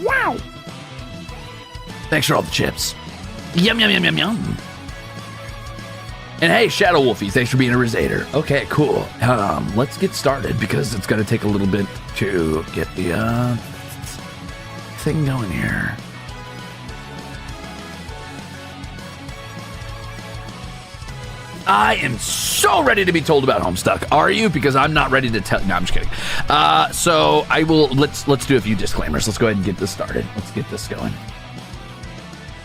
Wow. Thanks for all the chips. Yum, yum, yum, yum, yum. And hey, Shadow Wolfies, thanks for being a Ruzader. Okay, cool. Let's get started because it's going to take a little bit to get the thing going here. I am so ready to be told about Homestuck. Are you? Because I'm not ready to tell. No, I'm just kidding. So I will. Let's do a few disclaimers. Let's go ahead and get this started. Let's get this going.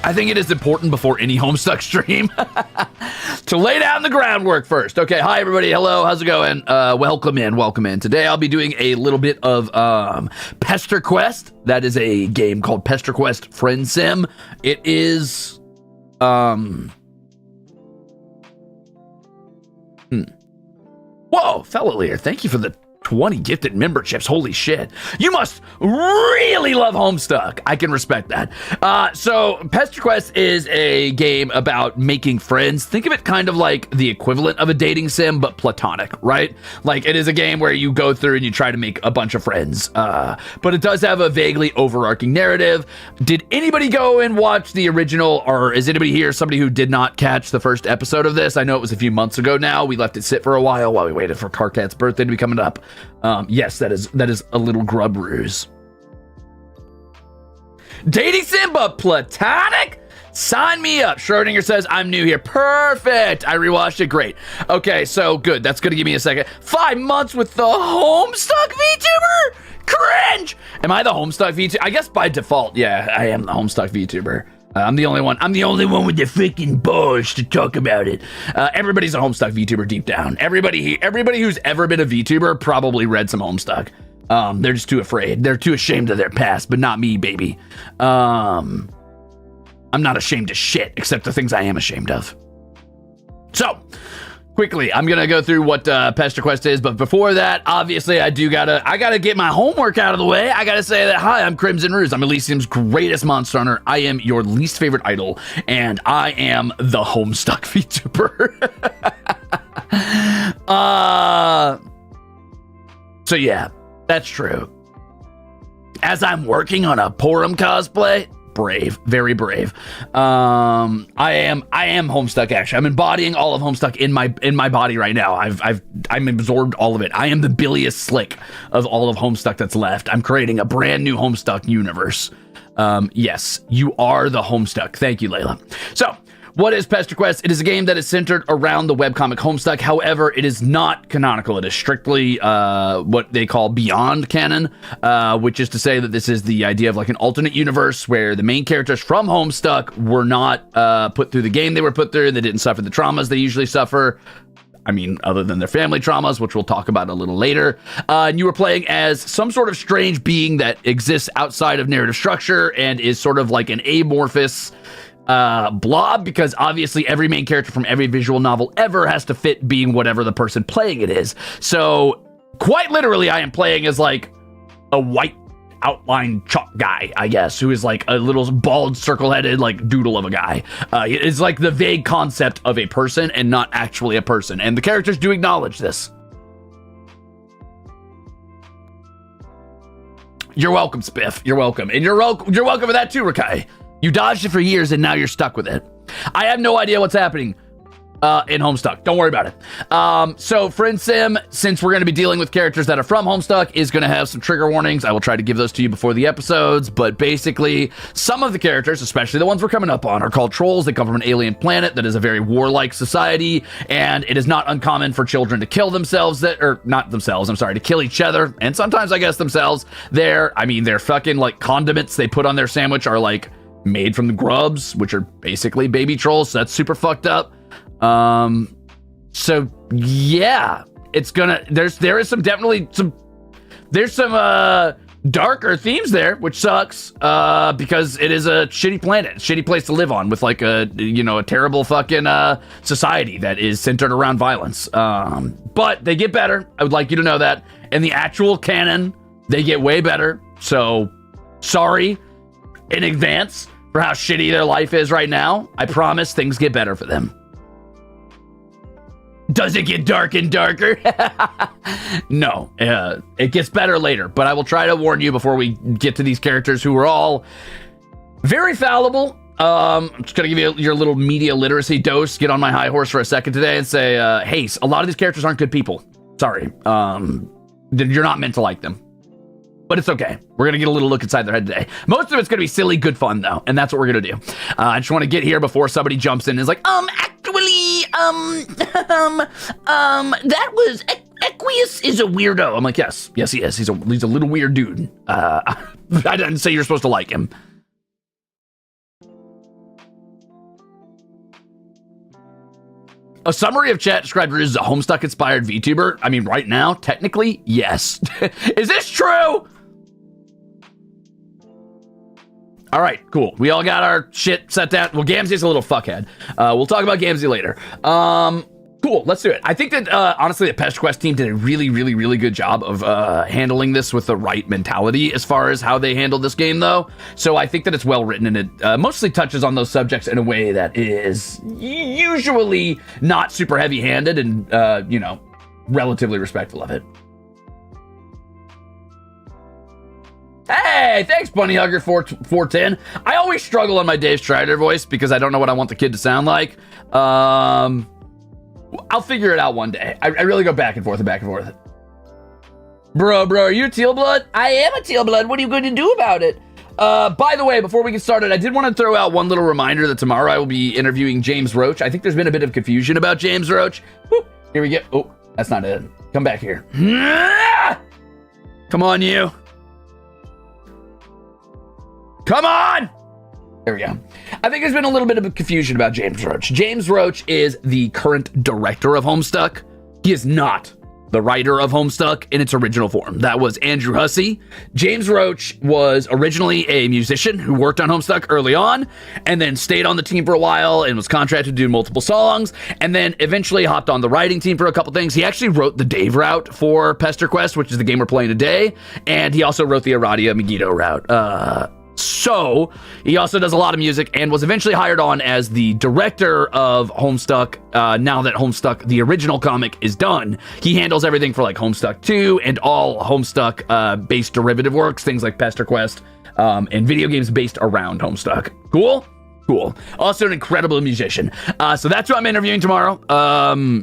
I think it is important before any Homestuck stream to lay down the groundwork first. Okay, hi everybody. Hello, how's it going? Welcome in. Today I'll be doing a little bit of Pesterquest. That is a game called Pesterquest Friend Sim. It is Whoa, fellow leader, thank you for the 20 gifted memberships. Holy shit. You must really love Homestuck. I can respect that. So Pesterquest is a game about making friends. Think of it kind of like the equivalent of a dating sim, but platonic, right? Like it is a game where you go through and you try to make a bunch of friends. But it does have a vaguely overarching narrative. Did anybody go and watch the original, or is anybody here somebody who did not catch the first episode of this? I know it was a few months ago now. We left it sit for a while we waited for Karkat's birthday to be coming up. Yes, that is a little grub ruse. Dating sim, but platonic? Sign me up. Schrodinger says, I'm new here. Perfect. I rewatched it. Great. Okay, so good. That's going to give me a second. 5 months with the Homestuck VTuber? Cringe. Am I the Homestuck VTuber? I guess by default, yeah, I am the Homestuck VTuber. I'm the only one with the freaking balls to talk about it. Everybody's a Homestuck VTuber deep down. Everybody who's ever been a VTuber probably read some Homestuck. They're just too afraid. They're too ashamed of their past, but not me, baby. I'm not ashamed of shit, except the things I am ashamed of. So, quickly, I'm gonna go through what Pesterquest is, but before that, obviously, I gotta get my homework out of the way. I gotta say that, hi, I'm Crimzon Rulez. I'm Elysium's greatest monster hunter. I am your least favorite idol, and I am the Homestuck VTuber. So yeah, that's true. As I'm working on a Porum cosplay, brave, very brave. I am Homestuck. Actually, I'm embodying all of Homestuck in my body right now. I'm absorbed all of it. I am the bilious slick of all of Homestuck that's left. I'm creating a brand new Homestuck universe. Yes, you are the Homestuck. Thank you, Layla. So, what is Pesterquest? It is a game that is centered around the webcomic Homestuck. However, it is not canonical. It is strictly what they call beyond canon, which is to say that this is the idea of like an alternate universe where the main characters from Homestuck were not put through the game they were put through. They didn't suffer the traumas they usually suffer. I mean, other than their family traumas, which we'll talk about a little later. And you were playing as some sort of strange being that exists outside of narrative structure and is sort of like an amorphous blob, because obviously every main character from every visual novel ever has to fit being whatever the person playing it is. So quite literally, I am playing as like a white outline chalk guy, I guess, who is like a little bald circle-headed like doodle of a guy. It's like the vague concept of a person and not actually a person, and the characters do acknowledge this. You're welcome, Spiff. You're welcome. And you're welcome for that too, Rakai. You dodged it for years and now you're stuck with it. I have no idea what's happening in Homestuck. Don't worry about it. So Friend Sim, since we're going to be dealing with characters that are from Homestuck, is going to have some trigger warnings. I will try to give those to you before the episodes, but basically some of the characters, especially the ones we're coming up on, are called trolls. They come from an alien planet that is a very warlike society, and it is not uncommon for children to kill themselves, to kill each other, and sometimes I guess themselves. Their fucking like condiments they put on their sandwich are like made from the grubs, which are basically baby trolls. So that's super fucked up. So yeah, it's gonna, there's some darker themes there, which sucks, because it is a shitty planet, shitty place to live on with like a terrible fucking, society that is centered around violence. But they get better. I would like you to know that. In the actual canon, they get way better. So sorry in advance for how shitty their life is right now. I promise things get better for them. Does it get dark and darker? No, it gets better later, but I will try to warn you before we get to these characters who are all very fallible. I'm just gonna give you your little media literacy dose, get on my high horse for a second today and say, hey, a lot of these characters aren't good people. Sorry. You're not meant to like them. But it's okay. We're going to get a little look inside their head today. Most of it's going to be silly, good fun, though. And that's what we're going to do. I just want to get here before somebody jumps in and is like, actually, that was... Equius is a weirdo. I'm like, yes, he is. He's a little weird dude. I didn't say you're supposed to like him. A summary of chat described Ruze as a Homestuck-inspired VTuber. I mean, right now, technically, yes. Is this true? All right, cool. We all got our shit set down. Well, Gamzee's a little fuckhead. We'll talk about Gamzee later. Cool, let's do it. I think that, honestly, the Pesterquest team did a really, really, really good job of handling this with the right mentality as far as how they handled this game, though. So I think that it's well written, and it mostly touches on those subjects in a way that is usually not super heavy-handed and, you know, relatively respectful of it. Hey, thanks, Bunny Hugger 410. I always struggle on my Dave Strider voice because I don't know what I want the kid to sound like. I'll figure it out one day. I really go back and forth and back and forth. Bro, are you a teal blood? I am a teal blood. What are you going to do about it? By the way, before we get started, I did want to throw out one little reminder that tomorrow I will be interviewing James Roach. I think there's been a bit of confusion about James Roach. Woo, here we go. Oh, that's not it. Come back here. Come on, you. Come on! There we go. I think there's been a little bit of confusion about James Roach. James Roach is the current director of Homestuck. He is not the writer of Homestuck in its original form. That was Andrew Hussey. James Roach was originally a musician who worked on Homestuck early on, and then stayed on the team for a while and was contracted to do multiple songs, and then eventually hopped on the writing team for a couple things. He actually wrote the Dave route for Pesterquest, which is the game we're playing today, and he also wrote the Aradia Megiddo route. So he also does a lot of music and was eventually hired on as the director of Homestuck. Now that Homestuck, the original comic, is done, he handles everything for like Homestuck 2 and all Homestuck based derivative works, things like Pesterquest, and video games based around Homestuck. Cool? Cool. Also an incredible musician. So that's who I'm interviewing tomorrow.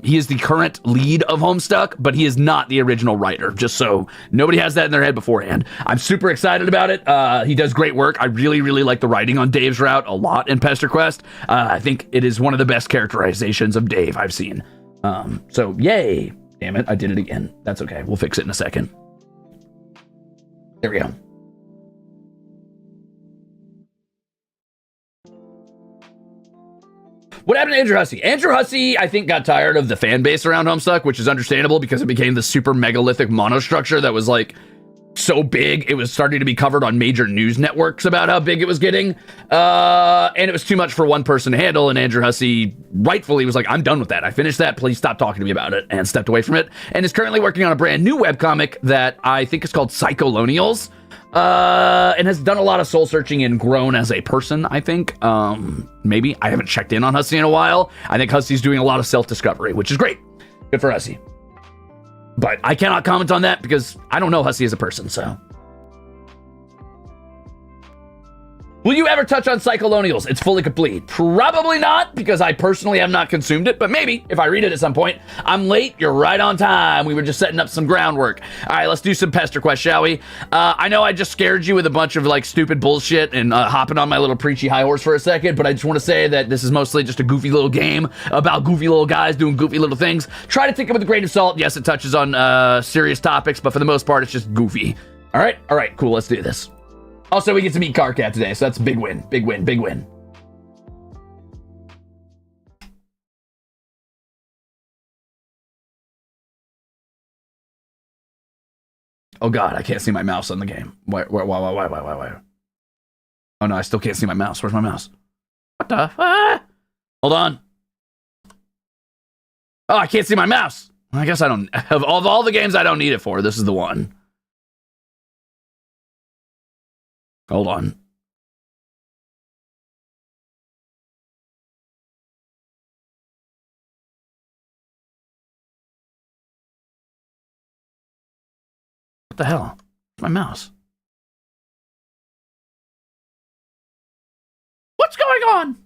He is the current lead of Homestuck, but he is not the original writer, just so nobody has that in their head beforehand. I'm super excited about it. He does great work. I really, really like the writing on Dave's route a lot in Pesterquest. I think it is one of the best characterizations of Dave I've seen. So yay. Damn it, I did it again. That's okay. We'll fix it in a second. There we go. What happened to Andrew Hussey? Andrew Hussey, I think, got tired of the fan base around Homestuck, which is understandable because it became the super megalithic monostructure that was like so big. It was starting to be covered on major news networks about how big it was getting. And it was too much for one person to handle. And Andrew Hussey rightfully was like, I'm done with that. I finished that. Please stop talking to me about it, and stepped away from it. And is currently working on a brand new webcomic that I think is called Psycholonials. And has done a lot of soul searching and grown as a person, I think. Maybe. I haven't checked in on Hussey in a while. I think Hussey's doing a lot of self-discovery, which is great. Good for Hussey. But I cannot comment on that because I don't know Hussey as a person, so. Will you ever touch on Psycholonials? It's fully complete. Probably not, because I personally have not consumed it, but maybe if I read it at some point. I'm late, you're right on time. We were just setting up some groundwork. All right, let's do some Pesterquest, shall we? I know I just scared you with a bunch of like stupid bullshit and hopping on my little preachy high horse for a second, but I just want to say that this is mostly just a goofy little game about goofy little guys doing goofy little things. Try to take it with a grain of salt. Yes, it touches on serious topics, but for the most part, it's just goofy. All right, cool, let's do this. Also, we get to meet Karkat today, so that's a big win. Big win, big win. Oh god, I can't see my mouse on the game. Why? Oh no, I still can't see my mouse. Where's my mouse? What the? Hold on. Oh, I can't see my mouse. I guess I don't. Of all the games I don't need it for, this is the one. Hold on. the hell? My mouse. What's going on?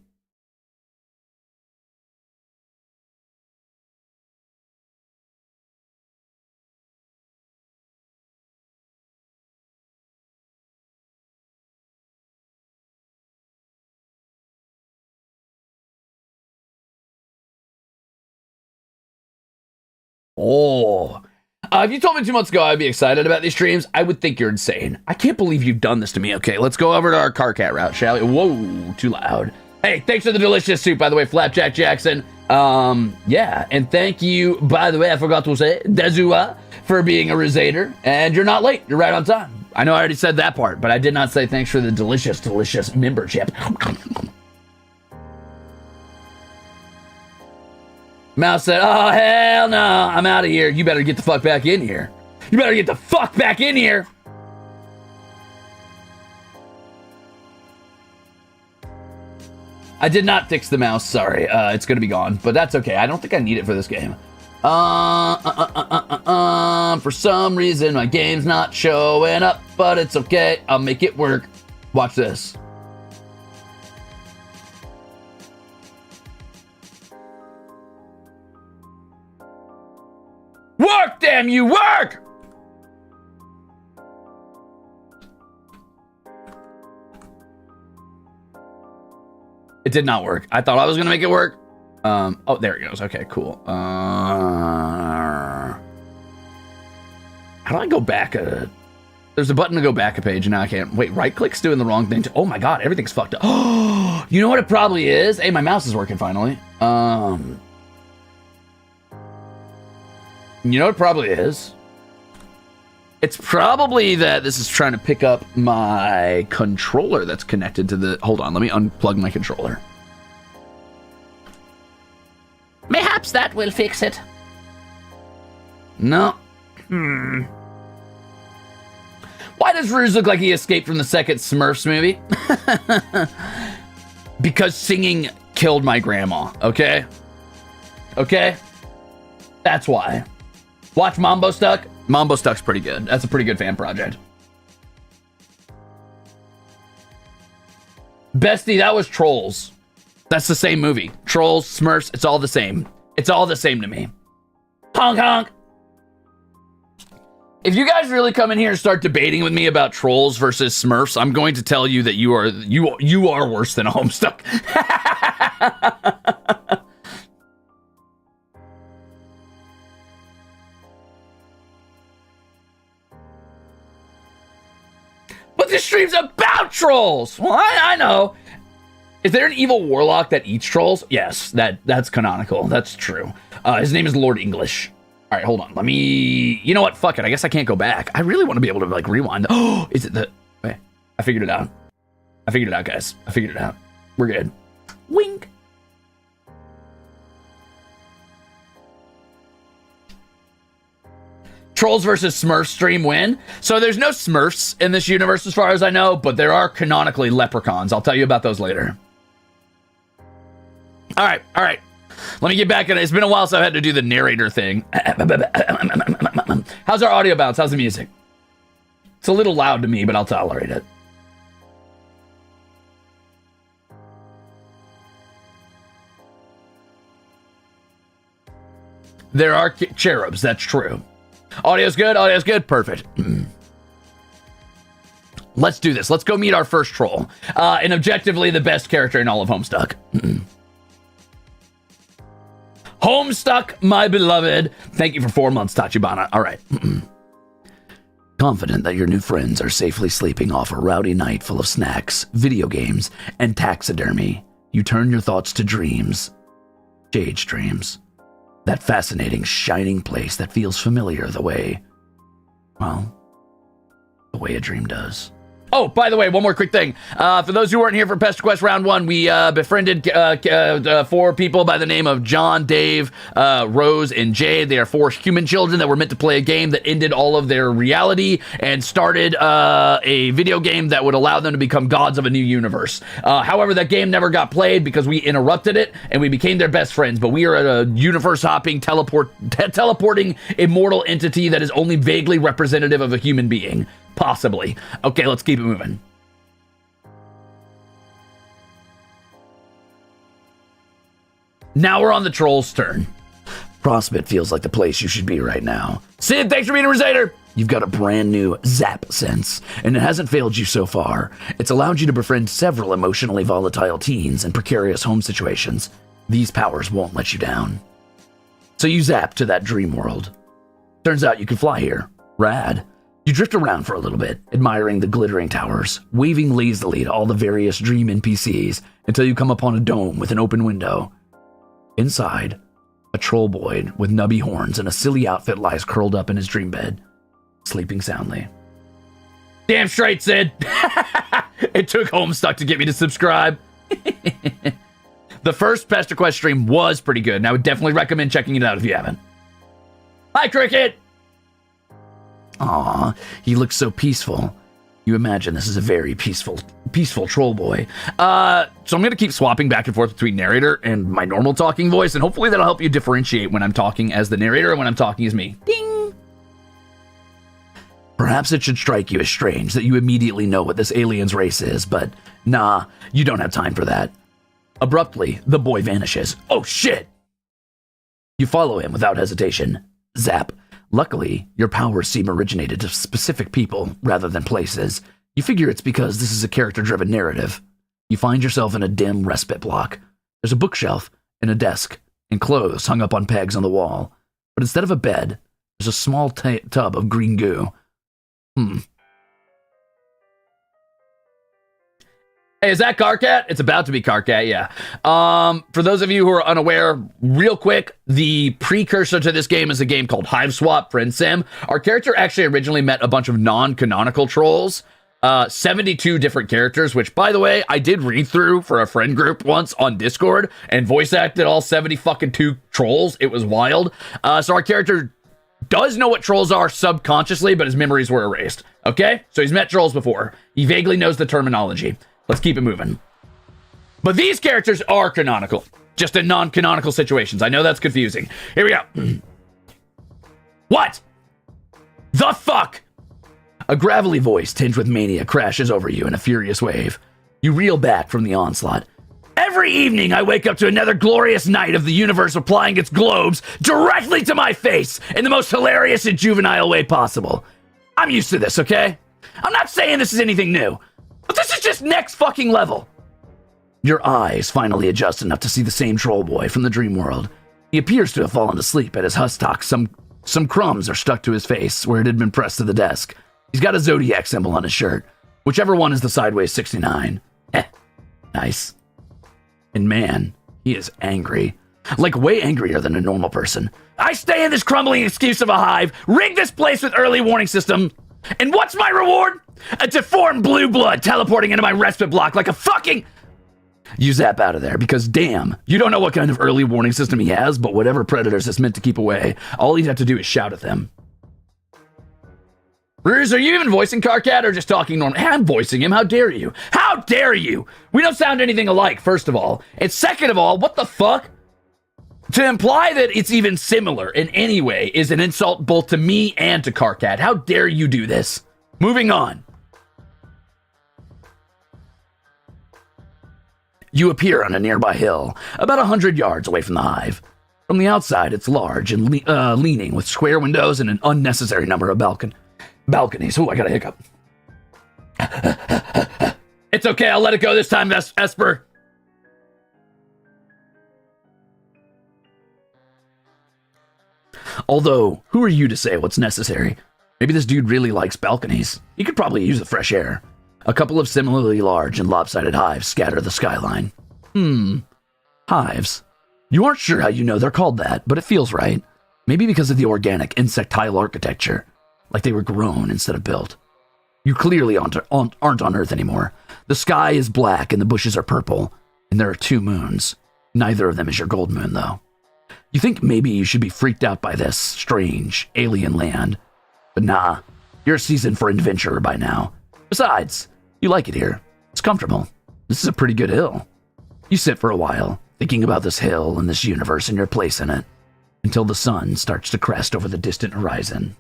Oh. If you told me 2 months ago I'd be excited about these streams, I would think you're insane. I can't believe you've done this to me. Okay, let's go over to our Karkat route, shall we? Whoa, too loud. Hey, thanks for the delicious soup, by the way, Flapjack Jackson. Yeah, and thank you, by the way, I forgot to say, Dezua, for being a Ruzader. And you're not late, you're right on time. I know I already said that part, but I did not say thanks for the delicious, delicious membership. Mouse said, oh, hell no, I'm out of here. You better get the fuck back in here. You better get the fuck back in here. I did not fix the mouse, sorry. It's gonna be gone, but that's okay. I don't think I need it for this game. For some reason, my game's not showing up, but it's okay. I'll make it work. Watch this. Work, damn you, work! It did not work. I thought I was gonna make it work. Oh, there it goes. Okay, cool. How do I go back? There's a button to go back a page, and now I can't. Wait, right-click's doing the wrong thing. Oh my god, everything's fucked up. Oh, you know what it probably is? Hey, my mouse is working finally. You know what it probably is? It's probably that this is trying to pick up my controller that's connected to the... Hold on, let me unplug my controller. Mayhaps that will fix it. No. Why does Ruze look like he escaped from the second Smurfs movie? Because singing killed my grandma, okay? Okay? That's why. Watch HOMESTUCK. HOMESTUCK's pretty good. That's a pretty good fan project. Bestie, that was Trolls. That's the same movie. Trolls, Smurfs, it's all the same. It's all the same to me. Honk honk. If you guys really come in here and start debating with me about Trolls versus Smurfs, I'm going to tell you that you are worse than a HOMESTUCK. But this stream's about trolls. Well, I know. Is there an evil warlock that eats trolls? Yes, that's canonical. That's true. His name is Lord English. All right, hold on. Let me... You know what? Fuck it. I guess I can't go back. I really want to be able to, like, rewind. Oh, is it the... Wait, I figured it out. I figured it out, guys. I figured it out. We're good. Wink. Trolls versus Smurfs stream win. So there's no Smurfs in this universe as far as I know, but there are canonically leprechauns. I'll tell you about those later. All right. Let me get back in it. It's been a while, so I've had to do the narrator thing. How's our audio bounce? How's the music? It's a little loud to me, but I'll tolerate it. There are cherubs, that's true. Audio's good? Audio's good? Perfect. Let's do this. Let's go meet our first troll. And objectively the best character in all of HOMESTUCK. HOMESTUCK, my beloved. Thank you for 4 months, Tachibana. All right. Confident that your new friends are safely sleeping off a rowdy night full of snacks, video games, and taxidermy, you turn your thoughts to dreams. Jade dreams. That fascinating, shining place that feels familiar the way a dream does. Oh, by the way, one more quick thing. For those who weren't here for Pesterquest Round 1, we befriended 4 people by the name of John, Dave, Rose, and Jay. They are 4 human children that were meant to play a game that ended all of their reality and started a video game that would allow them to become gods of a new universe. However, that game never got played because we interrupted it, and we became their best friends. But we are a universe-hopping, teleporting, immortal entity that is only vaguely representative of a human being. Possibly. Okay, let's keep it moving. Now we're on the troll's turn. Frostbit feels like the place you should be right now. Sid, thanks for being a Ruzader. You've got a brand new zap sense, and it hasn't failed you so far. It's allowed you to befriend several emotionally volatile teens in precarious home situations. These powers won't let you down. So you zap to that dream world. Turns out you can fly here. Rad. You drift around for a little bit, admiring the glittering towers, waving lazily to all the various dream NPCs until you come upon a dome with an open window. Inside, a troll boy with nubby horns and a silly outfit lies curled up in his dream bed, sleeping soundly. Damn straight, Sid! It took Homestuck to get me to subscribe. The first Pesterquest stream was pretty good, and I would definitely recommend checking it out if you haven't. Hi, Cricket! Aw, he looks so peaceful. You imagine this is a very peaceful troll boy. So I'm going to keep swapping back and forth between narrator and my normal talking voice, and hopefully that'll help you differentiate when I'm talking as the narrator and when I'm talking as me. Ding! Perhaps it should strike you as strange that you immediately know what this alien's race is, but nah, you don't have time for that. Abruptly, the boy vanishes. Oh shit! You follow him without hesitation. Zap. Luckily, your powers seem originated to specific people rather than places. You figure it's because this is a character-driven narrative. You find yourself in a dim respite block. There's a bookshelf and a desk and clothes hung up on pegs on the wall. But instead of a bed, there's a small tub of green goo. Hey, is that Karkat? It's about to be Karkat, yeah. For those of you who are unaware, real quick, the precursor to this game is a game called Hive Swap Friend Sim. Our character actually originally met a bunch of non-canonical trolls, 72 different characters, which, by the way, I did read through for a friend group once on Discord and voice acted all 72 trolls. It was wild. So our character does know what trolls are subconsciously, but his memories were erased. Okay? So he's met trolls before. He vaguely knows the terminology. Let's keep it moving. But these characters are canonical, just in non-canonical situations. I know that's confusing. Here we go. What? The fuck? A gravelly voice tinged with mania crashes over you in a furious wave. You reel back from the onslaught. Every evening I wake up to another glorious night of the universe applying its globes directly to my face in the most hilarious and juvenile way possible. I'm used to this, okay? I'm not saying this is anything new. But this is just next fucking level. Your eyes finally adjust enough to see the same troll boy from the dream world. He appears to have fallen asleep at his HOLOSTARS. Some crumbs are stuck to his face where it had been pressed to the desk. He's got a zodiac symbol on his shirt. Whichever one is the sideways 69. Nice. And man, he is angry. Like way angrier than a normal person. I stay in this crumbling excuse of a hive, rig this place with early warning system, and what's my reward? A deformed blue blood teleporting into my respite block like a fucking... You zap out of there because damn, you don't know what kind of early warning system he has, but whatever predators it's meant to keep away, all he'd have to do is shout at them. Ruze, are you even voicing Karkat or just talking normal? Hey, I'm voicing him, how dare you? How dare you? We don't sound anything alike, first of all. And second of all, what the fuck? To imply that it's even similar in any way is an insult both to me and to Karkat. How dare you do this? Moving on. You appear on a nearby hill, about 100 yards away from the hive. From the outside, it's large and leaning, with square windows and an unnecessary number of balconies. Oh, I got a hiccup. It's okay, I'll let it go this time, Esper. Although, who are you to say what's necessary? Maybe this dude really likes balconies. He could probably use the fresh air. A couple of similarly large and lopsided hives scatter the skyline. Hives. You aren't sure how you know they're called that, but it feels right. Maybe because of the organic insectile architecture. Like they were grown instead of built. You clearly aren't on Earth anymore. The sky is black and the bushes are purple, and there are 2 moons. Neither of them is your gold moon, though. You think maybe you should be freaked out by this strange alien land, but nah, you're seasoned for adventure by now. Besides, you like it here. It's comfortable. This is a pretty good hill. You sit for a while, thinking about this hill and this universe and your place in it, until the sun starts to crest over the distant horizon.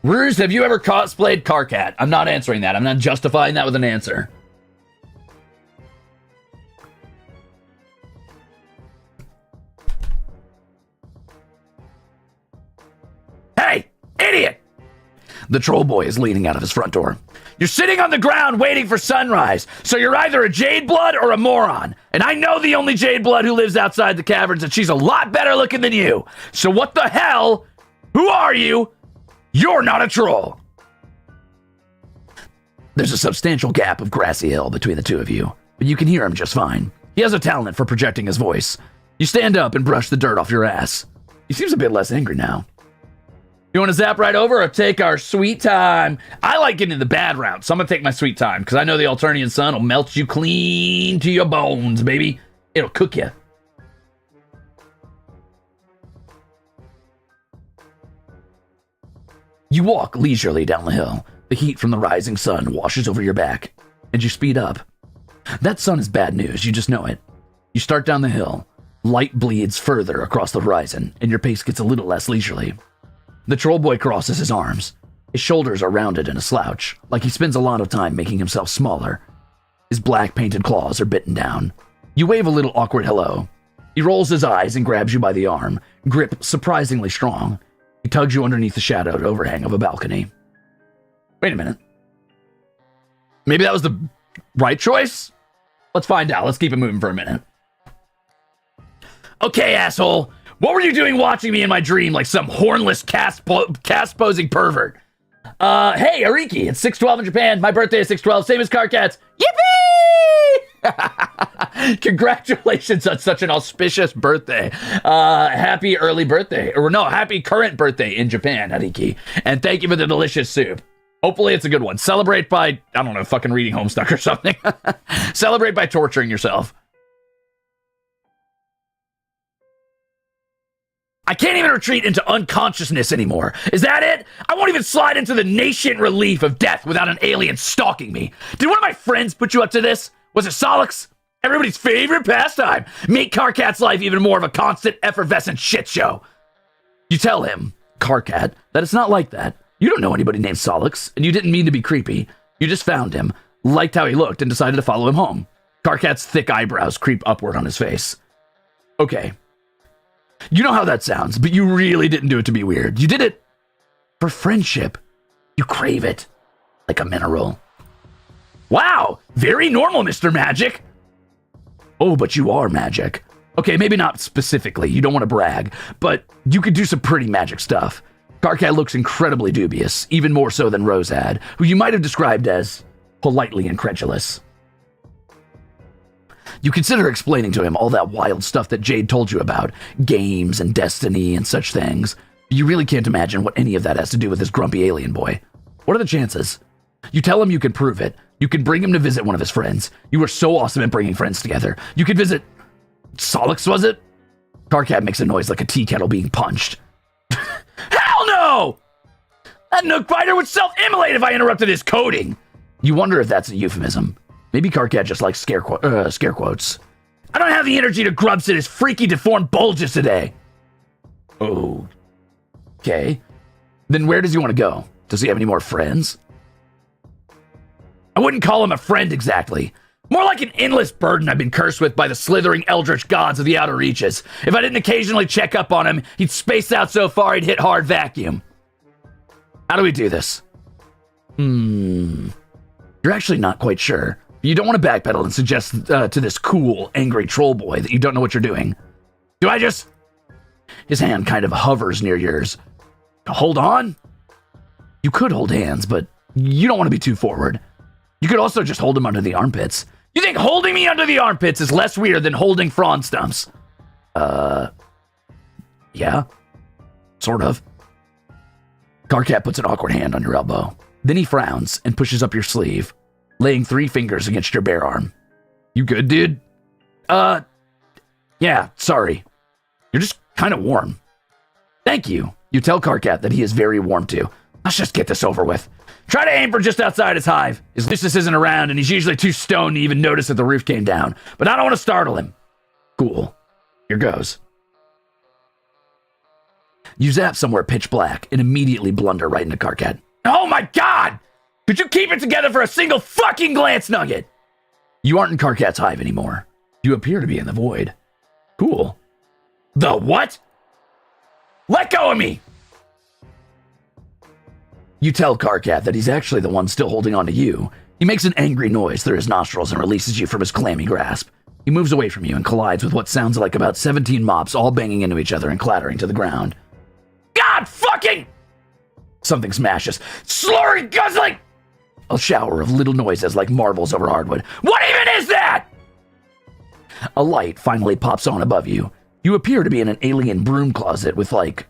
Ruze, have you ever cosplayed Karkat? I'm not answering that. I'm not justifying that with an answer. Hey, idiot! The troll boy is leaning out of his front door. You're sitting on the ground waiting for sunrise, so you're either a Jade Blood or a moron. And I know the only Jade Blood who lives outside the caverns, and she's a lot better looking than you. So what the hell? Who are you? You're not a troll. There's a substantial gap of grassy hill between the two of you, but you can hear him just fine. He has a talent for projecting his voice. You stand up and brush the dirt off your ass. He seems a bit less angry now. You want to zap right over or take our sweet time? I like getting in the bad route, so I'm going to take my sweet time, because I know the Alternian sun will melt you clean to your bones, baby. It'll cook you. You walk leisurely down the hill. The heat from the rising sun washes over your back, and you speed up. That sun is bad news, you just know it. You start down the hill. Light bleeds further across the horizon, and your pace gets a little less leisurely. The troll boy crosses his arms. His shoulders are rounded in a slouch, like he spends a lot of time making himself smaller. His black painted claws are bitten down. You wave a little awkward hello. He rolls his eyes and grabs you by the arm, grip surprisingly strong. He tugs you underneath the shadowed overhang of a balcony. Wait a minute. Maybe that was the right choice? Let's find out. Let's keep it moving for a minute. Okay, asshole. What were you doing watching me in my dream like some hornless cast-posing pervert? Hey, Ariki, it's 6/12 in Japan. My birthday is 6/12, same as Karkat's. Yippee! Congratulations on such an auspicious birthday. Happy early birthday. Or no, happy current birthday in Japan, Ariki. And thank you for the delicious soup. Hopefully it's a good one. Celebrate by, I don't know, fucking reading Homestuck or something. Celebrate by torturing yourself. I can't even retreat into unconsciousness anymore. Is that it? I won't even slide into the nascent relief of death without an alien stalking me. Did one of my friends put you up to this? Was it Solix? Everybody's favorite pastime. Make Karkat's life even more of a constant, effervescent shit show. You tell him, Karkat, that it's not like that. You don't know anybody named Solix, and you didn't mean to be creepy. You just found him, liked how he looked, and decided to follow him home. Karkat's thick eyebrows creep upward on his face. Okay. You know how that sounds, but you really didn't do it to be weird. You did it for friendship. You crave it like a mineral. Wow, very normal, Mr. Magic. Oh, but you are magic. Okay, maybe not specifically. You don't want to brag, but you could do some pretty magic stuff. Karkat looks incredibly dubious, even more so than Ruze had, who you might have described as politely incredulous. You consider explaining to him all that wild stuff that Jade told you about, games and destiny and such things. You really can't imagine what any of that has to do with this grumpy alien boy. What are the chances? You tell him you can prove it. You can bring him to visit one of his friends. You were so awesome at bringing friends together. You could visit... Solix, was it? Karkat makes a noise like a tea kettle being punched. Hell no! That Nook Fighter would self-immolate if I interrupted his coding. You wonder if that's a euphemism. Maybe Karkat just likes scare quotes. I don't have the energy to grubsit his freaky deformed bulges today. Oh. Okay. Then where does he want to go? Does he have any more friends? I wouldn't call him a friend exactly. More like an endless burden I've been cursed with by the slithering eldritch gods of the outer reaches. If I didn't occasionally check up on him, he'd space out so far he'd hit hard vacuum. How do we do this? You're actually not quite sure. You don't want to backpedal and suggest to this cool, angry troll boy that you don't know what you're doing. Do I just... His hand kind of hovers near yours. Hold on? You could hold hands, but you don't want to be too forward. You could also just hold him under the armpits. You think holding me under the armpits is less weird than holding frond stumps? Yeah. Sort of. Karkat puts an awkward hand on your elbow. Then he frowns and pushes up your sleeve, laying 3 fingers against your bare arm. You good, dude? Yeah, sorry. You're just kind of warm. Thank you. You tell Karkat that he is very warm too. Let's just get this over with. Try to aim for just outside his hive. His missus isn't around and he's usually too stoned to even notice that the roof came down. But I don't want to startle him. Cool. Here goes. You zap somewhere pitch black and immediately blunder right into Karkat. Oh my god! Could you keep it together for a single fucking glance nugget? You aren't in Karkat's hive anymore. You appear to be in the void. Cool. The what? Let go of me! You tell Karkat that he's actually the one still holding on to you. He makes an angry noise through his nostrils and releases you from his clammy grasp. He moves away from you and collides with what sounds like about 17 mops all banging into each other and clattering to the ground. God fucking! Something smashes. Slurry guzzling! A shower of little noises like marbles over hardwood. What even is that? A light finally pops on above you. You appear to be in an alien broom closet with, like,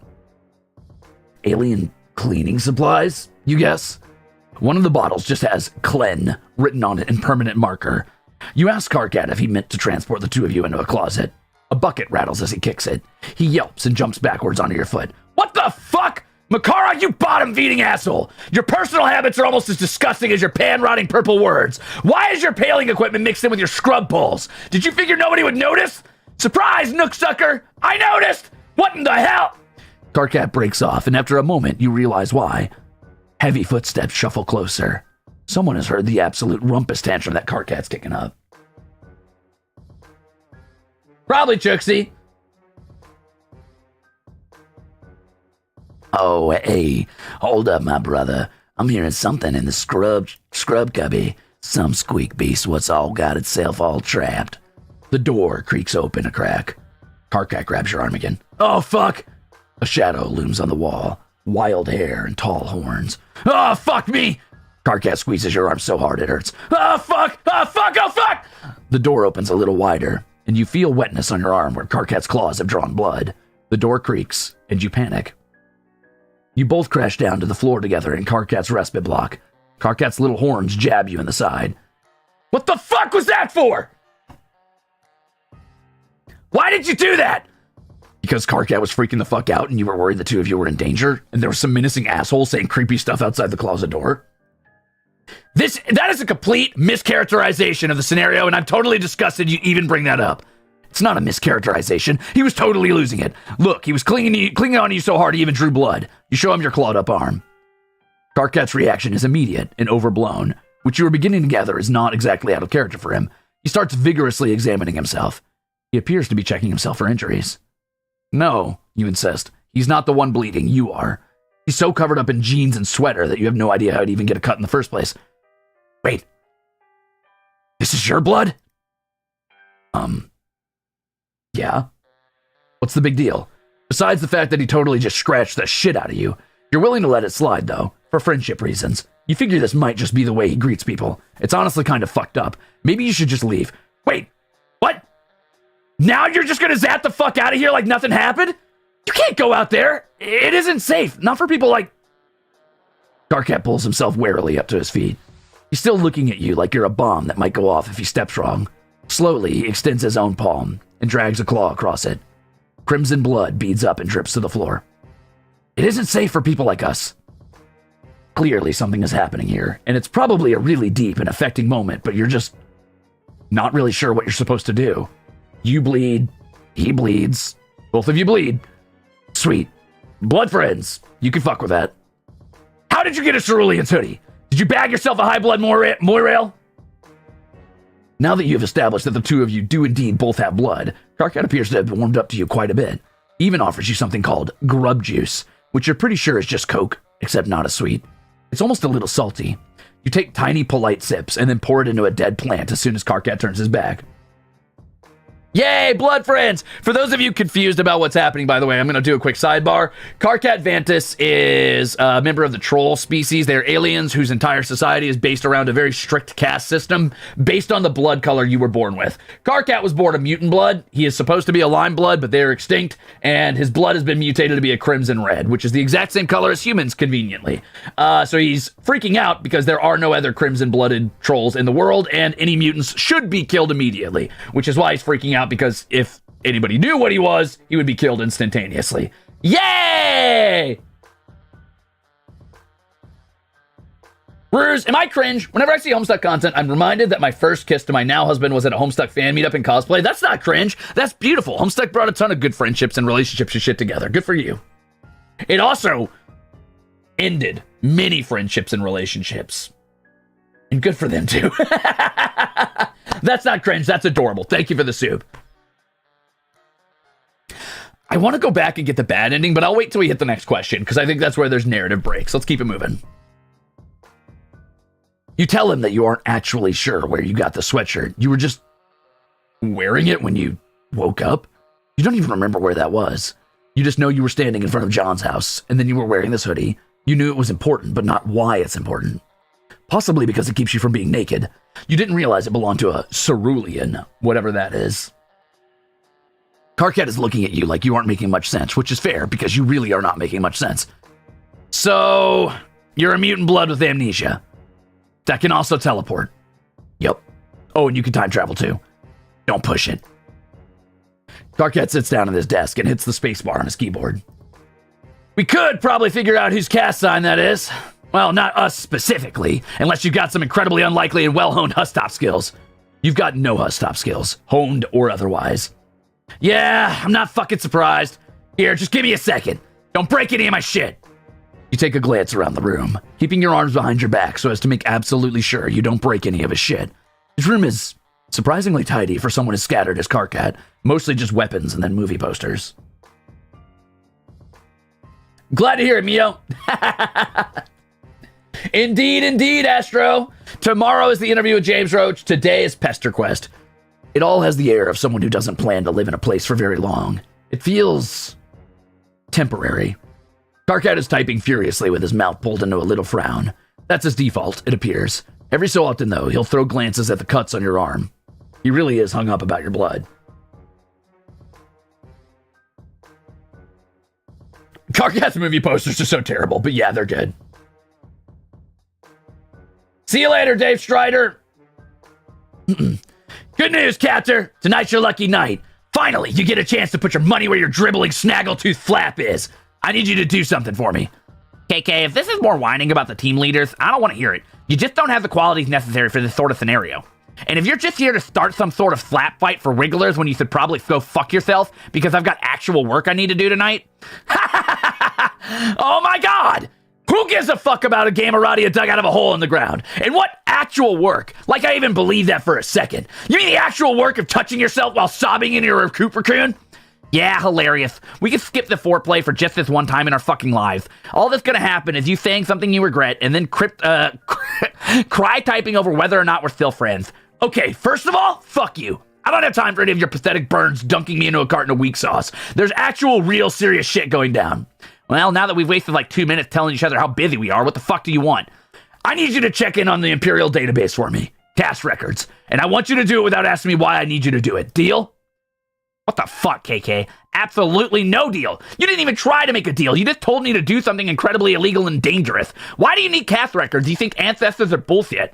alien cleaning supplies, you guess? One of the bottles just has Clen written on it in permanent marker. You ask Karkat if he meant to transport the two of you into a closet. A bucket rattles as he kicks it. He yelps and jumps backwards onto your foot. What the fuck? Makara, you bottom-feeding asshole! Your personal habits are almost as disgusting as your pan-rotting purple words. Why is your paling equipment mixed in with your scrub poles? Did you figure nobody would notice? Surprise, Nooksucker! I noticed! What in the hell? Karkat breaks off, and after a moment, you realize why. Heavy footsteps shuffle closer. Someone has heard the absolute rumpus tantrum that Karkat's kicking up. Probably Chooksy. Oh, hey, hold up, my brother. I'm hearing something in the scrub cubby. Some squeak beast what's all got itself all trapped. The door creaks open a crack. Karkat grabs your arm again. Oh, fuck! A shadow looms on the wall. Wild hair and tall horns. Oh, fuck me! Karkat squeezes your arm so hard it hurts. Oh, fuck! Oh, fuck! Oh, fuck! The door opens a little wider, and you feel wetness on your arm where Karkat's claws have drawn blood. The door creaks, and you panic. You both crash down to the floor together in Karkat's respite block. Karkat's little horns jab you in the side. What the fuck was that for? Why did you do that? Because Karkat was freaking the fuck out and you were worried the two of you were in danger and there was some menacing asshole saying creepy stuff outside the closet door? That is a complete mischaracterization of the scenario and I'm totally disgusted you even bring that up. It's not a mischaracterization. He was totally losing it. Look, he was clinging on to you so hard he even drew blood. You show him your clawed up arm. Karkat's reaction is immediate and overblown, which you are beginning to gather is not exactly out of character for him. He starts vigorously examining himself. He appears to be checking himself for injuries. No, you insist. He's not the one bleeding, you are. He's so covered up in jeans and sweater that you have no idea how to even get a cut in the first place. Wait. This is your blood? Yeah. What's the big deal? Besides the fact that he totally just scratched the shit out of you. You're willing to let it slide, though, for friendship reasons. You figure this might just be the way he greets people. It's honestly kind of fucked up. Maybe you should just leave. Wait, what? Now you're just gonna zap the fuck out of here like nothing happened? You can't go out there. It isn't safe. Not for people like... Karkat pulls himself warily up to his feet. He's still looking at you like you're a bomb that might go off if he steps wrong. Slowly, he extends his own palm and drags a claw across it. Crimson blood beads up and drips to the floor. It isn't safe for people like us. Clearly, something is happening here, and it's probably a really deep and affecting moment, but you're just not really sure what you're supposed to do. You bleed. He bleeds. Both of you bleed. Sweet. Blood friends. You can fuck with that. How did you get a Cerulean's hoodie? Did you bag yourself a high blood Moirail? Now that you've established that the two of you do indeed both have blood, Karkat appears to have warmed up to you quite a bit. He even offers you something called grub juice, which you're pretty sure is just Coke, except not as sweet. It's almost a little salty. You take tiny, polite sips and then pour it into a dead plant as soon as Karkat turns his back. Yay, blood friends! For those of you confused about what's happening, by the way, I'm going to do a quick sidebar. Karkat Vantis is a member of the troll species. They're aliens whose entire society is based around a very strict caste system based on the blood color you were born with. Karkat was born of mutant blood. He is supposed to be a lime blood, but they're extinct, and his blood has been mutated to be a crimson red, which is the exact same color as humans, conveniently. So he's freaking out because there are no other crimson-blooded trolls in the world, and any mutants should be killed immediately, which is why he's freaking out, because if anybody knew what he was, he would be killed instantaneously. Yay! Ruze, am I cringe? Whenever I see Homestuck content, I'm reminded that my first kiss to my now husband was at a Homestuck fan meetup in cosplay. That's not cringe. That's beautiful. Homestuck brought a ton of good friendships and relationships and shit together. Good for you. It also ended many friendships and relationships. And good for them, too. That's not cringe. That's adorable. Thank you for the soup. I want to go back and get the bad ending, but I'll wait till we hit the next question, because I think that's where there's narrative breaks. Let's keep it moving. You tell him that you aren't actually sure where you got the sweatshirt. You were just wearing it when you woke up. You don't even remember where that was. You just know you were standing in front of John's house, and then you were wearing this hoodie. You knew it was important, but not why it's important. Possibly because it keeps you from being naked. You didn't realize it belonged to a cerulean, whatever that is. Karkat is looking at you like you aren't making much sense, which is fair, because you really are not making much sense. So, you're a mutant blood with amnesia. That can also teleport. Yep. Oh, and you can time travel too. Don't push it. Karkat sits down at his desk and hits the spacebar on his keyboard. We could probably figure out whose cast sign that is. Well, not us specifically, unless you've got some incredibly unlikely and well-honed HUSTOP skills. You've got no HUSTOP skills, honed or otherwise. Yeah, I'm not fucking surprised. Here, just give me a second. Don't break any of my shit. You take a glance around the room, keeping your arms behind your back so as to make absolutely sure you don't break any of his shit. His room is surprisingly tidy for someone as scattered as Karkat, mostly just weapons and then movie posters. Glad to hear it, Mio. Indeed, Astro. Tomorrow is the interview with James Roach. Today is Pesterquest. It all has the air of someone who doesn't plan to live in a place for very long. It feels temporary. Karkat is typing furiously with his mouth pulled into a little frown. That's his default, it appears. Every so often, though, he'll throw glances at the cuts on your arm. He really is hung up about your blood. Karkat's movie posters are so terrible, but yeah, they're good. See you later, Dave Strider. Good news, Captor. Tonight's your lucky night. Finally, you get a chance to put your money where your dribbling snaggletooth flap is. I need you to do something for me. KK, if this is more whining about the team leaders, I don't want to hear it. You just don't have the qualities necessary for this sort of scenario. And if you're just here to start some sort of flap fight for Wrigglers when you should probably go fuck yourself because I've got actual work I need to do tonight. Oh my god! Who gives a fuck about a game of Radia dug out of a hole in the ground? And what actual work? Like I even believe that for a second. You mean the actual work of touching yourself while sobbing in your recoup raccoon? Yeah, hilarious. We can skip the foreplay for just this one time in our fucking lives. All that's gonna happen is you saying something you regret and then cry typing over whether or not we're still friends. Okay, first of all, fuck you. I don't have time for any of your pathetic burns dunking me into a carton of weak sauce. There's actual real serious shit going down. Well, now that we've wasted like 2 minutes telling each other how busy we are, what the fuck do you want? I need you to check in on the Imperial database for me. Cast records. And I want you to do it without asking me why I need you to do it. Deal? What the fuck, KK? Absolutely no deal. You didn't even try to make a deal. You just told me to do something incredibly illegal and dangerous. Why do you need cast records? Do you think ancestors are bullshit?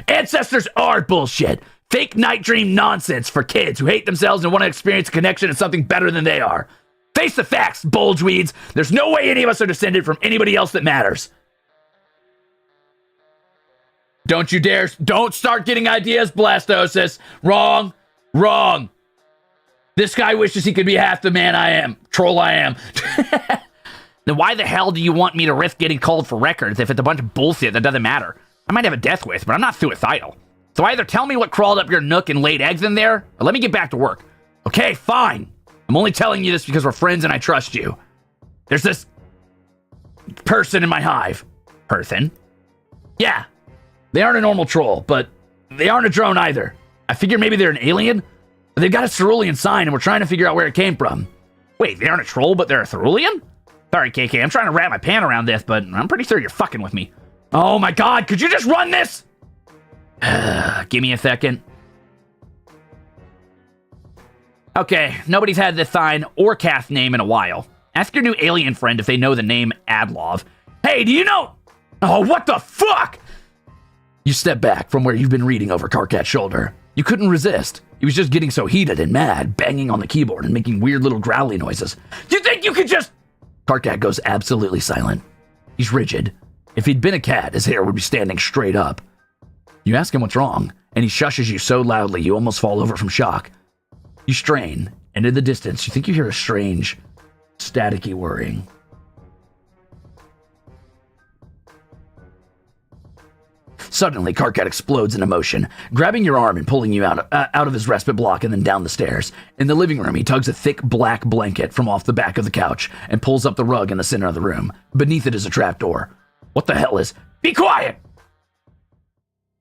Ancestors are bullshit. Fake night dream nonsense for kids who hate themselves and want to experience a connection to something better than they are. Face the facts, bulgeweeds. There's no way any of us are descended from anybody else that matters. Don't you dare. Don't start getting ideas, Blastosis. Wrong. Wrong. This guy wishes he could be half the man I am. Troll I am. Then why the hell do you want me to risk getting called for records if it's a bunch of bullshit that doesn't matter? I might have a death wish, but I'm not suicidal. So either tell me what crawled up your nook and laid eggs in there, or let me get back to work. Okay, fine. I'm only telling you this because we're friends and I trust you. There's this person in my hive. Person? Yeah. They aren't a normal troll, but they aren't a drone either. I figure maybe they're an alien? But they've got a cerulean sign, and we're trying to figure out where it came from. Wait, they aren't a troll, but they're a cerulean? Sorry, KK, I'm trying to wrap my pan around this, but I'm pretty sure you're fucking with me. Oh my god, could you just run this? Give me a second. Okay, nobody's had this sign or cast name in a while. Ask your new alien friend if they know the name Adlov. Hey, do you know? Oh, what the fuck? You step back from where you've been reading over Karkat's shoulder. You couldn't resist. He was just getting so heated and mad, banging on the keyboard and making weird little growly noises. You think you could just... Karkat goes absolutely silent. He's rigid. If he'd been a cat, his hair would be standing straight up. You ask him what's wrong, and he shushes you so loudly you almost fall over from shock. You strain, and in the distance, you think you hear a strange, staticky whirring. Suddenly, Karkat explodes in emotion, grabbing your arm and pulling you out of his respite block and then down the stairs. In the living room, he tugs a thick black blanket from off the back of the couch and pulls up the rug in the center of the room. Beneath it is a trapdoor. What the hell is... Be quiet!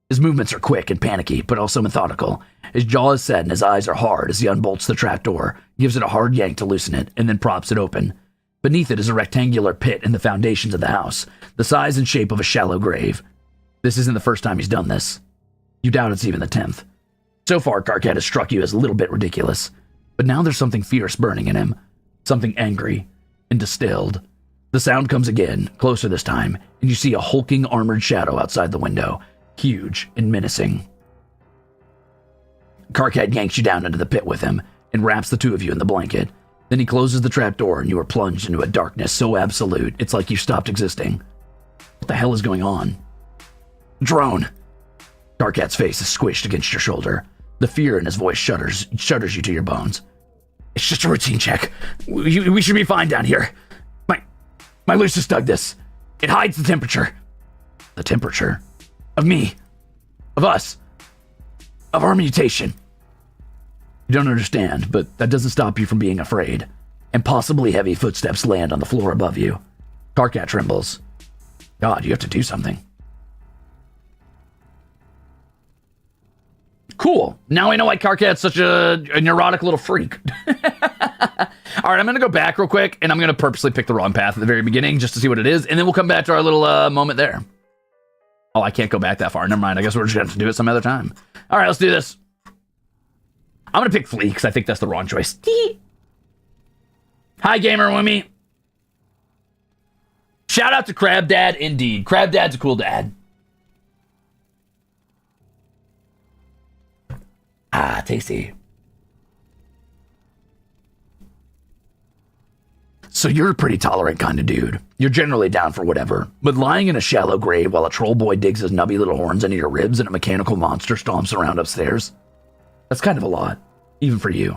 His movements are quick and panicky, but also methodical. His jaw is set and his eyes are hard as he unbolts the trapdoor, gives it a hard yank to loosen it, and then props it open. Beneath it is a rectangular pit in the foundations of the house, the size and shape of a shallow grave. This isn't the first time he's done this. You doubt it's even the 10th. So far, Karkat has struck you as a little bit ridiculous, but now there's something fierce burning in him, something angry and distilled. The sound comes again, closer this time, and you see a hulking armored shadow outside the window, huge and menacing. Karkat yanks you down into the pit with him and wraps the two of you in the blanket. Then he closes the trapdoor and you are plunged into a darkness so absolute it's like you've stopped existing. What the hell is going on? Drone! Karkat's face is squished against your shoulder. The fear in his voice shudders you to your bones. It's just a routine check. We should be fine down here. My Lucis dug this. It hides the temperature. The temperature? Of me. Of us. Of our mutation. You don't understand, but that doesn't stop you from being afraid. And possibly heavy footsteps land on the floor above you. Karkat trembles. God, you have to do something. Cool. Now I know why Karkat's such a neurotic little freak. All right, I'm going to go back real quick, and I'm going to purposely pick the wrong path at the very beginning just to see what it is, and then we'll come back to our little moment there. Oh, I can't go back that far. Never mind. I guess we're just going to have to do it some other time. All right, let's do this. I'm going to pick Flea because I think that's the wrong choice. Hi, Gamer Woomy. Shout out to Crab Dad, indeed. Crab Dad's a cool dad. Ah, tasty. So you're a pretty tolerant kind of dude. You're generally down for whatever. But lying in a shallow grave while a troll boy digs his nubby little horns into your ribs and a mechanical monster stomps around upstairs, that's kind of a lot, even for you.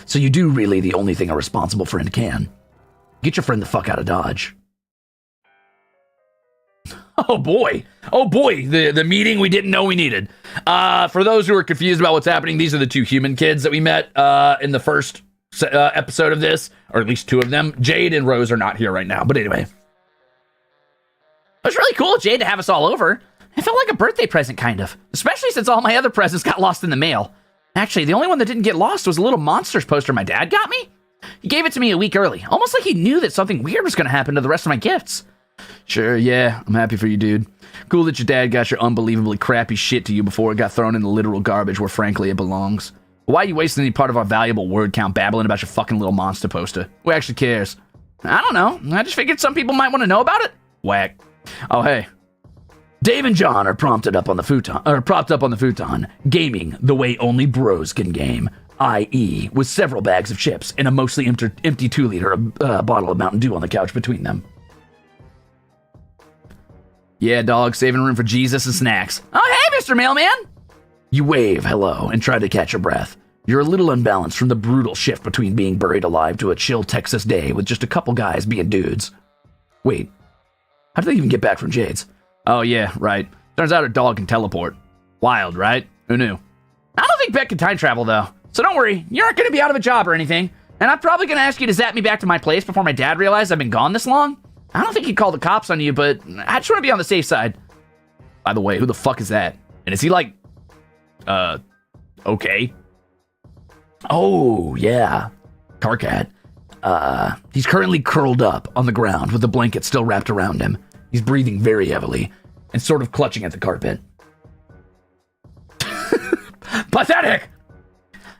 So you do really the only thing a responsible friend can. Get your friend the fuck out of Dodge. Oh boy, the meeting we didn't know we needed. For those who are confused about what's happening, these are the two human kids that we met in the first episode of this, or at least two of them. Jade and Rose are not here right now, but anyway. It was really cool, Jade, to have us all over. It felt like a birthday present, kind of. Especially since all my other presents got lost in the mail. Actually, the only one that didn't get lost was a little Monsters poster my dad got me. He gave it to me a week early, almost like he knew that something weird was going to happen to the rest of my gifts. Sure, yeah, I'm happy for you, dude. Cool that your dad got your unbelievably crappy shit to you before it got thrown in the literal garbage where frankly it belongs. Why are you wasting any part of our valuable word count babbling about your fucking little monster poster? Who actually cares? I don't know. I just figured some people might want to know about it. Whack. Oh, hey. Dave and John are propped up on the futon, gaming the way only bros can game, i.e., with several bags of chips and a mostly empty 2-liter bottle of Mountain Dew on the couch between them. Yeah, dog, saving room for Jesus and snacks. Oh, hey, Mr. Mailman! You wave hello and try to catch your breath. You're a little unbalanced from the brutal shift between being buried alive to a chill Texas day with just a couple guys being dudes. Wait, how did they even get back from Jade's? Oh, yeah, right. Turns out her dog can teleport. Wild, right? Who knew? I don't think Bet can time travel, though. So don't worry, you aren't going to be out of a job or anything. And I'm probably going to ask you to zap me back to my place before my dad realizes I've been gone this long. I don't think he'd call the cops on you, but I just want to be on the safe side. By the way, who the fuck is that? And is he like, Okay. Oh, yeah. Karkat. He's currently curled up on the ground with the blanket still wrapped around him. He's breathing very heavily and sort of clutching at the carpet. Pathetic!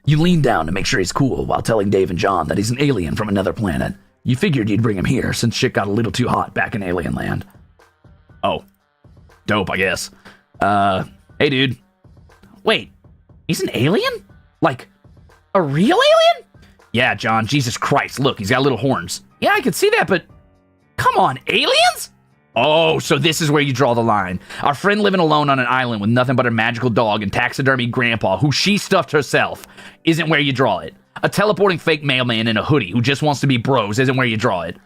You lean down to make sure he's cool while telling Dave and John that he's an alien from another planet. You figured you'd bring him here since shit got a little too hot back in alien land. Oh. Dope, I guess. Hey, dude. Wait, he's an alien? Like, a real alien? Yeah, John, Jesus Christ, look, he's got little horns. Yeah, I can see that, but come on, aliens? Oh, so this is where you draw the line. Our friend living alone on an island with nothing but a magical dog and taxidermy grandpa who she stuffed herself isn't where you draw it. A teleporting fake mailman in a hoodie who just wants to be bros isn't where you draw it.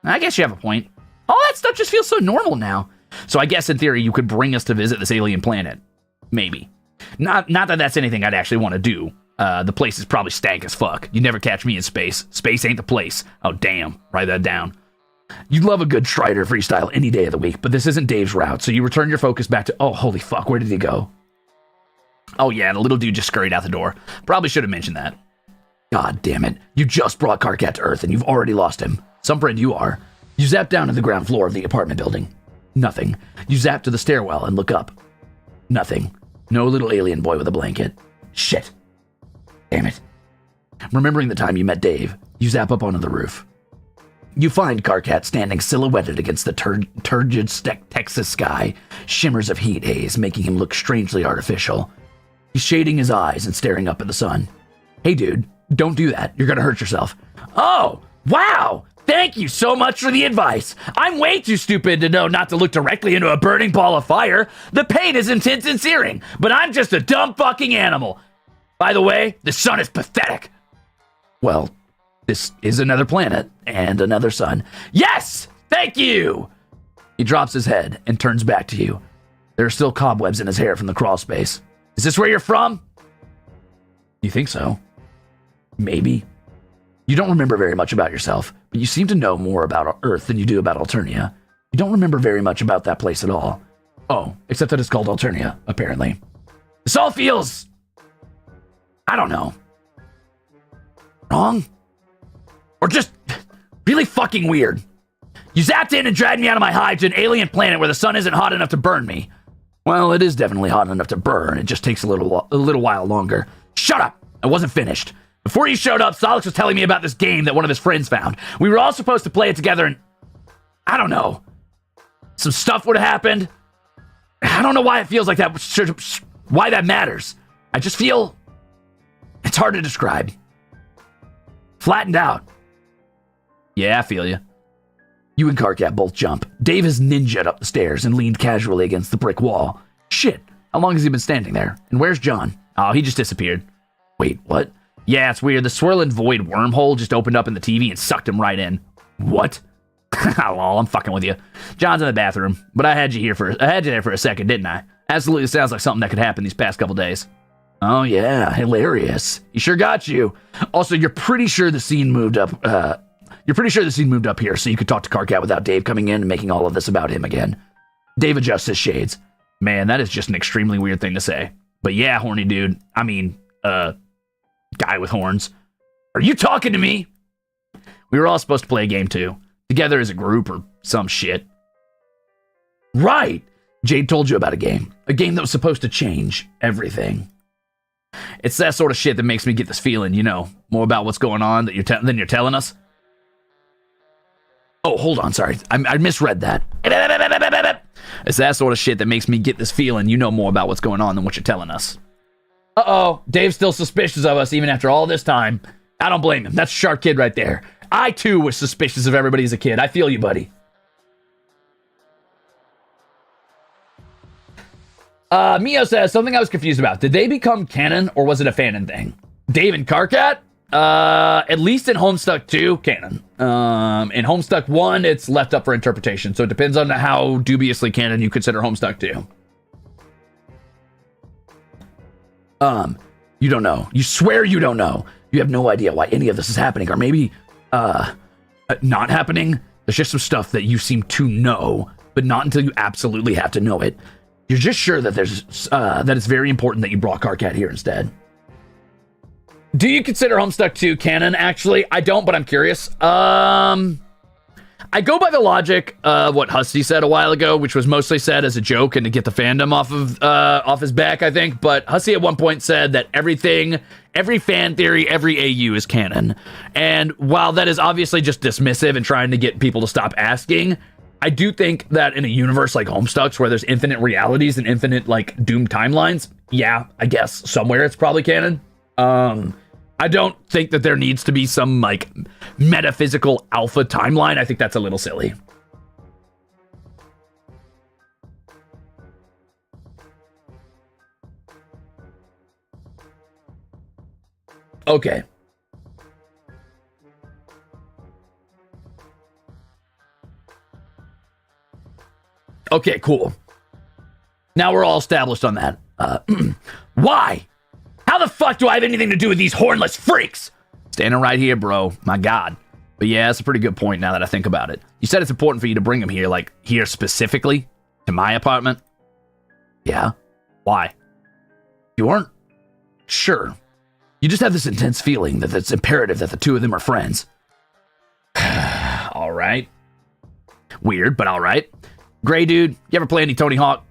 I guess you have a point. All that stuff just feels so normal now. So I guess in theory you could bring us to visit this alien planet. Maybe. Not that that's anything I'd actually want to do. The place is probably stank as fuck. You never catch me in space. Space ain't the place. Oh, damn. Write that down. You'd love a good Strider freestyle any day of the week, but this isn't Dave's route, so you return your focus back to... Oh, holy fuck, where did he go? Oh, yeah, the little dude just scurried out the door. Probably should have mentioned that. God damn it. You just brought Karkat to Earth, and you've already lost him. Some friend you are. You zap down to the ground floor of the apartment building. Nothing. You zap to the stairwell and look up. Nothing. No little alien boy with a blanket. Shit. Damn it. Remembering the time you met Dave, you zap up onto the roof. You find Karkat standing silhouetted against the turgid Texas sky, shimmers of heat haze making him look strangely artificial. He's shading his eyes and staring up at the sun. Hey dude, don't do that. You're gonna hurt yourself. Oh, wow! Thank you so much for the advice. I'm way too stupid to know not to look directly into a burning ball of fire. The pain is intense and searing, but I'm just a dumb fucking animal. By the way, the sun is pathetic. Well, this is another planet and another sun. Yes! Thank you! He drops his head and turns back to you. There are still cobwebs in his hair from the crawl space. Is this where you're from? You think so? Maybe. You don't remember very much about yourself, but you seem to know more about Earth than you do about Alternia. You don't remember very much about that place at all. Oh, except that it's called Alternia, apparently. This all feels... I don't know. Wrong? Or just really fucking weird. You zapped in and dragged me out of my hive to an alien planet where the sun isn't hot enough to burn me. Well, it is definitely hot enough to burn. It just takes a little while longer. Shut up! I wasn't finished. Before you showed up, Solix was telling me about this game that one of his friends found. We were all supposed to play it together and... I don't know. Some stuff would have happened. I don't know why it feels like that. Why that matters. I just feel... It's hard to describe. Flattened out. Yeah, I feel you. You and Karkat both jump. Dave has ninja'd up the stairs and leaned casually against the brick wall. Shit, how long has he been standing there? And where's John? Oh, he just disappeared. Wait, what? Yeah, it's weird. The swirling void wormhole just opened up in the TV and sucked him right in. What? Lol, I'm fucking with you. John's in the bathroom, but I had you there for a second, didn't I? Absolutely sounds like something that could happen these past couple days. Oh yeah, hilarious. He sure got you. Also, you're pretty sure the scene moved up here so you could talk to Karkat without Dave coming in and making all of this about him again. Dave adjusts his shades. Man, that is just an extremely weird thing to say. But yeah, horny dude. I mean, guy with horns. Are you talking to me? We were all supposed to play a game too. Together as a group or some shit. Right! Jade told you about a game. A game that was supposed to change everything. It's that sort of shit that makes me get this feeling, you know, more about what's going on than you're telling us. Oh, hold on, sorry. I misread that. It's that sort of shit that makes me get this feeling you know more about what's going on than what you're telling us. Uh-oh, Dave's still suspicious of us even after all this time. I don't blame him. That's a sharp kid right there. I, too, was suspicious of everybody as a kid. I feel you, buddy. Mio says, something I was confused about. Did they become canon, or was it a fanon thing? Dave and Karkat? At least in Homestuck 2, canon. In Homestuck 1, it's left up for interpretation, so it depends on how dubiously canon you consider Homestuck 2. You don't know. You swear you don't know. You have no idea why any of this is happening, or maybe, not happening. There's just some stuff that you seem to know, but not until you absolutely have to know it. You're just sure that that it's very important that you brought Karkat here instead. Do you consider Homestuck 2 canon, actually? I don't, but I'm curious. I go by the logic of what Husty said a while ago, which was mostly said as a joke and to get the fandom off his back, I think. But Husty at one point said that every fan theory, every AU is canon. And while that is obviously just dismissive and trying to get people to stop asking, I do think that in a universe like Homestuck's where there's infinite realities and infinite, like, doomed timelines, yeah, I guess somewhere it's probably canon. I don't think that there needs to be some, like, metaphysical alpha timeline. I think that's a little silly. Okay. Okay, cool. Now we're all established on that. Why? How the fuck do I have anything to do with these hornless freaks? Standing right here, bro. My God. But yeah, that's a pretty good point now that I think about it. You said it's important for you to bring them here, like, here specifically? To my apartment? Yeah. Why? You weren't? Sure. You just have this intense feeling that it's imperative that the two of them are friends. All right. Weird, but all right. Gray dude, you ever play any Tony Hawk?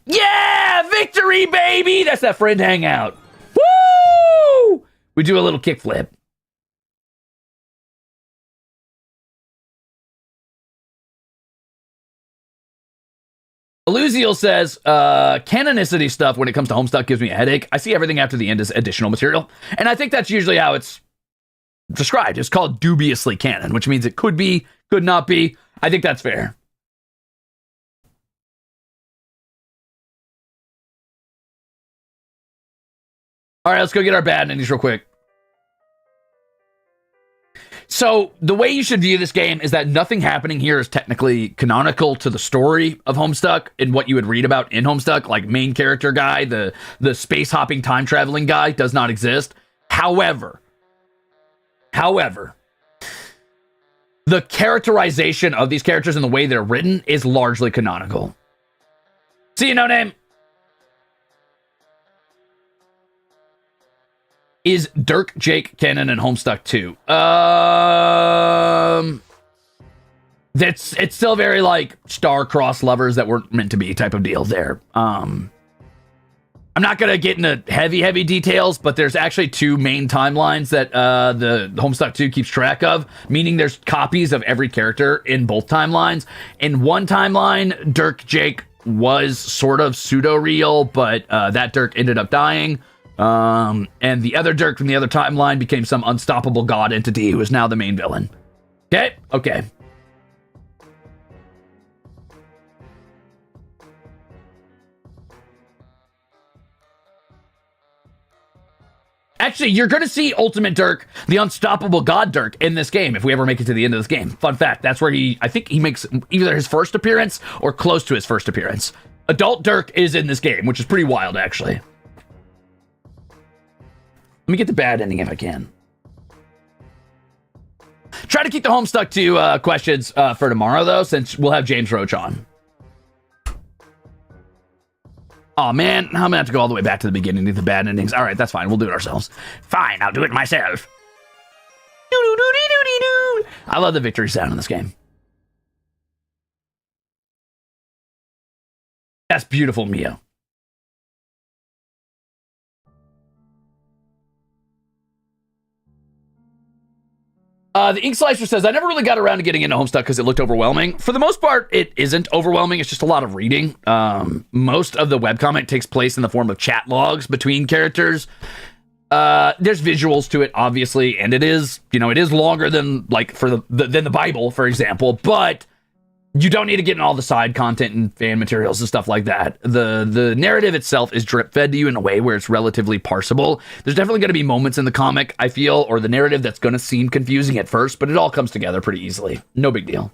Yeah! Victory, baby! That's that friend hangout. Woo! We do a little kickflip. Elusiel says, canonicity stuff when it comes to Homestuck gives me a headache. I see everything after the end as additional material. And I think that's usually how it's described. It's called dubiously canon, which means it could be, could not be. I think that's fair. All right, let's go get our bad endings real quick. So the way you should view this game is that nothing happening here is technically canonical to the story of Homestuck and what you would read about in Homestuck. Like main character guy, the space hopping time traveling guy does not exist. However, the characterization of these characters and the way they're written is largely canonical. See you, No Name. Is Dirk, Jake, canon, and Homestuck 2? It's still very like star-crossed lovers that weren't meant to be type of deal there. I'm not gonna get into heavy details, but there's actually two main timelines that the Homestuck 2 keeps track of, meaning there's copies of every character in both timelines. In one timeline, Dirk Jake was sort of pseudo-real, but that Dirk ended up dying. And the other Dirk from the other timeline became some unstoppable god entity who is now the main villain. Okay? Okay. Actually, you're going to see Ultimate Dirk, the unstoppable god Dirk, in this game if we ever make it to the end of this game. Fun fact, that's where I think he makes either his first appearance or close to his first appearance. Adult Dirk is in this game, which is pretty wild, actually. Let me get the bad ending if I can. Try to keep the Homestuck 2 questions for tomorrow, though, since we'll have James Roach on. Oh man, I'm gonna have to go all the way back to the beginning to the bad endings. All right, that's fine. We'll do it ourselves. Fine, I'll do it myself. I love the victory sound in this game. That's beautiful, Mio. The Ink Slicer says, I never really got around to getting into Homestuck because it looked overwhelming. For the most part, it isn't overwhelming. It's just a lot of reading. Most of the webcomic takes place in the form of chat logs between characters. There's visuals to it, obviously, and it is longer than like than the Bible, for example, but you don't need to get in all the side content and fan materials and stuff like that. The narrative itself is drip fed to you in a way where it's relatively parsable. There's definitely going to be moments in the comic, I feel, or the narrative that's going to seem confusing at first, but it all comes together pretty easily. No big deal.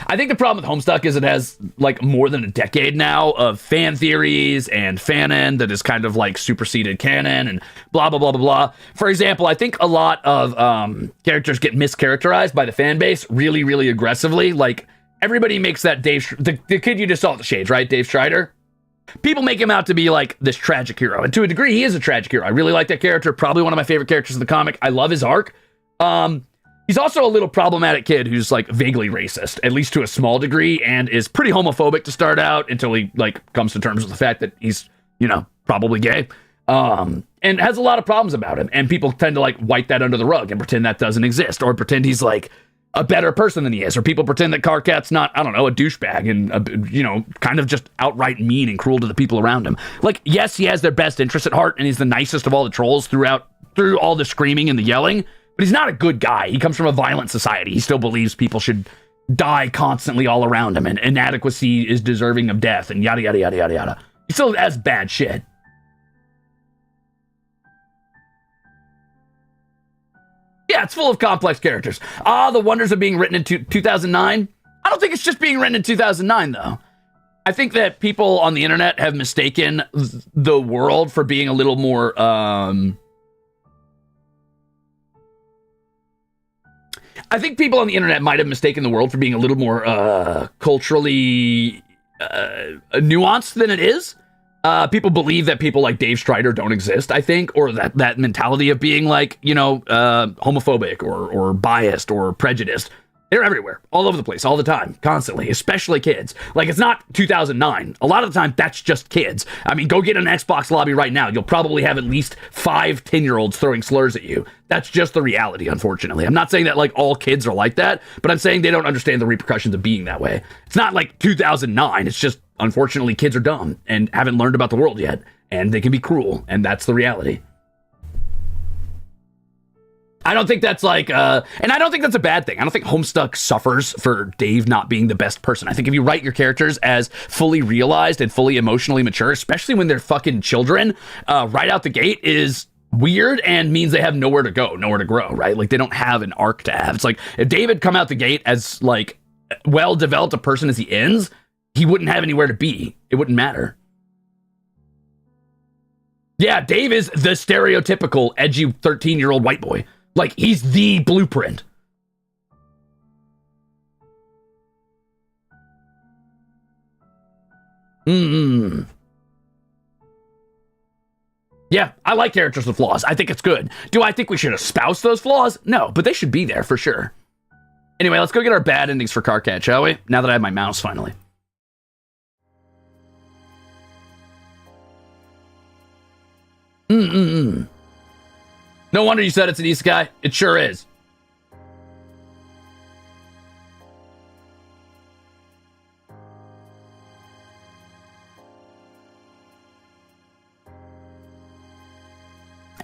I think the problem with Homestuck is it has like more than a decade now of fan theories and fanon that is kind of like superseded canon and blah, blah, blah, blah, blah. For example, I think a lot of characters get mischaracterized by the fan base really, really aggressively. Like, everybody makes that the kid you just saw at the Shades, right? Dave Strider. People make him out to be like this tragic hero. And to a degree, he is a tragic hero. I really like that character. Probably one of my favorite characters in the comic. I love his arc. He's also a little problematic kid who's like vaguely racist, at least to a small degree, and is pretty homophobic to start out until he like comes to terms with the fact that he's, you know, probably gay. And has a lot of problems about him. And people tend to like wipe that under the rug and pretend that doesn't exist, or pretend he's like a better person than he is, or people pretend that Karkat's not, I don't know, a douchebag and, you know, kind of just outright mean and cruel to the people around him. Like, yes, he has their best interest at heart, and he's the nicest of all the trolls through all the screaming and the yelling, but he's not a good guy. He comes from a violent society. He still believes people should die constantly all around him, and inadequacy is deserving of death, and yada, yada, yada, yada, yada. He still has bad shit. Yeah, it's full of complex characters. The wonders of being written in 2009. I don't think it's just being written in 2009, though. I think that people on the internet have mistaken the world for being a little more, I think people on the internet might have mistaken the world for being a little more culturally nuanced than it is. People believe that people like Dave Strider don't exist, I think, or that mentality of being like, you know, homophobic or biased or prejudiced. They're everywhere, all over the place, all the time, constantly, especially kids. Like, it's not 2009. A lot of the time, that's just kids. I mean, go get an Xbox lobby right now. You'll probably have at least 5 10-year-olds throwing slurs at you. That's just the reality, unfortunately. I'm not saying that, like, all kids are like that, but I'm saying they don't understand the repercussions of being that way. It's not like 2009. It's just, unfortunately, kids are dumb and haven't learned about the world yet, and they can be cruel, and that's the reality. I don't think that's like, and I don't think that's a bad thing. I don't think Homestuck suffers for Dave not being the best person. I think if you write your characters as fully realized and fully emotionally mature, especially when they're fucking children, right out the gate is weird and means they have nowhere to go, nowhere to grow, right? Like, they don't have an arc to have. It's like, if David come out the gate as like well-developed a person as he ends, he wouldn't have anywhere to be. It wouldn't matter. Yeah, Dave is the stereotypical edgy 13-year-old white boy. Like, he's the blueprint. Yeah, I like characters with flaws. I think it's good. Do I think we should espouse those flaws? No, but they should be there for sure. Anyway, let's go get our bad endings for Karkat, shall we? Now that I have my mouse, finally. No wonder you said it's an isekai. It sure is.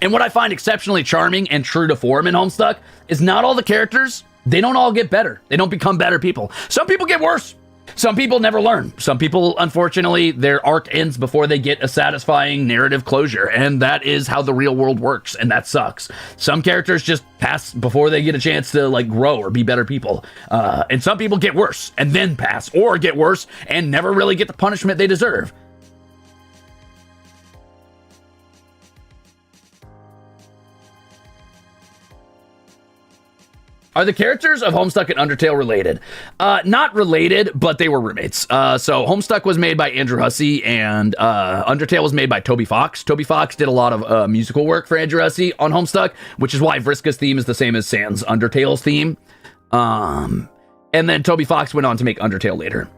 And what I find exceptionally charming and true to form in Homestuck is not all the characters, they don't all get better. They don't become better people. Some people get worse. Some people never learn. Some people, unfortunately, their arc ends before they get a satisfying narrative closure, and that is how the real world works, and that sucks. Some characters just pass before they get a chance to like grow or be better people, and some people get worse and then pass, or get worse and never really get the punishment they deserve. Are the characters of Homestuck and Undertale related? Not related, but they were roommates. So Homestuck was made by Andrew Hussey, and Undertale was made by Toby Fox. Toby Fox did a lot of musical work for Andrew Hussey on Homestuck, which is why Vriska's theme is the same as Sans Undertale's theme. And then Toby Fox went on to make Undertale later.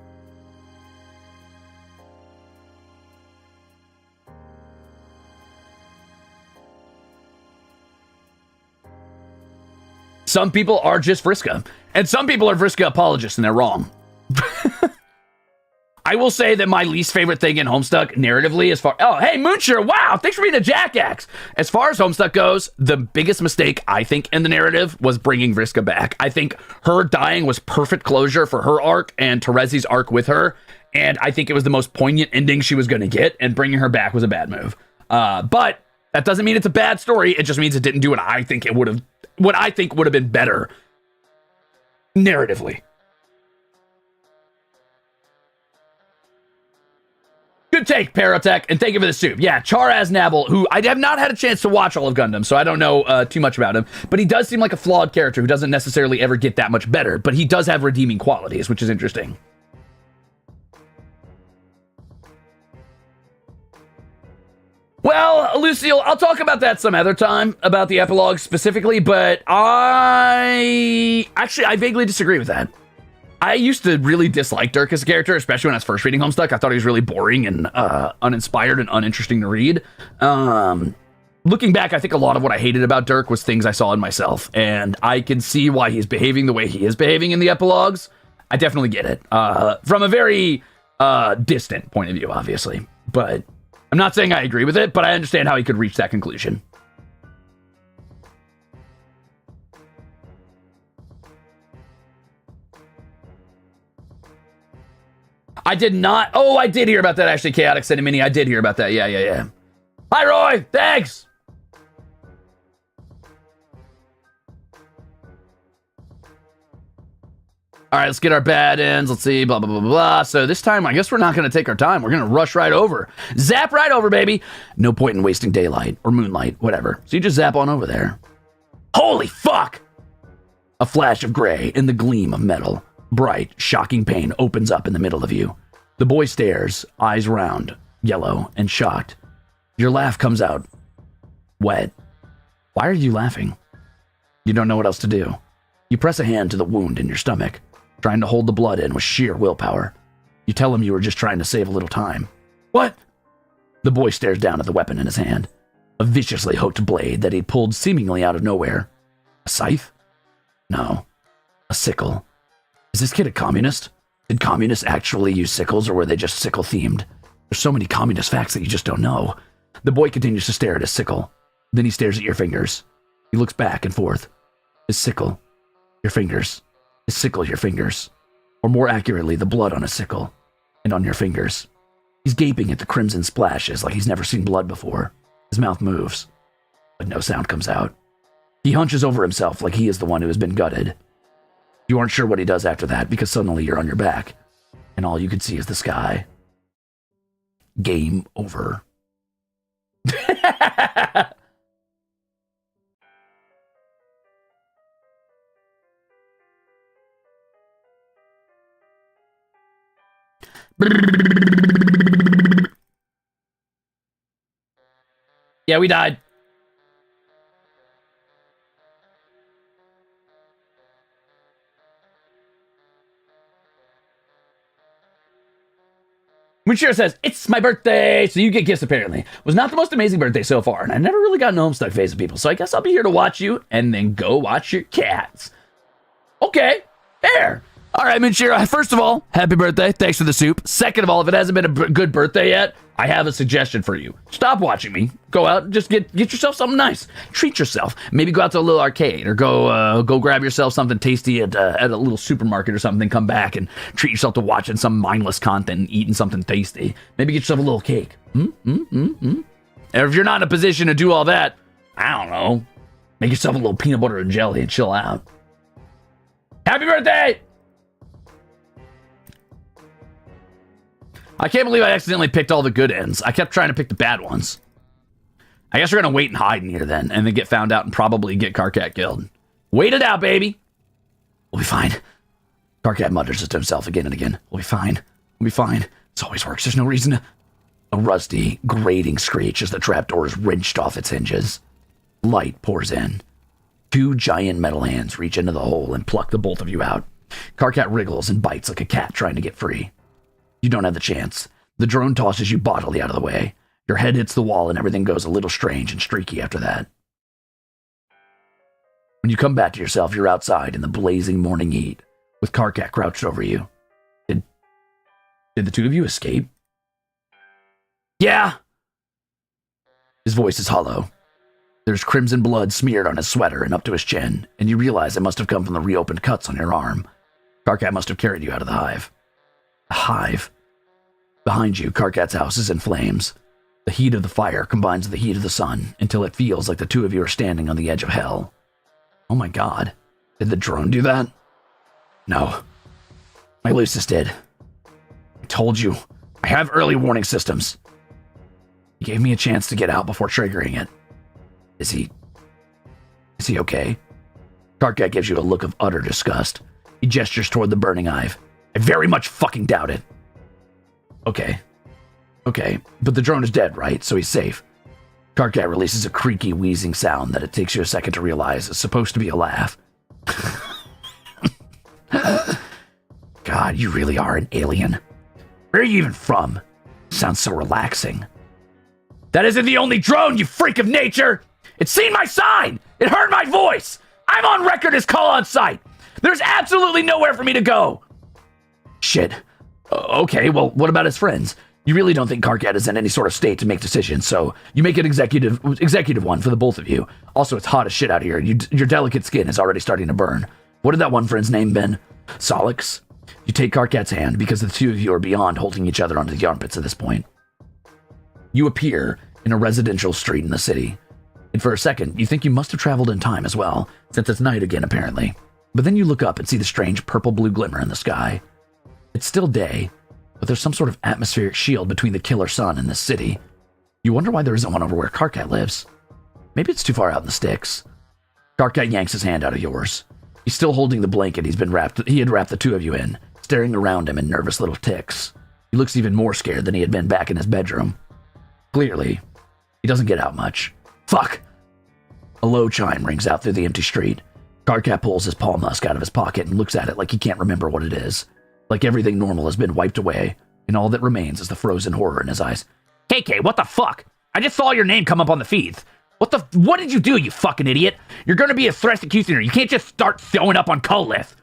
Some people are just Vriska, and some people are Vriska apologists, and they're wrong. I will say that my least favorite thing in Homestuck, narratively, as far... Oh, hey, Moonsher, wow, thanks for being a jackaxe. As far as Homestuck goes, the biggest mistake, I think, in the narrative was bringing Vriska back. I think her dying was perfect closure for her arc and Terezi's arc with her, and I think it was the most poignant ending she was going to get, and bringing her back was a bad move. But that doesn't mean it's a bad story. It just means it didn't do what I think it would have... What I think would have been better narratively. Good take, Parotech, and thank you for the soup. Yeah, Char Aznable, who I have not had a chance to watch all of Gundam, so I don't know too much about him, but he does seem like a flawed character who doesn't necessarily ever get that much better, but he does have redeeming qualities, which is interesting. Well, Lucille, I'll talk about that some other time, about the epilogue specifically, but I vaguely disagree with that. I used to really dislike Dirk as a character, especially when I was first reading Homestuck. I thought he was really boring and uninspired and uninteresting to read. Looking back, I think a lot of what I hated about Dirk was things I saw in myself, and I can see why he's behaving the way he is behaving in the epilogues. I definitely get it. From a very distant point of view, obviously. But I'm not saying I agree with it, but I understand how he could reach that conclusion. I did not. Oh, I did hear about that, actually, Chaotic Mini. I did hear about that. Yeah. Hi, Roy. Thanks. All right, let's get our bad ends. Let's see, blah, blah, blah, blah. So this time, I guess we're not going to take our time. We're going to rush right over. Zap right over, baby. No point in wasting daylight or moonlight, whatever. So you just zap on over there. Holy fuck! A flash of gray and the gleam of metal. Bright, shocking pain opens up in the middle of you. The boy stares, eyes round, yellow, and shocked. Your laugh comes out. Wet. Why are you laughing? You don't know what else to do. You press a hand to the wound in your stomach, trying to hold the blood in with sheer willpower. You tell him you were just trying to save a little time. What? The boy stares down at the weapon in his hand. A viciously hooked blade that he'd pulled seemingly out of nowhere. A scythe? No. A sickle. Is this kid a communist? Did communists actually use sickles, or were they just sickle-themed? There's so many communist facts that you just don't know. The boy continues to stare at his sickle. Then he stares at your fingers. He looks back and forth. His sickle. Your fingers. His sickle, your fingers. Or more accurately, the blood on his sickle. And on your fingers. He's gaping at the crimson splashes like he's never seen blood before. His mouth moves. But no sound comes out. He hunches over himself like he is the one who has been gutted. You aren't sure what he does after that because suddenly you're on your back, and all you can see is the sky. Game over. Yeah, we died. Munshiro says, it's my birthday, so you get gifts apparently. Was not the most amazing birthday so far, and I never really got an Homestuck phase of people, so I guess I'll be here to watch you, and then go watch your cats. Okay, fair. All right, Munshiro, first of all, happy birthday. Thanks for the soup. Second of all, if it hasn't been a good birthday yet, I have a suggestion for you. Stop watching me. Go out and just get yourself something nice. Treat yourself. Maybe go out to a little arcade or go grab yourself something tasty at a little supermarket or something. Then come back and treat yourself to watching some mindless content and eating something tasty. Maybe get yourself a little cake. And if you're not in a position to do all that, I don't know. Make yourself a little peanut butter and jelly and chill out. Happy birthday! I can't believe I accidentally picked all the good ends. I kept trying to pick the bad ones. I guess we're going to wait and hide in here then, and then get found out and probably get Karkat killed. Wait it out, baby. We'll be fine. Karkat mutters it to himself again and again. We'll be fine. We'll be fine. This always works. There's no reason to... A rusty, grating screech as the trapdoor is wrenched off its hinges. Light pours in. Two giant metal hands reach into the hole and pluck the both of you out. Karkat wriggles and bites like a cat trying to get free. You don't have the chance. The drone tosses you bodily out of the way. Your head hits the wall and everything goes a little strange and streaky after that. When you come back to yourself, you're outside in the blazing morning heat, with Karkat crouched over you. Did the two of you escape? Yeah! His voice is hollow. There's crimson blood smeared on his sweater and up to his chin, and you realize it must have come from the reopened cuts on your arm. Karkat must have carried you out of the hive. A hive. Behind you, Karkat's house is in flames. The heat of the fire combines with the heat of the sun until it feels like the two of you are standing on the edge of hell. Oh my god. Did the drone do that? No. My Lucis did. I told you. I have early warning systems. He gave me a chance to get out before triggering it. Is he okay? Karkat gives you a look of utter disgust. He gestures toward the burning hive. I very much fucking doubt it. Okay, but the drone is dead, right? So he's safe. Karkat releases a creaky, wheezing sound that it takes you a second to realize is supposed to be a laugh. God, you really are an alien. Where are you even from? Sounds so relaxing. That isn't the only drone, you freak of nature! It's seen my sign! It heard my voice! I'm on record as call on site! There's absolutely nowhere for me to go! Shit. Okay, well, what about his friends? You really don't think Karkat is in any sort of state to make decisions, so you make an executive one for the both of you. Also, it's hot as shit out here. Your delicate skin is already starting to burn. What did that one friend's name been? Solix? You take Karkat's hand because the two of you are beyond holding each other onto the armpits at this point. You appear in a residential street in the city. And for a second, you think you must have traveled in time as well, since it's night again apparently. But then you look up and see the strange purple-blue glimmer in the sky. It's still day, but there's some sort of atmospheric shield between the killer sun and this city. You wonder why there isn't one over where Karkat lives. Maybe it's too far out in the sticks. Karkat yanks his hand out of yours. He's still holding the blanket he had wrapped the two of you in, staring around him in nervous little ticks. He looks even more scared than he had been back in his bedroom. Clearly, he doesn't get out much. Fuck! A low chime rings out through the empty street. Karkat pulls his paw musk out of his pocket and looks at it like he can't remember what it is. Like everything normal has been wiped away, and all that remains is the frozen horror in his eyes. KK, what the fuck? I just saw your name come up on the feeds. What did you do, you fucking idiot? You're gonna be a threat executioner. You can't just start throwing up on Colith.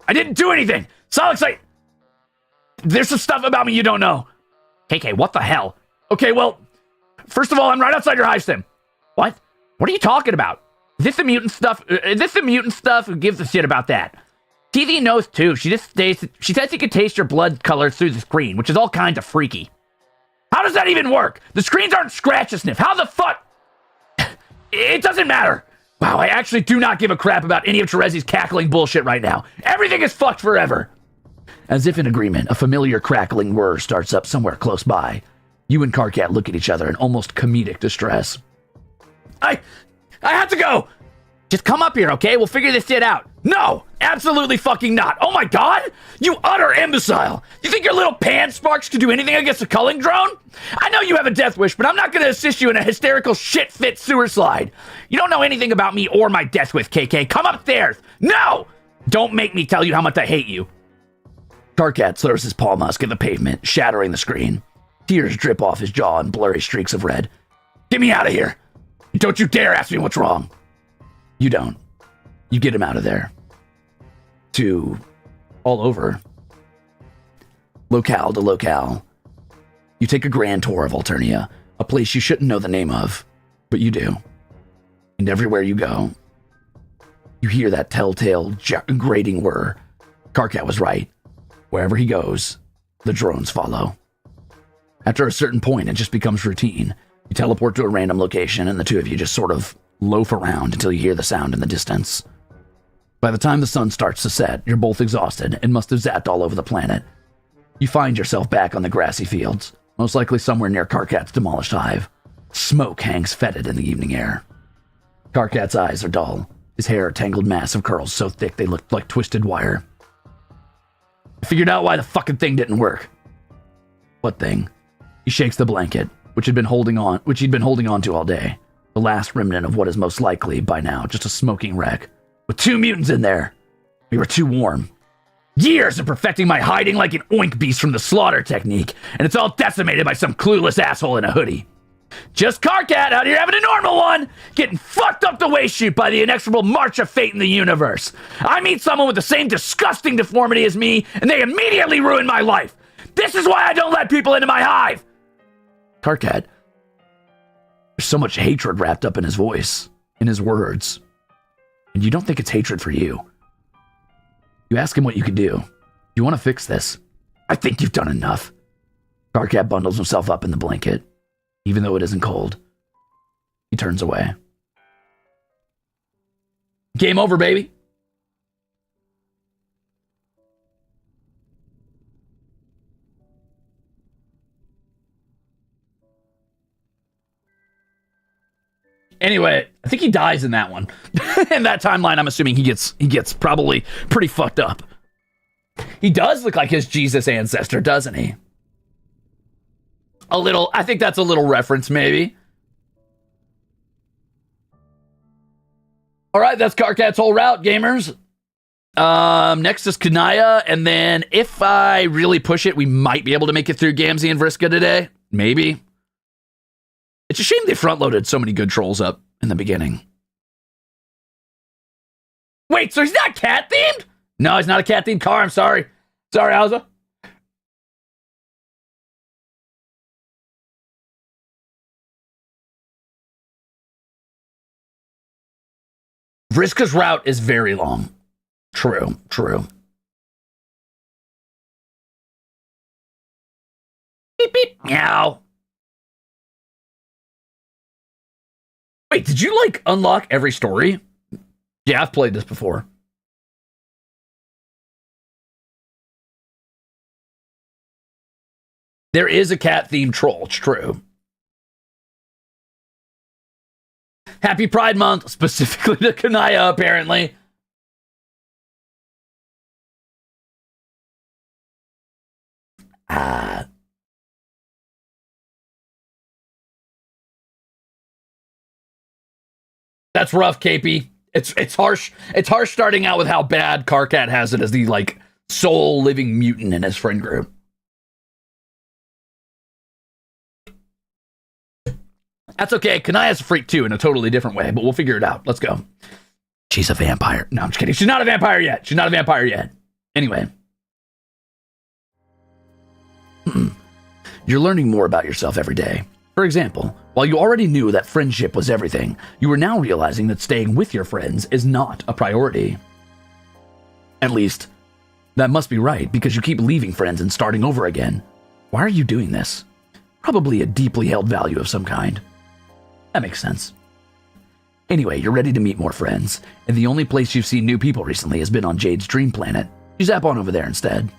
I didn't do anything! Solix, there's some stuff about me you don't know. KK, what the hell? Okay, well, first of all, I'm right outside your hive stem. What? What are you talking about? Is this the mutant stuff? Who gives a shit about that? TV knows too. She says she can taste your blood color through the screen, which is all kinds of freaky. How does that even work? The screens aren't scratch to sniff. How the fuck? It doesn't matter. Wow, I actually do not give a crap about any of Terezi's cackling bullshit right now. Everything is fucked forever. As if in agreement, a familiar crackling whir starts up somewhere close by. You and Karkat look at each other in almost comedic distress. I have to go! Just come up here, okay? We'll figure this shit out. No! Absolutely fucking not! Oh my god! You utter imbecile! You think your little pan sparks could do anything against a culling drone? I know you have a death wish, but I'm not gonna assist you in a hysterical shit-fit sewer slide. You don't know anything about me or my death wish, KK. Come upstairs! No! Don't make me tell you how much I hate you. Karkat throws his paw musk at the pavement, shattering the screen. Tears drip off his jaw in blurry streaks of red. Get me out of here! Don't you dare ask me what's wrong! You don't. You get him out of there. To all over. Locale to locale. You take a grand tour of Alternia, a place you shouldn't know the name of, but you do. And everywhere you go, you hear that telltale grating whir. Karkat was right. Wherever he goes, the drones follow. After a certain point, it just becomes routine. You teleport to a random location, and the two of you just sort of loaf around until you hear the sound in the distance. By the time the sun starts to set, you're both exhausted and must have zapped all over the planet. You find yourself back on the grassy fields, most likely somewhere near Karkat's demolished hive. Smoke hangs fetid in the evening air. Karkat's eyes are dull, his hair a tangled mass of curls so thick they look like twisted wire. I figured out why the fucking thing didn't work. What thing? He shakes the blanket, which he'd been holding on to all day. The last remnant of what is most likely, by now, just a smoking wreck. With 2 mutants in there. We were too warm. Years of perfecting my hiding like an oink beast from the slaughter technique, and it's all decimated by some clueless asshole in a hoodie. Just Karkat out here having a normal one, getting fucked up the waist chute by the inexorable march of fate in the universe. I meet someone with the same disgusting deformity as me, and they immediately ruin my life. This is why I don't let people into my hive. Karkat. There's so much hatred wrapped up in his voice, in his words. And you don't think it's hatred for you. You ask him what you can do. You want to fix this? I think you've done enough. Karkat bundles himself up in the blanket, even though it isn't cold. He turns away. Game over, baby. Anyway, I think he dies in that one. In that timeline, I'm assuming he gets probably pretty fucked up. He does look like his Jesus ancestor, doesn't he? A little, I think that's a little reference, maybe. All right, that's Karkat's whole route, gamers. Next is Kanaya, and then if I really push it, we might be able to make it through Gamzee and Vriska today. Maybe. It's a shame they front-loaded so many good trolls up in the beginning. Wait, so he's not cat-themed? No, he's not a cat-themed car, I'm sorry. Sorry, Hausa. Vriska's route is very long. True, true. Beep, beep, meow. Wait, did you, like, unlock every story? Yeah, I've played this before. There is a cat-themed troll, it's true. Happy Pride Month, specifically to Kanaya, apparently. That's rough, KP. It's harsh. It's harsh starting out with how bad Karkat has it as the, like, sole living mutant in his friend group. That's okay. Kanaya's a freak too in a totally different way, but we'll figure it out. Let's go. She's a vampire. No, I'm just kidding. She's not a vampire yet. She's not a vampire yet. Anyway. You're learning more about yourself every day. For example, while you already knew that friendship was everything, you are now realizing that staying with your friends is not a priority. At least, that must be right because you keep leaving friends and starting over again. Why are you doing this? Probably a deeply held value of some kind. That makes sense. Anyway, you're ready to meet more friends, and the only place you've seen new people recently has been on Jade's dream planet. You zap on over there instead.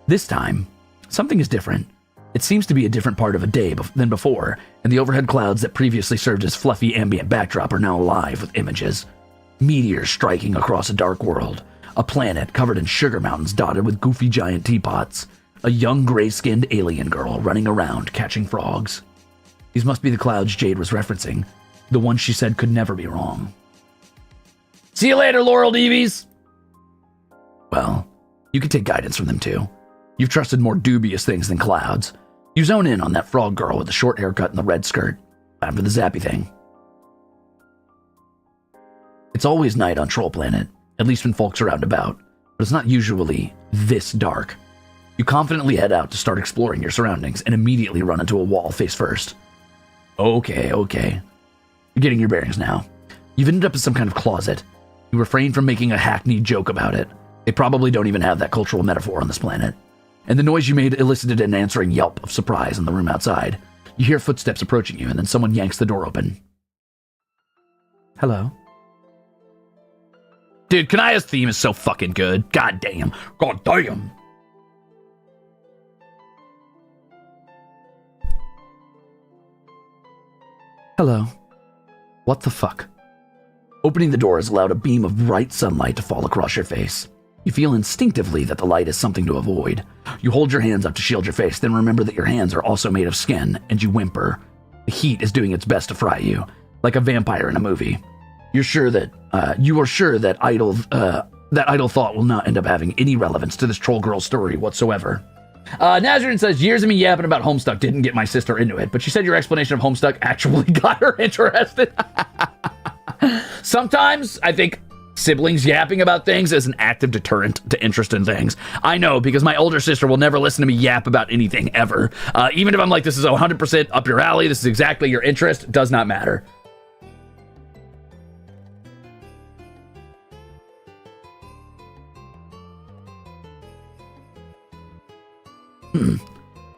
This time, something is different. It seems to be a different part of a day than before, and the overhead clouds that previously served as fluffy ambient backdrop are now alive with images. Meteors striking across a dark world, a planet covered in sugar mountains dotted with goofy giant teapots, a young gray-skinned alien girl running around catching frogs. These must be the clouds Jade was referencing, the ones she said could never be wrong. See you later, Laurel Devies! Well, you could take guidance from them too. You've trusted more dubious things than clouds. You zone in on that frog girl with the short haircut and the red skirt. Time for the zappy thing. It's always night on Troll Planet, at least when folks are out and about, but it's not usually this dark. You confidently head out to start exploring your surroundings and immediately run into a wall face first. Okay. You're getting your bearings now. You've ended up in some kind of closet. You refrain from making a hackneyed joke about it. They probably don't even have that cultural metaphor on this planet. And the noise you made elicited an answering yelp of surprise in the room outside. You hear footsteps approaching you, and then someone yanks the door open. Hello? Dude, Kanaya's theme is so fucking good. God damn. God damn. Hello. What the fuck? Opening the door has allowed a beam of bright sunlight to fall across your face. You feel instinctively that the light is something to avoid. You hold your hands up to shield your face, then remember that your hands are also made of skin, and you whimper. The heat is doing its best to fry you, like a vampire in a movie. You are sure that idle thought will not end up having any relevance to this troll girl story whatsoever. Nazarene says, years of me yapping about Homestuck didn't get my sister into it, but she said your explanation of Homestuck actually got her interested. Sometimes I think siblings yapping about things is an active deterrent to interest in things. I know, because my older sister will never listen to me yap about anything ever. Even if I'm like, this is 100% up your alley, this is exactly your interest, does not matter.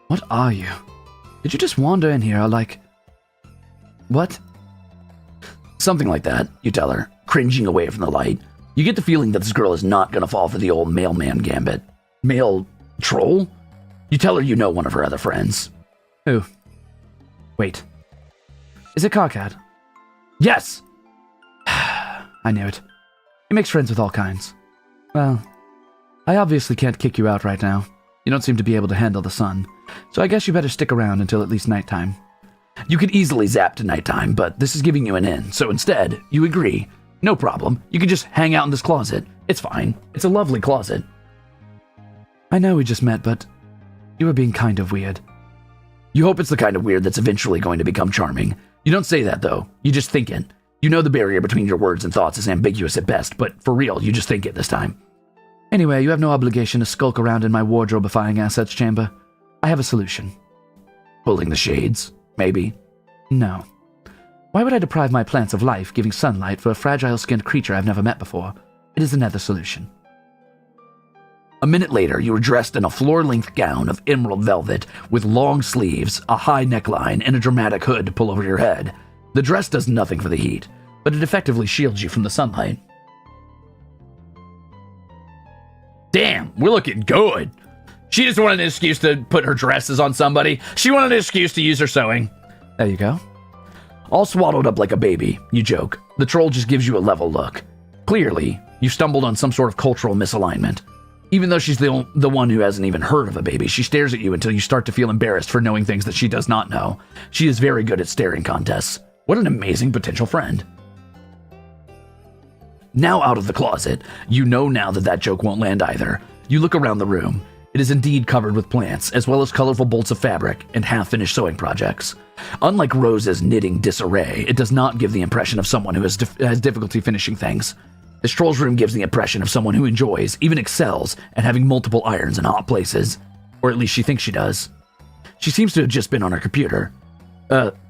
What are you? Did you just wander in here like... What? Something like that, you tell her, cringing away from the light. You get the feeling that this girl is not gonna fall for the old mailman gambit. Male troll? You tell her you know one of her other friends. Who? Wait. Is it Karkat? Yes! I knew it. He makes friends with all kinds. Well, I obviously can't kick you out right now. You don't seem to be able to handle the sun, so I guess you better stick around until at least nighttime. You could easily zap to nighttime, but this is giving you an in, so instead, you agree. No problem. You can just hang out in this closet. It's fine. It's a lovely closet. I know we just met, but you were being kind of weird. You hope it's the kind of weird that's eventually going to become charming. You don't say that, though. You just think it. You know the barrier between your words and thoughts is ambiguous at best, but for real, you just think it this time. Anyway, you have no obligation to skulk around in my wardrobe-defying assets chamber. I have a solution. Pulling the shades? Maybe. No. Why would I deprive my plants of life giving sunlight for a fragile-skinned creature I've never met before? It is another solution. A minute later, you were dressed in a floor-length gown of emerald velvet with long sleeves, a high neckline, and a dramatic hood to pull over your head. The dress does nothing for the heat, but it effectively shields you from the sunlight. Damn, we're looking good. She just wanted an excuse to put her dresses on somebody. She wanted an excuse to use her sewing. There you go. All swaddled up like a baby, you joke. The troll just gives you a level look. Clearly, you stumbled on some sort of cultural misalignment. Even though she's the one who hasn't even heard of a baby, she stares at you until you start to feel embarrassed for knowing things that she does not know. She is very good at staring contests. What an amazing potential friend. Now out of the closet, you know now that joke won't land either. You look around the room. It is indeed covered with plants, as well as colorful bolts of fabric and half-finished sewing projects. Unlike Rose's knitting disarray, it does not give the impression of someone who has difficulty finishing things. This troll's room gives the impression of someone who enjoys, even excels, at having multiple irons in hot places. Or at least she thinks she does. She seems to have just been on her computer.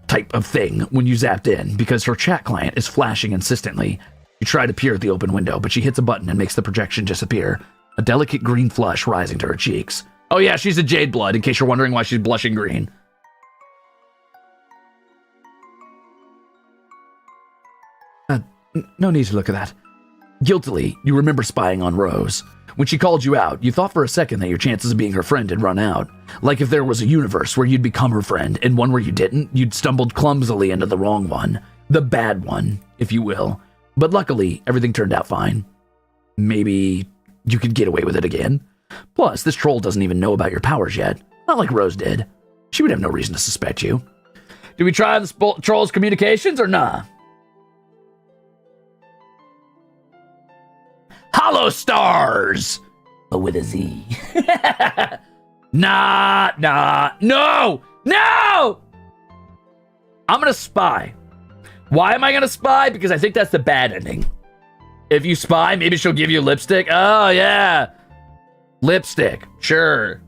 Type of thing when you zapped in, because her chat client is flashing insistently. You try to peer at the open window, but she hits a button and makes the projection disappear. A delicate green flush rising to her cheeks. Oh yeah, she's a Jade Blood, in case you're wondering why she's blushing green. No need to look at that. Guiltily, you remember spying on Rose. When she called you out, you thought for a second that your chances of being her friend had run out. Like if there was a universe where you'd become her friend, and one where you didn't, you'd stumbled clumsily into the wrong one. The bad one, if you will. But luckily, everything turned out fine. Maybe you could get away with it again. Plus, this troll doesn't even know about your powers yet. Not like Rose did. She would have no reason to suspect you. Do we try the troll's communications or nah? HOLOSTARS! But with a Z. Nah, no! I'm gonna spy. Why am I gonna spy? Because I think that's the bad ending. If you spy, maybe she'll give you lipstick. Oh, yeah. Lipstick. Sure.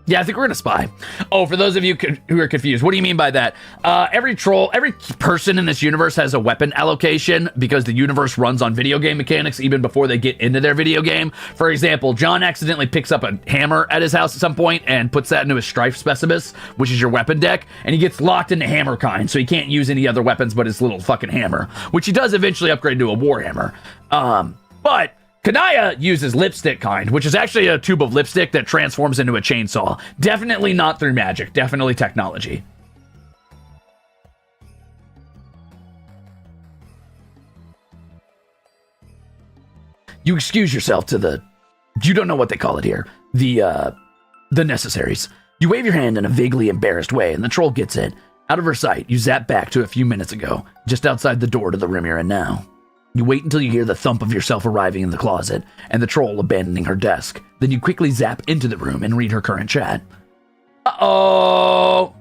Yeah, I think we're gonna spy. Oh, for those of you who are confused, what do you mean by that? Every person in this universe has a weapon allocation because the universe runs on video game mechanics even before they get into their video game. For example, John accidentally picks up a hammer at his house at some point and puts that into his Strife Specimen, which is your weapon deck, and he gets locked into hammer kind, so he can't use any other weapons but his little fucking hammer, which he does eventually upgrade to a warhammer. But Kanaya uses lipstick kind, which is actually a tube of lipstick that transforms into a chainsaw. Definitely not through magic, definitely technology. You excuse yourself to you don't know what they call it here, the necessaries. You wave your hand in a vaguely embarrassed way, and the troll gets it. Out of her sight, you zap back to a few minutes ago, just outside the door to the room you're in now. You wait until you hear the thump of yourself arriving in the closet, and the troll abandoning her desk. Then you quickly zap into the room and read her current chat. Uh-oh!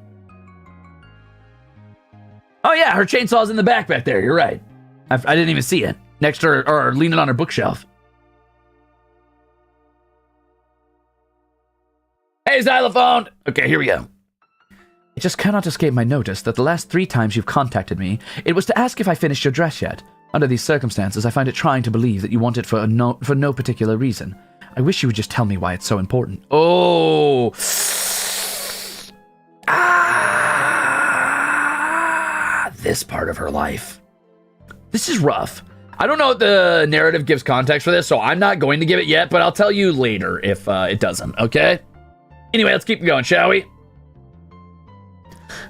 Oh yeah, her chainsaw's in the back there, you're right. I didn't even see it. Next to her, or leaning on her bookshelf. Hey, xylophone! Okay, here we go. It just cannot escape my notice that the last 3 times you've contacted me, it was to ask if I finished your dress yet. Under these circumstances, I find it trying to believe that you want it for no particular reason. I wish you would just tell me why it's so important. Oh! this part of her life. This is rough. I don't know if the narrative gives context for this, so I'm not going to give it yet, but I'll tell you later if it doesn't, okay? Anyway, let's keep going, shall we?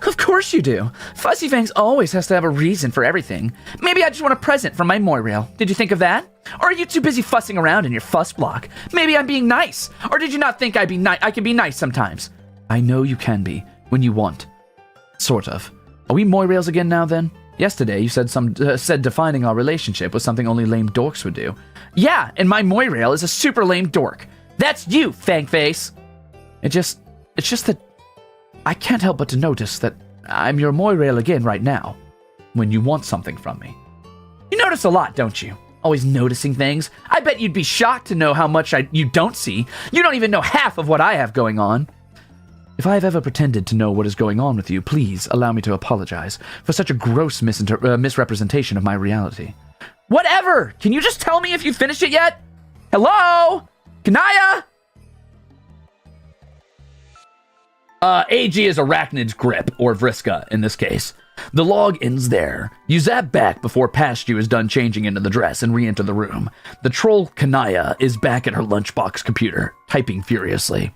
Of course you do. Fuzzy Fangs always has to have a reason for everything. Maybe I just want a present from my Moirail. Did you think of that? Or are you too busy fussing around in your fuss block? Maybe I'm being nice. Or did you not think I can be nice sometimes? I know you can be, when you want. Sort of. Are we Moirails again now then? Yesterday you said defining our relationship was something only lame dorks would do. Yeah, and my Moirail is a super lame dork. That's you, Fangface. It's just that I can't help but to notice that I'm your Moirail again right now, when you want something from me. You notice a lot, don't you? Always noticing things. I bet you'd be shocked to know how much you don't see. You don't even know half of what I have going on. If I have ever pretended to know what is going on with you, please allow me to apologize for such a gross misrepresentation of my reality. Whatever! Can you just tell me if you finished it yet? Hello? Kanaya? AG is Arachnid's grip, or Vriska in this case. The log ends there. You zap back before Pastiu is done changing into the dress and re-enter the room. The troll Kanaya is back at her lunchbox computer, typing furiously.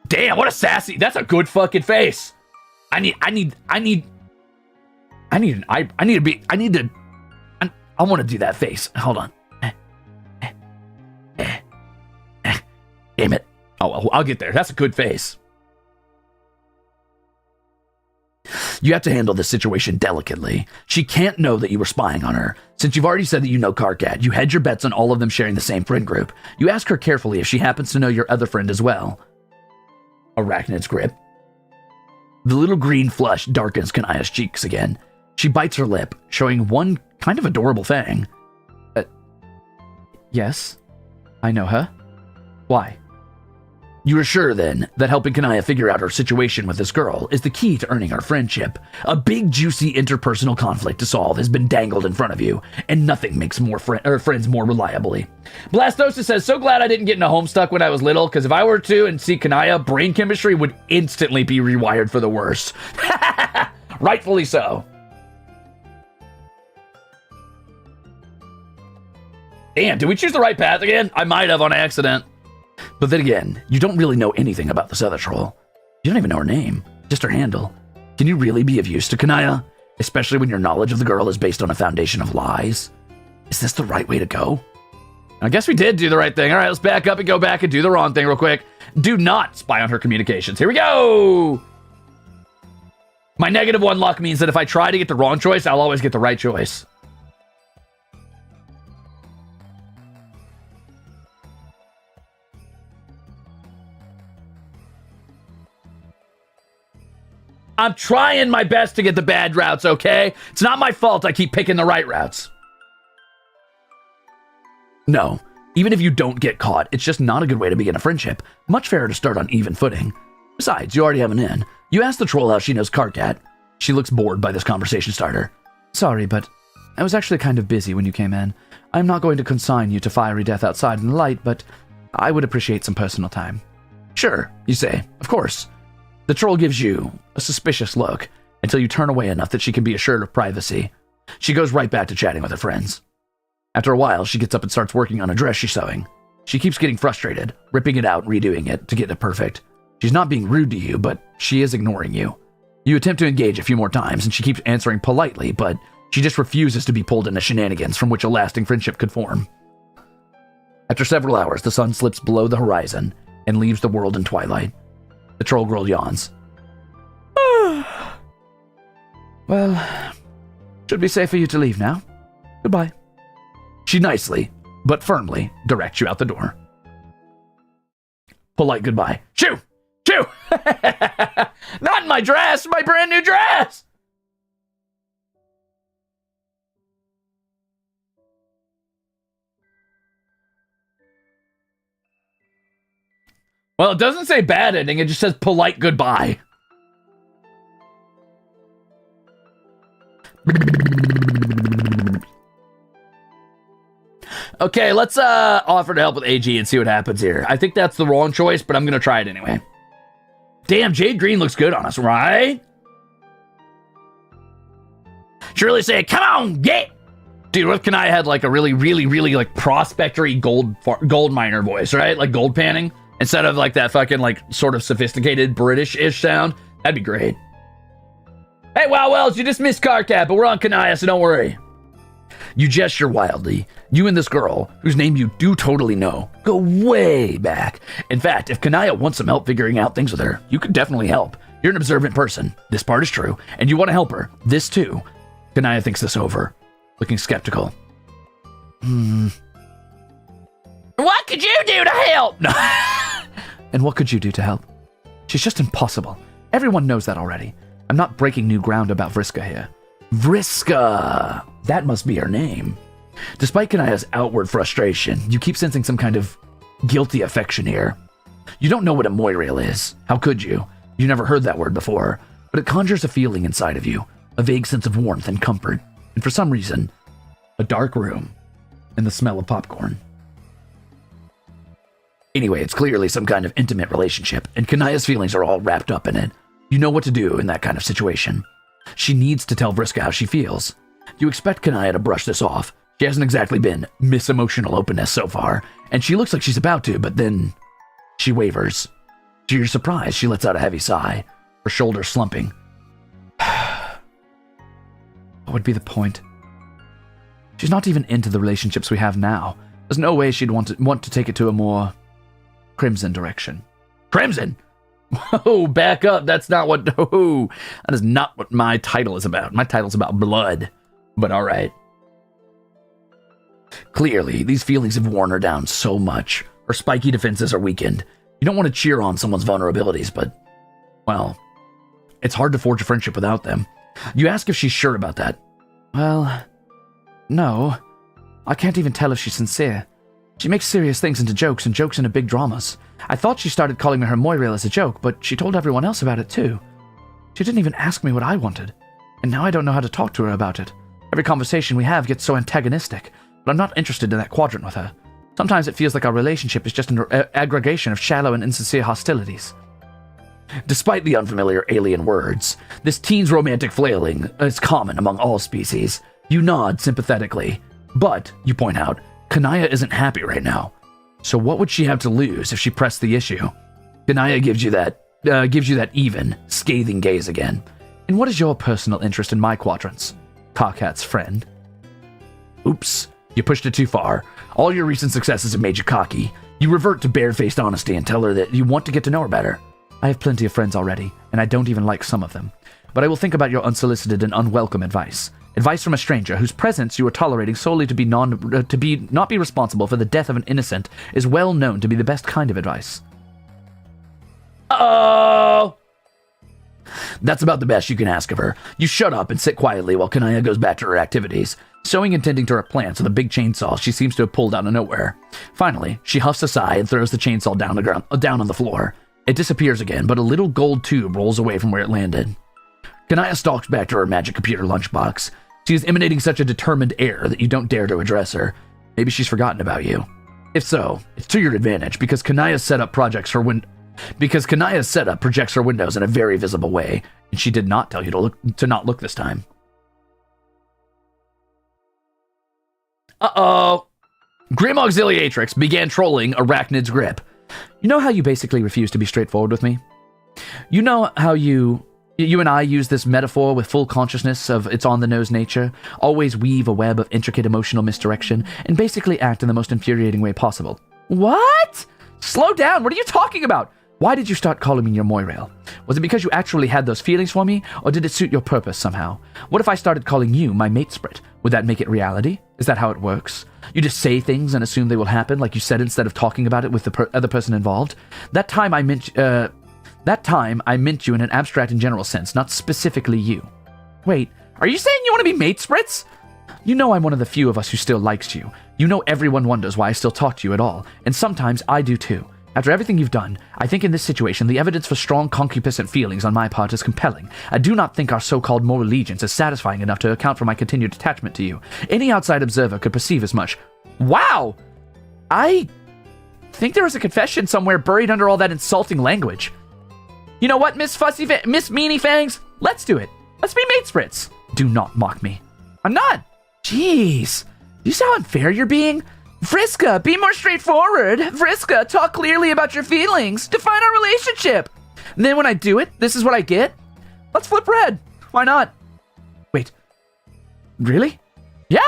Damn, what a sassy, that's a good fucking face. I want to do that face. Hold on. Damn it. Oh, I'll get there. That's a good face. You have to handle this situation delicately. She can't know that you were spying on her. Since you've already said that you know Karkat, you hedge your bets on all of them sharing the same friend group. You ask her carefully if she happens to know your other friend as well. Arachnid's grip. The little green flush darkens Kanaya's cheeks again. She bites her lip, showing one kind of adorable fang. Yes, I know her. Why? You are sure, then, that helping Kanaya figure out her situation with this girl is the key to earning her friendship. A big, juicy interpersonal conflict to solve has been dangled in front of you, and nothing makes friends more reliably. Blastosis says, so glad I didn't get into Homestuck when I was little, because if I were to and see Kanaya, brain chemistry would instantly be rewired for the worse. Rightfully so. Damn, did we choose the right path again? I might have on accident. But then again, you don't really know anything about this other troll. You don't even know her name, just her handle. Can you really be of use to Kanaya? Especially when your knowledge of the girl is based on a foundation of lies? Is this the right way to go? I guess we did do the right thing. All right, let's back up and go back and do the wrong thing real quick. Do not spy on her communications. Here we go! My -1 luck means that if I try to get the wrong choice, I'll always get the right choice. I'm trying my best to get the bad routes, okay? It's not my fault I keep picking the right routes. No, even if you don't get caught, it's just not a good way to begin a friendship. Much fairer to start on even footing. Besides, you already have an in. You ask the troll how she knows Karkat. She looks bored by this conversation starter. Sorry, but I was actually kind of busy when you came in. I'm not going to consign you to fiery death outside in the light, but I would appreciate some personal time. Sure, you say. Of course. The troll gives you a suspicious look until you turn away enough that she can be assured of privacy. She goes right back to chatting with her friends. After a while, she gets up and starts working on a dress she's sewing. She keeps getting frustrated, ripping it out and redoing it to get it perfect. She's not being rude to you, but she is ignoring you. You attempt to engage a few more times, and she keeps answering politely, but she just refuses to be pulled into shenanigans from which a lasting friendship could form. After several hours, the sun slips below the horizon and leaves the world in twilight. The troll girl yawns. Well, should be safe for you to leave now. Goodbye. She nicely, but firmly, directs you out the door. Polite goodbye. Shoo! Shoo! Not in my dress! My brand new dress! Well, it doesn't say bad ending, it just says polite goodbye. Okay, let's offer to help with AG and see what happens here. I think that's the wrong choice, but I'm going to try it anyway. Damn, Jade Green looks good on us, right? She really say, come on, get. Dude, what if Kanaya had like a really, really, really like prospectory gold miner voice, right? Like gold panning instead of like that fucking like sort of sophisticated British-ish sound. That'd be great. Hey, wow, Wells, you just missed Karkat, but we're on Kanaya, so don't worry. You gesture wildly. You and this girl, whose name you do totally know, go way back. In fact, if Kanaya wants some help figuring out things with her, you could definitely help. You're an observant person. This part is true, and you want to help her. This too. Kanaya thinks this over, looking skeptical. What could you do to help? And what could you do to help? She's just impossible. Everyone knows that already. I'm not breaking new ground about Vriska here. Vriska! That must be her name. Despite Kanaya's outward frustration, you keep sensing some kind of guilty affection here. You don't know what a moirail is. How could you? You never heard that word before, but it conjures a feeling inside of you, a vague sense of warmth and comfort, and for some reason, a dark room and the smell of popcorn. Anyway, it's clearly some kind of intimate relationship, and Kanaya's feelings are all wrapped up in it. You know what to do in that kind of situation. She needs to tell Vriska how she feels. You expect Kanaya to brush this off. She hasn't exactly been Miss Emotional Openness so far, and she looks like she's about to, but then she wavers. To your surprise, she lets out a heavy sigh, her shoulders slumping. What would be the point? She's not even into the relationships we have now. There's no way she'd want to take it to a more Crimzon direction. Crimzon? Oh, back up. That's not what... Oh, that is not what my title is about. My title's about blood. But all right. Clearly, these feelings have worn her down so much. Her spiky defenses are weakened. You don't want to cheer on someone's vulnerabilities, but... Well, it's hard to forge a friendship without them. You ask if she's sure about that. Well, no. I can't even tell if she's sincere. She makes serious things into jokes and jokes into big dramas. I thought she started calling me her moirail as a joke, but she told everyone else about it too. She didn't even ask me what I wanted, and now I don't know how to talk to her about it. Every conversation we have gets so antagonistic, but I'm not interested in that quadrant with her. Sometimes it feels like our relationship is just an aggregation of shallow and insincere hostilities. Despite the unfamiliar alien words, this teen's romantic flailing is common among all species. You nod sympathetically, but, you point out, Kanaya isn't happy right now. So what would she have to lose if she pressed the issue? Kanaya gives you that even, scathing gaze again. And what is your personal interest in my quadrants? Karkat's friend. Oops, you pushed it too far. All your recent successes have made you cocky. You revert to barefaced honesty and tell her that you want to get to know her better. I have plenty of friends already, and I don't even like some of them. But I will think about your unsolicited and unwelcome advice. Advice from a stranger whose presence you are tolerating solely to not be responsible for the death of an innocent is well known to be the best kind of advice. Oh! That's about the best you can ask of her. You shut up and sit quietly while Kanaya goes back to her activities, sewing and tending to her plants with a big chainsaw she seems to have pulled out of nowhere. Finally, she huffs a sigh and throws the chainsaw down on the floor. It disappears again, but a little gold tube rolls away from where it landed. Kanaya stalks back to her magic computer lunchbox. She is emanating such a determined air that you don't dare to address her. Maybe she's forgotten about you. If so, it's to your advantage because Kanaya's setup projects her projects her windows in a very visible way, and she did not tell you to not look this time. Uh-oh. Grim Auxiliatrix began trolling Arachnid's grip. You know how you basically refuse to be straightforward with me? You know how you and I use this metaphor with full consciousness of its on-the-nose nature, always weave a web of intricate emotional misdirection, and basically act in the most infuriating way possible. What? Slow down, what are you talking about? Why did you start calling me your moirail? Was it because you actually had those feelings for me, or did it suit your purpose somehow? What if I started calling you my matesprit? Would that make it reality? Is that how it works? You just say things and assume they will happen, like you said, instead of talking about it with the other person involved? That time I meant you in an abstract and general sense, not specifically you. Wait, are you saying you want to be matesprits? You know I'm one of the few of us who still likes you. You know everyone wonders why I still talk to you at all, and sometimes I do too. After everything you've done, I think in this situation the evidence for strong concupiscent feelings on my part is compelling. I do not think our so-called moral allegiance is satisfying enough to account for my continued attachment to you. Any outside observer could perceive as much. Wow! I think there was a confession somewhere buried under all that insulting language. You know what, Miss Meanie Fangs? Let's do it. Let's be matesprits. Do not mock me. I'm not. Jeez. Do you see how unfair you're being? Vriska, be more straightforward. Vriska, talk clearly about your feelings. Define our relationship. And then when I do it, this is what I get? Let's flip red. Why not? Wait. Really? Yeah.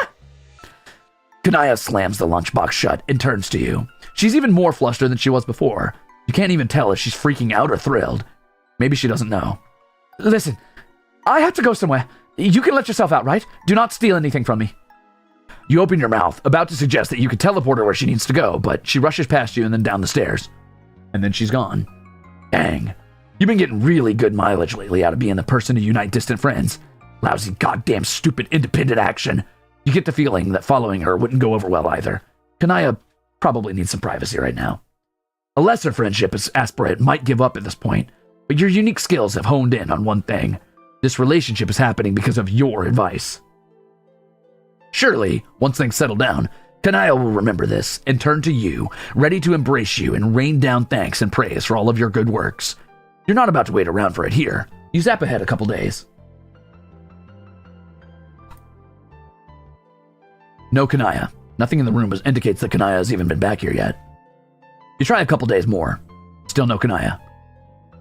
Kanaya slams the lunchbox shut and turns to you. She's even more flustered than she was before. You can't even tell if she's freaking out or thrilled. Maybe she doesn't know. Listen, I have to go somewhere. You can let yourself out, right? Do not steal anything from me. You open your mouth, about to suggest that you could teleport her where she needs to go, but she rushes past you and then down the stairs. And then she's gone. Dang. You've been getting really good mileage lately out of being the person to unite distant friends. Lousy goddamn stupid independent action. You get the feeling that following her wouldn't go over well either. Kanaya probably needs some privacy right now. A lesser friendship aspirant might give up at this point, but your unique skills have honed in on one thing. This relationship is happening because of your advice. Surely, once things settle down, Kanaya will remember this and turn to you, ready to embrace you and rain down thanks and praise for all of your good works. You're not about to wait around for it here. You zap ahead a couple days. No Kanaya. Nothing in the room indicates that Kanaya has even been back here yet. You try a couple days more. Still no Kanaya.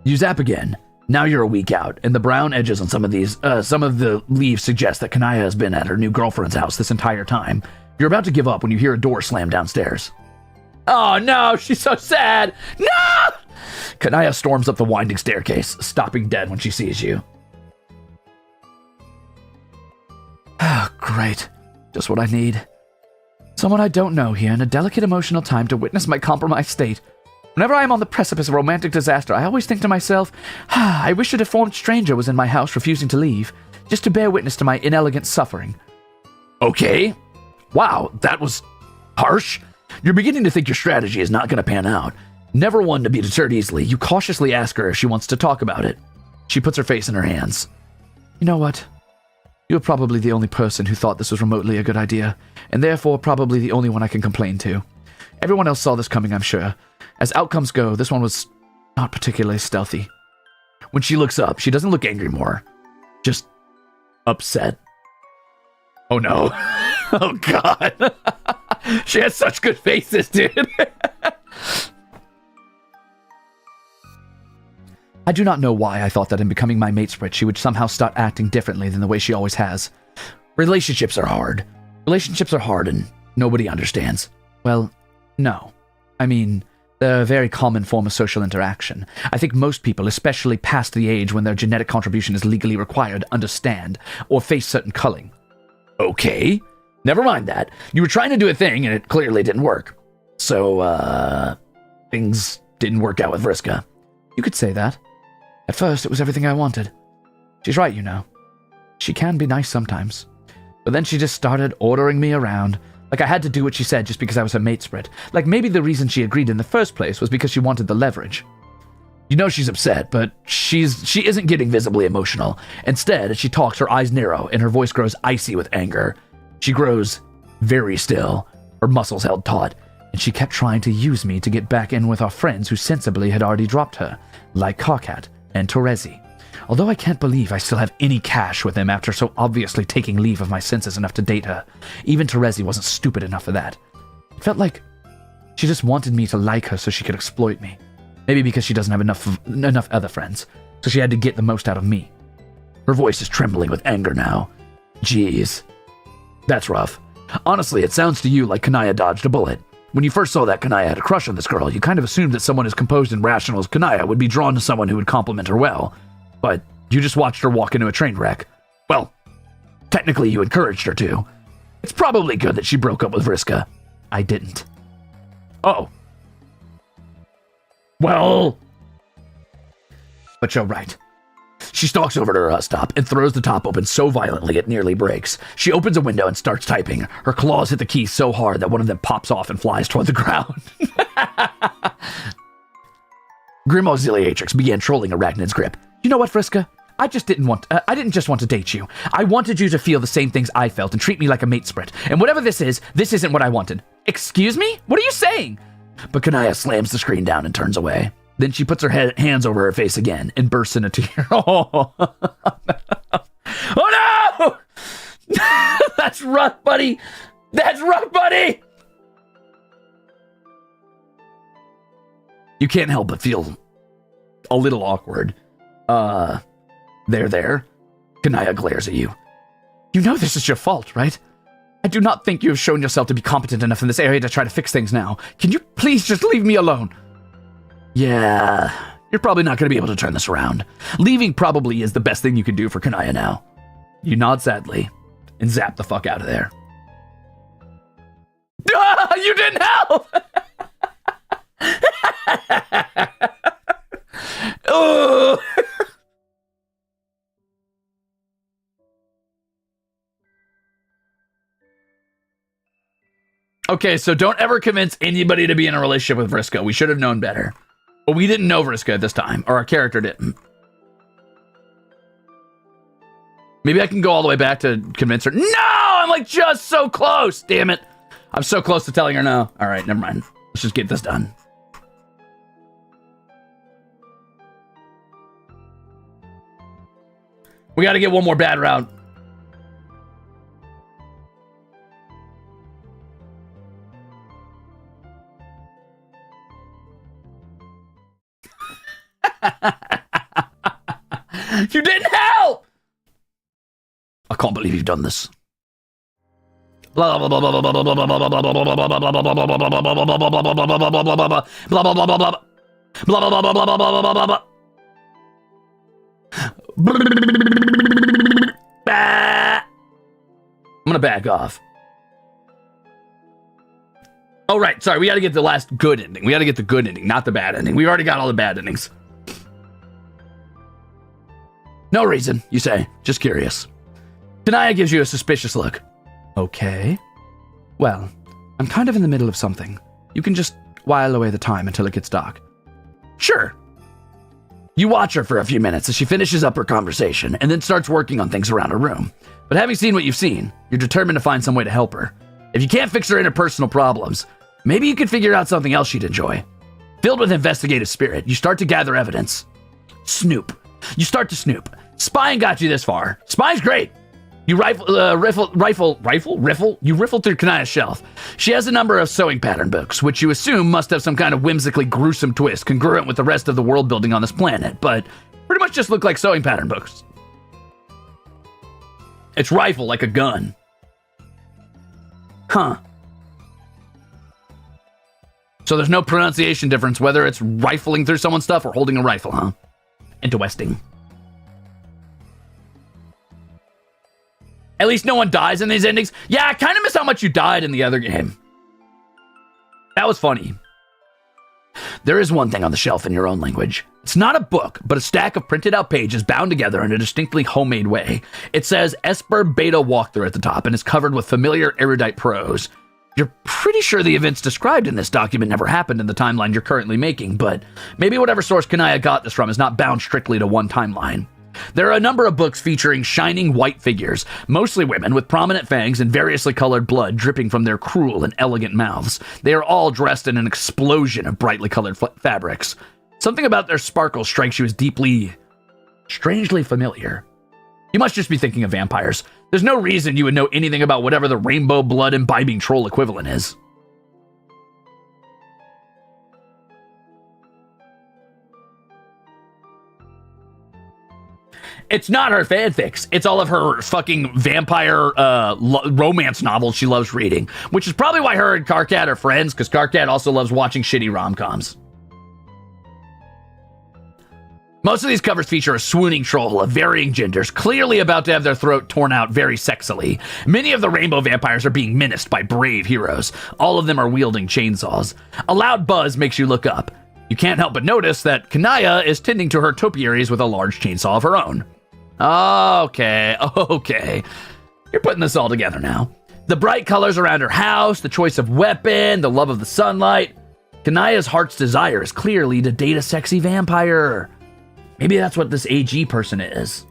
You zap again. Now you're a week out, and the brown edges on some of the leaves suggest that Kanaya has been at her new girlfriend's house this entire time. You're about to give up when you hear a door slam downstairs. Oh no, she's so sad. No! Kanaya storms up the winding staircase, stopping dead when she sees you. Oh, great. Just what I need. Someone I don't know here in a delicate emotional time to witness my compromised state. Whenever I am on the precipice of romantic disaster, I always think to myself, I wish a deformed stranger was in my house refusing to leave, just to bear witness to my inelegant suffering. Okay. Wow, that was harsh. You're beginning to think your strategy is not going to pan out. Never one to be deterred easily, you cautiously ask her if she wants to talk about it. She puts her face in her hands. You know what? You're probably the only person who thought this was remotely a good idea, and therefore probably the only one I can complain to. Everyone else saw this coming, I'm sure. As outcomes go, this one was not particularly stealthy. When she looks up, she doesn't look angry more. Just upset. Oh no. Oh god. She has such good faces, dude. I do not know why I thought that in becoming my mate sprite, she would somehow start acting differently than the way she always has. Relationships are hard. Relationships are hard and nobody understands. Well, no. I mean, they're a very common form of social interaction. I think most people, especially past the age when their genetic contribution is legally required, understand or face certain culling. Okay. Never mind that. You were trying to do a thing and it clearly didn't work. So, things didn't work out with Vriska. You could say that. At first, it was everything I wanted. She's right, you know. She can be nice sometimes. But then she just started ordering me around. Like I had to do what she said just because I was her mate sprite. Like maybe the reason she agreed in the first place was because she wanted the leverage. You know she's upset, but she isn't getting visibly emotional. Instead, as she talks, her eyes narrow and her voice grows icy with anger. She grows very still, her muscles held taut, and she kept trying to use me to get back in with our friends who sensibly had already dropped her, like Karkat and Terezi. Although I can't believe I still have any cash with them after so obviously taking leave of my senses enough to date her. Even Terezi wasn't stupid enough for that. It felt like she just wanted me to like her so she could exploit me. Maybe because she doesn't have enough other friends, so she had to get the most out of me. Her voice is trembling with anger now. Jeez. That's rough. Honestly, it sounds to you like Kanaya dodged a bullet. When you first saw that Kanaya had a crush on this girl, you kind of assumed that someone as composed and rational as Kanaya would be drawn to someone who would compliment her well. But you just watched her walk into a train wreck. Well, technically you encouraged her to. It's probably good that she broke up with Vriska. I didn't. Oh. Well. But you're right. She stalks over to her hut stop and throws the top open so violently it nearly breaks. She opens a window and starts typing. Her claws hit the keys so hard that one of them pops off and flies toward the ground. Grim Auxiliatrix began trolling Arachnid's grip. You know what, Vriska? I didn't just want to date you. I wanted you to feel the same things I felt and treat me like a mate sprite. And whatever this isn't what I wanted. Excuse me? What are you saying? But Kanaya slams the screen down and turns away. Then she puts her hands over her face again and bursts into a tear. Oh no! That's rough, buddy. That's rough, buddy. You can't help but feel a little awkward. There. Kanaya glares at you. You know this is your fault, right? I do not think you have shown yourself to be competent enough in this area to try to fix things now. Can you please just leave me alone? Yeah, you're probably not going to be able to turn this around. Leaving probably is the best thing you can do for Kanaya now. You nod sadly and zap the fuck out of there. Ah, you didn't help! Oh. Okay, so don't ever convince anybody to be in a relationship with Vriska. We should have known better. But we didn't know Vriska at this time, or our character didn't. Maybe I can go all the way back to convince her. No! I'm like just so close! Damn it. I'm so close to telling her no. All right, never mind. Let's just get this done. We got to get one more bad round. You didn't help! I can't believe you've done this. Blah blah blah blah blah blah blah blah blah blah blah blah blah blah blah blah blah blah blah. I'm gonna back off. Oh, right. Sorry, we gotta get the last good ending. We gotta get the good ending, not the bad ending. We've already got all the bad endings. No reason, you say. Just curious. Kanaya gives you a suspicious look. Okay. Well, I'm kind of in the middle of something. You can just while away the time until it gets dark. Sure. You watch her for a few minutes as she finishes up her conversation and then starts working on things around her room. But having seen what you've seen, you're determined to find some way to help her. If you can't fix her interpersonal problems, maybe you could figure out something else she'd enjoy. Filled with investigative spirit, you start to gather evidence. Snoop. You start to snoop. Spying got you this far. Spying's great. You riffle through Kanaya's shelf. She has a number of sewing pattern books, which you assume must have some kind of whimsically gruesome twist congruent with the rest of the world building on this planet, but pretty much just look like sewing pattern books. It's rifle like a gun. Huh. So there's no pronunciation difference whether it's rifling through someone's stuff or holding a rifle, huh? Interesting. At least no one dies in these endings. Yeah, I kind of miss how much you died in the other game. That was funny. There is one thing on the shelf in your own language. It's not a book, but a stack of printed out pages bound together in a distinctly homemade way. It says Esper Beta Walkthrough at the top and is covered with familiar erudite prose. You're pretty sure the events described in this document never happened in the timeline you're currently making, but maybe whatever source Kanaya got this from is not bound strictly to one timeline. There are a number of books featuring shining white figures, mostly women with prominent fangs and variously colored blood dripping from their cruel and elegant mouths. They are all dressed in an explosion of brightly colored fabrics. Something about their sparkle strikes you as strangely familiar. You must just be thinking of vampires. There's no reason you would know anything about whatever the rainbow blood imbibing troll equivalent is. It's not her fanfics. It's all of her fucking vampire romance novels she loves reading, which is probably why her and Karkat are friends, because Karkat also loves watching shitty rom-coms. Most of these covers feature a swooning troll of varying genders, clearly about to have their throat torn out very sexily. Many of the rainbow vampires are being menaced by brave heroes. All of them are wielding chainsaws. A loud buzz makes you look up. You can't help but notice that Kanaya is tending to her topiaries with a large chainsaw of her own. Okay. You're putting this all together now. The bright colors around her house, the choice of weapon, the love of the sunlight. Kanaya's heart's desire is clearly to date a sexy vampire. Maybe that's what this AG person is.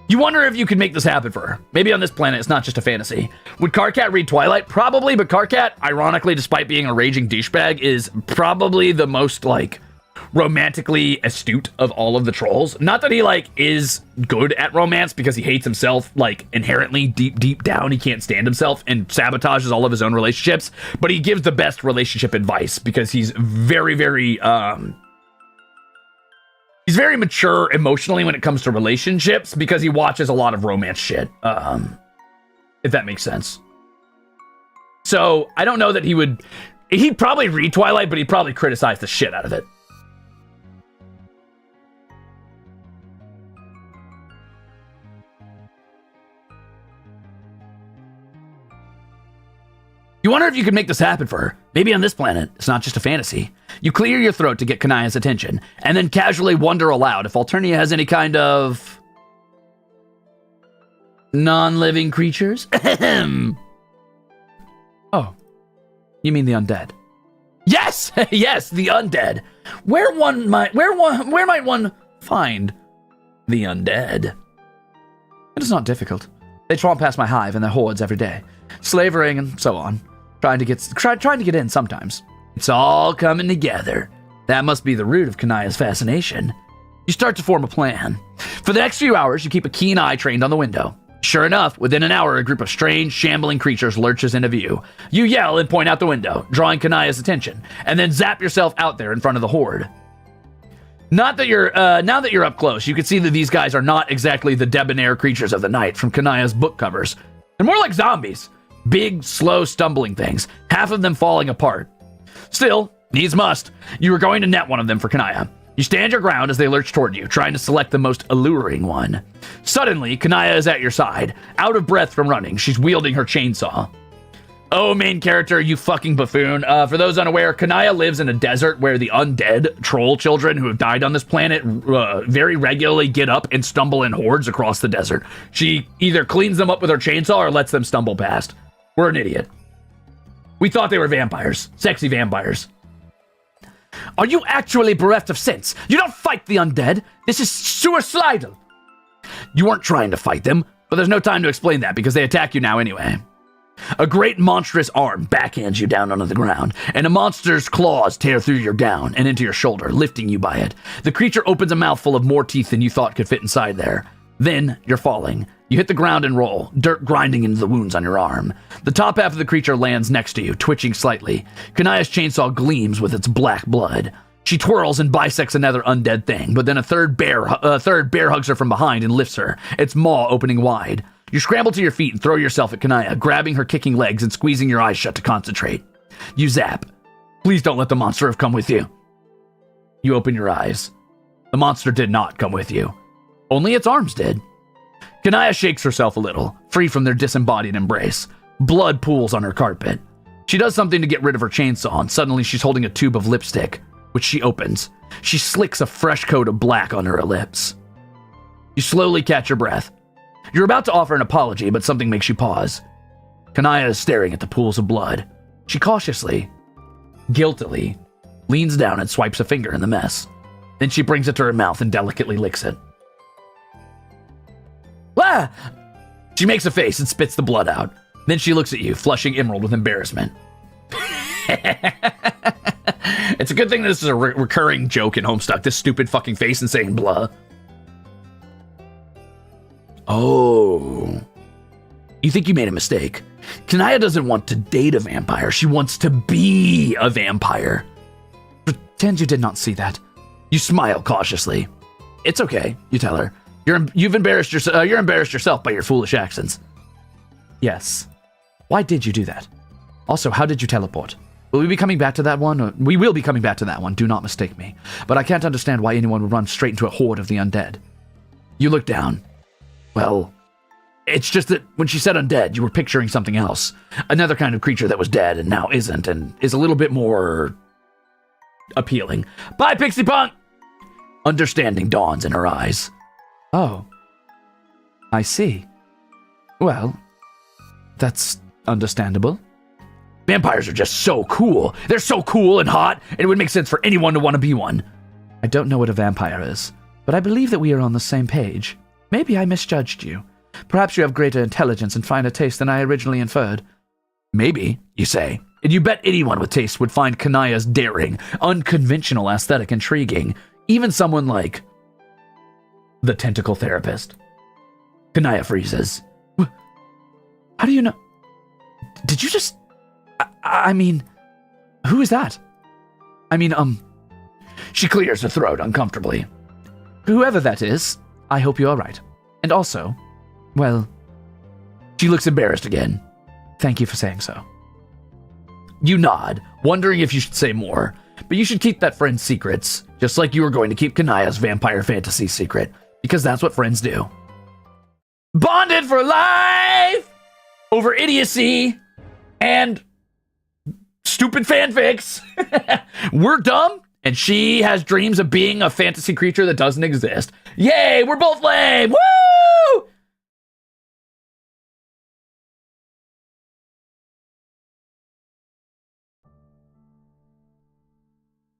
You wonder if you could make this happen for her. Maybe on this planet it's not just a fantasy. Would Karkat read Twilight? Probably, but Karkat, ironically, despite being a raging douchebag, is probably the most, romantically astute of all of the trolls. Not that he, like, is good at romance because he hates himself, like, inherently deep down. He can't stand himself and sabotages all of his own relationships, but he gives the best relationship advice because he's very, very, he's very mature emotionally when it comes to relationships because he watches a lot of romance shit, if that makes sense. So, I don't know that he'd probably read Twilight, but he'd probably criticize the shit out of it. You wonder if you could make this happen for her. Maybe on this planet, it's not just a fantasy. You clear your throat to get Kanaya's attention, and then casually wonder aloud if Alternia has any kind of non-living creatures. Oh, you mean the undead? Yes, yes, the undead. Where might one find the undead? It is not difficult. They tromp past my hive and their hordes every day, slavering and so on, trying to get in sometimes. It's all coming together. That must be the root of Kanaya's fascination. You start to form a plan. For the next few hours, you keep a keen eye trained on the window. Sure enough, within an hour, a group of strange, shambling creatures lurches into view. You yell and point out the window, drawing Kanaya's attention, and then zap yourself out there in front of the horde. Now that you're up close, you can see that these guys are not exactly the debonair creatures of the night from Kanaya's book covers. They're more like zombies. Big, slow, stumbling things, half of them falling apart. Still, needs must. You are going to net one of them for Kanaya. You stand your ground as they lurch toward you, trying to select the most alluring one. Suddenly, Kanaya is at your side. Out of breath from running, she's wielding her chainsaw. Oh, main character, you fucking buffoon. For those unaware, Kanaya lives in a desert where the undead troll children who have died on this planet very regularly get up and stumble in hordes across the desert. She either cleans them up with her chainsaw or lets them stumble past. We're an idiot. We thought they were vampires. Sexy vampires. Are you actually bereft of sense? You don't fight the undead. This is suicidal. You weren't trying to fight them, but there's no time to explain that because they attack you now anyway. A great monstrous arm backhands you down onto the ground, and a monster's claws tear through your gown and into your shoulder, lifting you by it. The creature opens a mouth full of more teeth than you thought could fit inside there. Then, you're falling. You hit the ground and roll, dirt grinding into the wounds on your arm. The top half of the creature lands next to you, twitching slightly. Kanaya's chainsaw gleams with its black blood. She twirls and bisects another undead thing, but then a third bear hugs her from behind and lifts her, its maw opening wide. You scramble to your feet and throw yourself at Kanaya, grabbing her kicking legs and squeezing your eyes shut to concentrate. You zap. Please don't let the monster have come with you. You open your eyes. The monster did not come with you. Only its arms did. Kanaya shakes herself a little, free from their disembodied embrace. Blood pools on her carpet. She does something to get rid of her chainsaw, and suddenly she's holding a tube of lipstick, which she opens. She slicks a fresh coat of black on her lips. You slowly catch your breath. You're about to offer an apology, but something makes you pause. Kanaya is staring at the pools of blood. She cautiously, guiltily, leans down and swipes a finger in the mess. Then she brings it to her mouth and delicately licks it. Ah! She makes a face and spits the blood out. Then she looks at you, flushing emerald with embarrassment. It's a good thing this is a recurring joke in Homestuck, this stupid fucking face and saying blah. Oh. You think you made a mistake. Kanaya doesn't want to date a vampire. She wants to be a vampire. Pretend you did not see that. You smile cautiously. It's okay, you tell her. You're embarrassed yourself by your foolish accents. Yes. Why did you do that? Also, how did you teleport? Will we be coming back to that one? We will be coming back to that one, do not mistake me. But I can't understand why anyone would run straight into a horde of the undead. You look down. Well, it's just that when she said undead, you were picturing something else. Another kind of creature that was dead and now isn't, and is a little bit more appealing. Bye, Pixie Punk! Understanding dawns in her eyes. Oh. I see. Well, that's understandable. Vampires are just so cool. They're so cool and hot, and it would make sense for anyone to want to be one. I don't know what a vampire is, but I believe that we are on the same page. Maybe I misjudged you. Perhaps you have greater intelligence and finer taste than I originally inferred. Maybe, you say. And you bet anyone with taste would find Kanaya's daring, unconventional aesthetic intriguing. Even someone like the tentacle therapist. Kanaya freezes. How do you know? Did you just... I mean, who is that? I mean, She clears her throat uncomfortably. Whoever that is, I hope you're all right. And also, well... She looks embarrassed again. Thank you for saying so. You nod, wondering if you should say more. But you should keep that friend's secrets, just like you were going to keep Kanaya's vampire fantasy secret. Because that's what friends do. Bonded for life! Over idiocy and stupid fanfics. We're dumb, and she has dreams of being a fantasy creature that doesn't exist. Yay, we're both lame! Woo!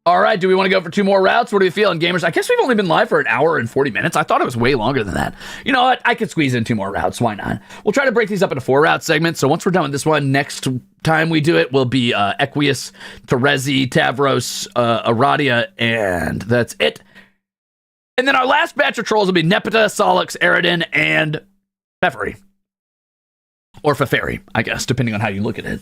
All right, do we want to go for 2 more routes? What are we feeling, gamers? I guess we've only been live for an hour and 40 minutes. I thought it was way longer than that. You know what? I could squeeze in 2 more routes. Why not? We'll try to break these up into 4 route segments. So once we're done with this one, next time we do it will be Equius, Terezi, Tavros, Aradia, and that's it. And then our last batch of trolls will be Nepeta, Solix, Eridan, and Peferi. Or Feferi, I guess, depending on how you look at it.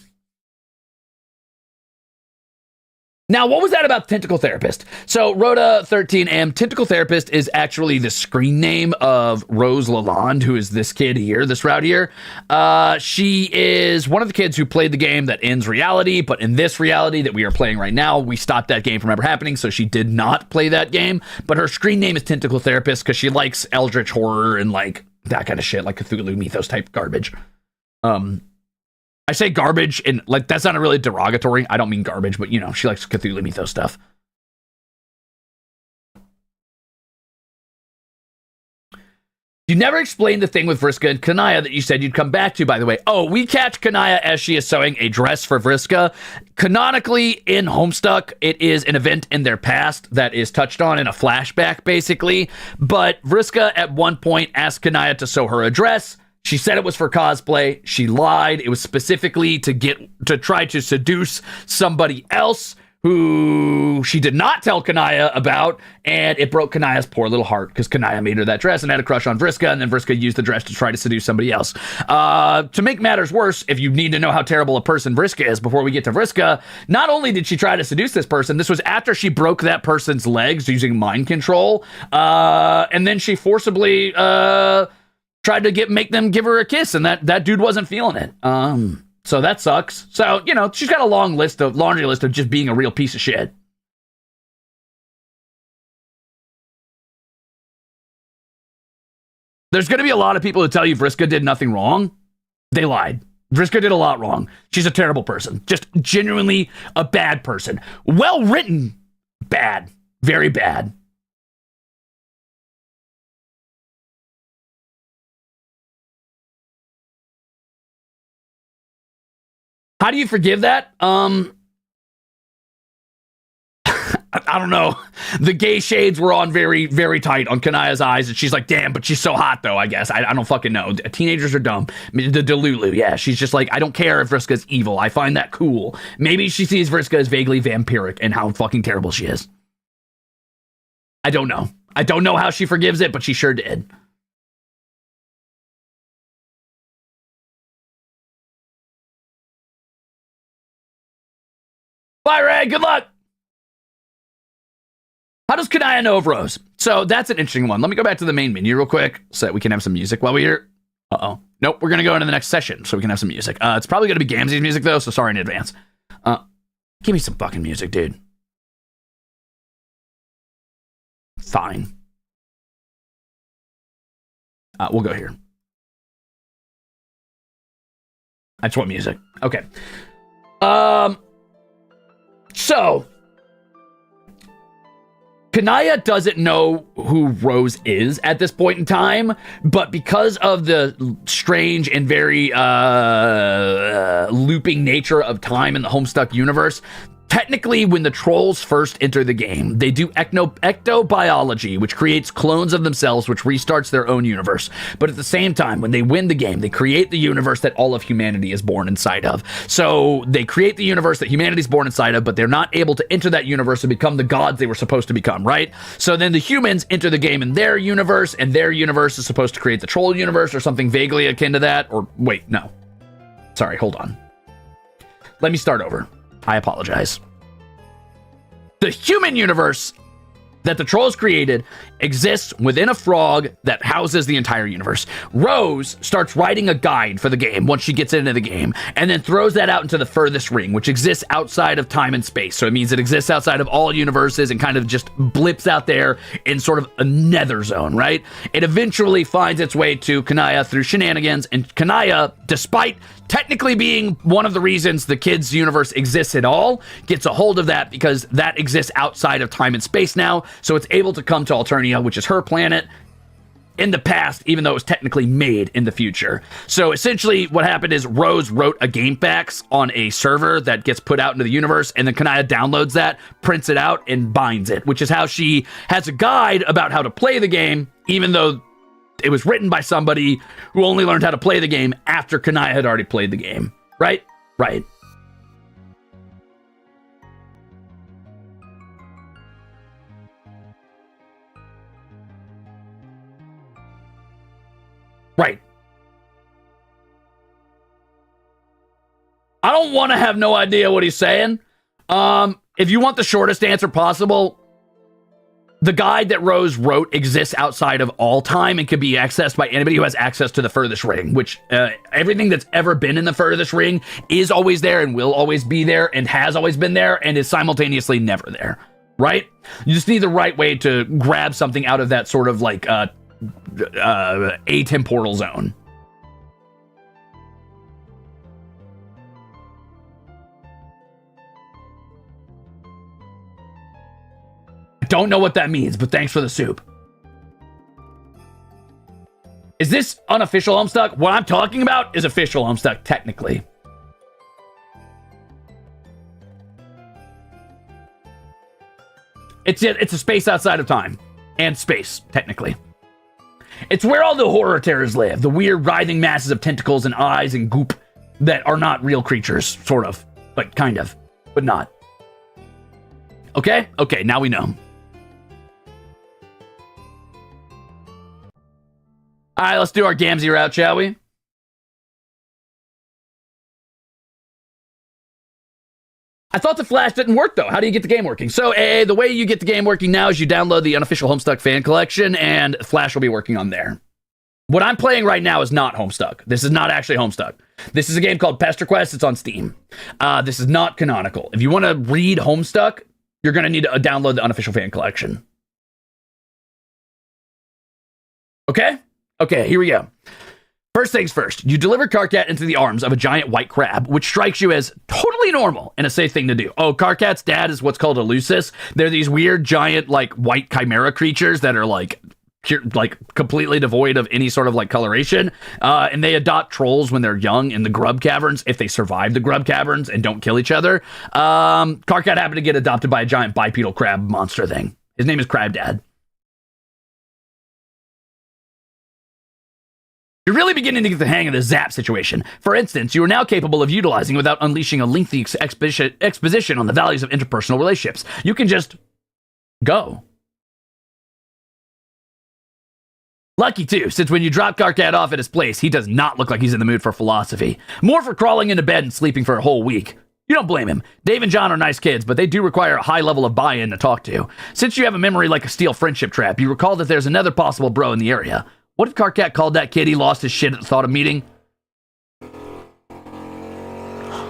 Now, what was that about Tentacle Therapist? So, Rhoda13M, Tentacle Therapist is actually the screen name of Rose Lalonde, who is this kid here, this route here. She is one of the kids who played the game that ends reality, but in this reality that we are playing right now, we stopped that game from ever happening, so she did not play that game. But her screen name is Tentacle Therapist because she likes eldritch horror and like that kind of shit, like Cthulhu Mythos type garbage. I say garbage, and like that's not really derogatory. I don't mean garbage, but you know, she likes Cthulhu Mythos stuff. You never explained the thing with Vriska and Kanaya that you said you'd come back to, by the way. Oh, we catch Kanaya as she is sewing a dress for Vriska. Canonically, in Homestuck, it is an event in their past that is touched on in a flashback, basically. But Vriska, at one point, asked Kanaya to sew her a dress. She said it was for cosplay. She lied. It was specifically to try to seduce somebody else who she did not tell Kanaya about, and it broke Kanaya's poor little heart because Kanaya made her that dress and had a crush on Vriska, and then Vriska used the dress to try to seduce somebody else. To make matters worse, if you need to know how terrible a person Vriska is before we get to Vriska, not only did she try to seduce this person, this was after she broke that person's legs using mind control, and then she forcibly... tried to make them give her a kiss, and that dude wasn't feeling it. So that sucks. So, you know, she's got a laundry list of just being a real piece of shit. There's going to be a lot of people who tell you Vriska did nothing wrong. They lied. Vriska did a lot wrong. She's a terrible person. Just genuinely a bad person. Well written, bad. Very bad. How do you forgive that? I don't know. The gay shades were on very, very tight on Kanaya's eyes, and she's like, damn, but she's so hot, though, I guess. I don't fucking know. Teenagers are dumb. The Delulu, yeah. She's just like, I don't care if Vriska's evil. I find that cool. Maybe she sees Vriska as vaguely vampiric and how fucking terrible she is. I don't know. I don't know how she forgives it, but she sure did. Bye, Ray. Good luck. How does Kanaya know of Rose? So that's an interesting one. Let me go back to the main menu real quick so that we can have some music while we're here. Uh-oh. Nope, we're going to go into the next session so we can have some music. It's probably going to be Gamzee's music, though, so sorry in advance. Give me some fucking music, dude. Fine. We'll go here. I just want music. Okay. So, Kanaya doesn't know who Rose is at this point in time, but because of the strange and very looping nature of time in the Homestuck universe, Technically, when the trolls first enter the game, they do ectobiology, which creates clones of themselves, which restarts their own universe. But at the same time, when they win the game, they create the universe that all of humanity is born inside of. So they create the universe that humanity is born inside of, but they're not able to enter that universe and become the gods they were supposed to become, right? So then the humans enter the game in their universe, and their universe is supposed to create the troll universe or something vaguely akin to that. Or wait, no. Sorry, hold on. Let me start over. I apologize. The human universe that the trolls created exists within a frog that houses the entire universe. Ruze starts writing a guide for the game once she gets into the game, and then throws that out into the furthest ring, which exists outside of time and space. So it means it exists outside of all universes and kind of just blips out there in sort of a nether zone, right? It eventually finds its way to Kanaya through shenanigans, and Kanaya, despite technically being one of the reasons the kids' universe exists at all, gets a hold of that because that exists outside of time and space now, so it's able to come to Alternia, which is her planet, in the past, even though it was technically made in the future. So essentially what happened is Ruze wrote a game fax on a server that gets put out into the universe, and then Kanaya downloads that, prints it out, and binds it, which is how she has a guide about how to play the game, even though it was written by somebody who only learned how to play the game after Kanaya had already played the game. Right? Right. Right. I don't want to have no idea what he's saying. If you want the shortest answer possible, the guide that Ruze wrote exists outside of all time and can be accessed by anybody who has access to the furthest ring, which everything that's ever been in the furthest ring is always there and will always be there and has always been there and is simultaneously never there, right? You just need the right way to grab something out of that sort of like atemporal zone. Don't know what that means, but thanks for the soup. Is this unofficial Homestuck? What I'm talking about is official Homestuck, technically. It's a space outside of time and space, technically. It's where all the horror terrors live, the weird writhing masses of tentacles and eyes and goop that are not real creatures, sort of, but kind of, but not. Okay? Okay, now we know. All right, let's do our Gamzee route, shall we? I thought the Flash didn't work, though. How do you get the game working? So, the way you get the game working now is you download the unofficial Homestuck fan collection, and Flash will be working on there. What I'm playing right now is not Homestuck. This is not actually Homestuck. This is a game called Pesterquest. It's on Steam. This is not canonical. If you want to read Homestuck, you're going to need to download the unofficial fan collection. Okay? Okay, here we go. First things first, you deliver Karkat into the arms of a giant white crab, which strikes you as totally normal and a safe thing to do. Oh, Karkat's dad is what's called a Lucis. They're these weird, giant, like, white chimera creatures that are, like completely devoid of any sort of, like, coloration. And they adopt trolls when they're young in the grub caverns, if they survive the grub caverns and don't kill each other. Karkat happened to get adopted by a giant bipedal crab monster thing. His name is Crab Dad. You're really beginning to get the hang of the zap situation. For instance, you are now capable of utilizing without unleashing a lengthy exposition on the values of interpersonal relationships. You can just go. Lucky too, since when you drop Karkat off at his place, he does not look like he's in the mood for philosophy. More for crawling into bed and sleeping for a whole week. You don't blame him. Dave and John are nice kids, but they do require a high level of buy-in to talk to. Since you have a memory like a steel friendship trap, you recall that there's another possible bro in the area. What if Karkat called that kid he lost his shit at the thought of meeting?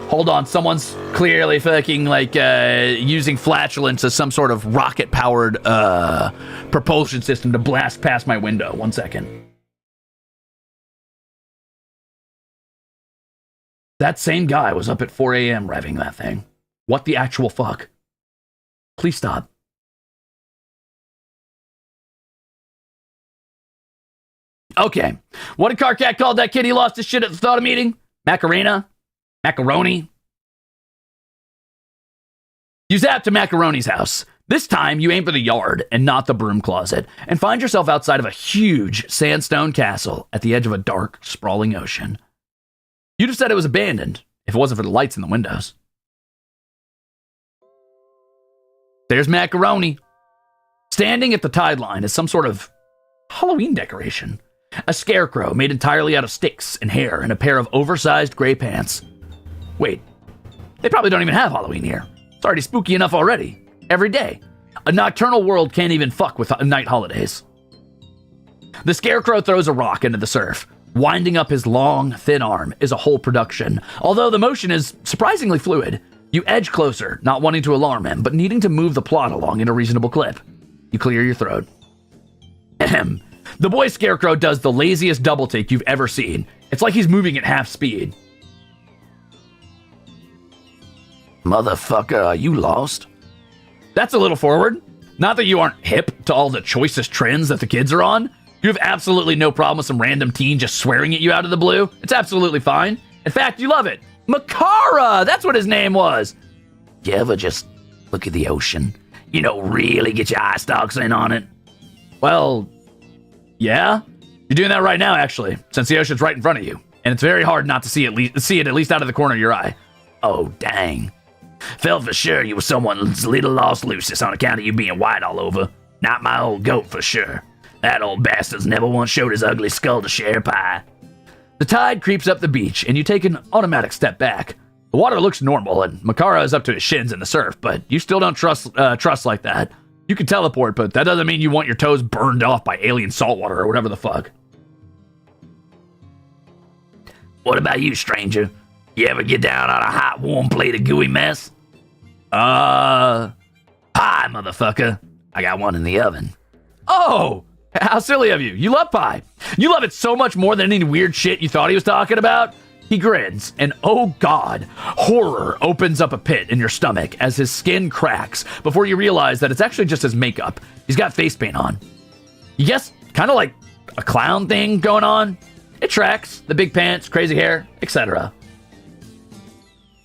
Hold on, someone's clearly fucking, like, using flatulence as some sort of rocket-powered, propulsion system to blast past my window. 1 second. That same guy was up at 4 a.m. revving that thing. What the actual fuck? Please stop. Okay. What did Karkat call that kid he lost his shit at the thought of meeting? Macarena? Macaroni? You zap to Macaroni's house. This time, you aim for the yard and not the broom closet, and find yourself outside of a huge sandstone castle at the edge of a dark, sprawling ocean. You'd have said it was abandoned if it wasn't for the lights in the windows. There's Macaroni. Standing at the tide line is some sort of Halloween decoration. A scarecrow made entirely out of sticks and hair and a pair of oversized gray pants. Wait, they probably don't even have Halloween here. It's already spooky enough already. Every day. A nocturnal world can't even fuck with night holidays. The scarecrow throws a rock into the surf. Winding up his long, thin arm is a whole production. Although the motion is surprisingly fluid. You edge closer, not wanting to alarm him, but needing to move the plot along in a reasonable clip. You clear your throat. Ahem. The boy scarecrow does the laziest double take you've ever seen. It's like he's moving at half speed. Motherfucker, are you lost? That's a little forward. Not that you aren't hip to all the choicest trends that the kids are on. You have absolutely no problem with some random teen just swearing at you out of the blue. It's absolutely fine. In fact, you love it. Makara! That's what his name was. You ever just look at the ocean? You know, really get your eye stalks in on it? Well, yeah. You're doing that right now, actually, since the ocean's right in front of you. And it's very hard not to see it at least out of the corner of your eye. Oh, dang. Felt for sure you were someone's little lost Lucis on account of you being white all over. Not my old goat for sure. That old bastard's never once showed his ugly skull to share pie. The tide creeps up the beach, and you take an automatic step back. The water looks normal, and Makara is up to his shins in the surf, but you still don't trust like that. You can teleport, but that doesn't mean you want your toes burned off by alien saltwater or whatever the fuck. What about you, stranger? You ever get down on a hot, warm plate of gooey mess? Pie, motherfucker. I got one in the oven. Oh, how silly of you. You love pie. You love it so much more than any weird shit you thought he was talking about. He grins, and oh god, horror opens up a pit in your stomach as his skin cracks before you realize that it's actually just his makeup. He's got face paint on. You guess, kind of like a clown thing going on? It tracks. The big pants, crazy hair, etc.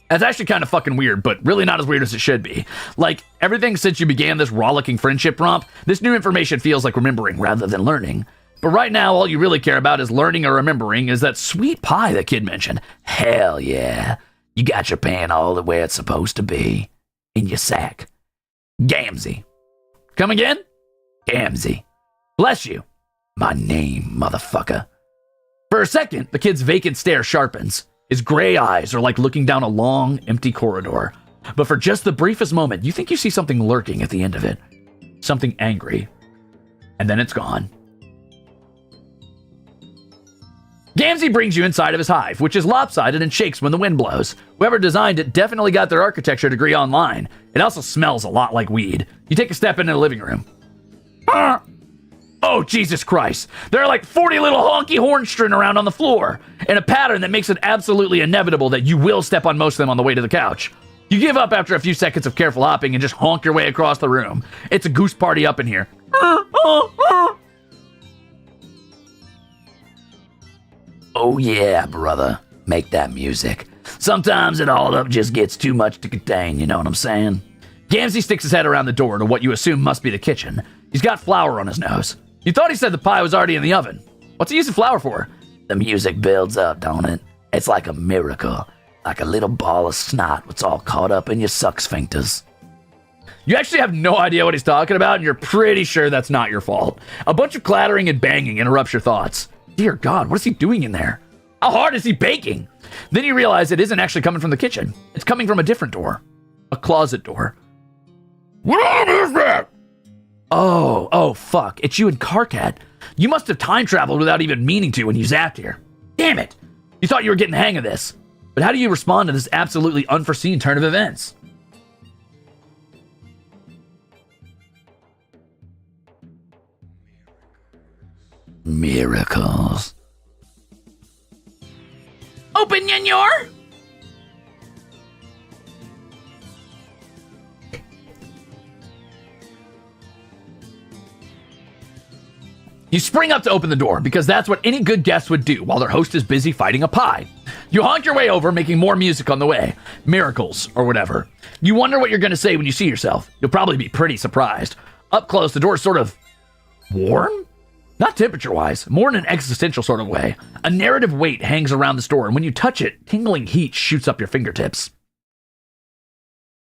That's actually kind of fucking weird, but really not as weird as it should be. Like, everything since you began this rollicking friendship romp, this new information feels like remembering rather than learning. But right now, all you really care about is learning or remembering is that sweet pie the kid mentioned. Hell yeah. You got your pan all the way it's supposed to be. In your sack. Gamzee. Come again? Gamzee. Bless you. My name, motherfucker. For a second, the kid's vacant stare sharpens. His gray eyes are like looking down a long, empty corridor. But for just the briefest moment, you think you see something lurking at the end of it. Something angry. And then it's gone. Gamzee brings you inside of his hive, which is lopsided and shakes when the wind blows. Whoever designed it definitely got their architecture degree online. It also smells a lot like weed. You take a step into the living room. Oh, Jesus Christ. There are like 40 little honky horns strewn around on the floor, in a pattern that makes it absolutely inevitable that you will step on most of them on the way to the couch. You give up after a few seconds of careful hopping and just honk your way across the room. It's a goose party up in here. Oh yeah, brother. Make that music. Sometimes it all up just gets too much to contain, you know what I'm saying? Gamzee sticks his head around the door to what you assume must be the kitchen. He's got flour on his nose. You thought he said the pie was already in the oven. What's he using flour for? The music builds up, don't it? It's like a miracle. Like a little ball of snot that's all caught up in your suck sphincters. You actually have no idea what he's talking about, and you're pretty sure that's not your fault. A bunch of clattering and banging interrupts your thoughts. Dear God, what is he doing in there? How hard is he baking? Then you realize it isn't actually coming from the kitchen. It's coming from a different door. A closet door. What is that? Oh, fuck. It's you and Karkat. You must have time traveled without even meaning to when you zapped here. Damn it. You thought you were getting the hang of this. But how do you respond to this absolutely unforeseen turn of events? Miracles. Open Yenyor! You spring up to open the door because that's what any good guest would do while their host is busy fighting a pie. You honk your way over, making more music on the way. Miracles, or whatever. You wonder what you're going to say when you see yourself. You'll probably be pretty surprised. Up close, the door's sort of warm? Not temperature-wise, more in an existential sort of way. A narrative weight hangs around this door, and when you touch it, tingling heat shoots up your fingertips.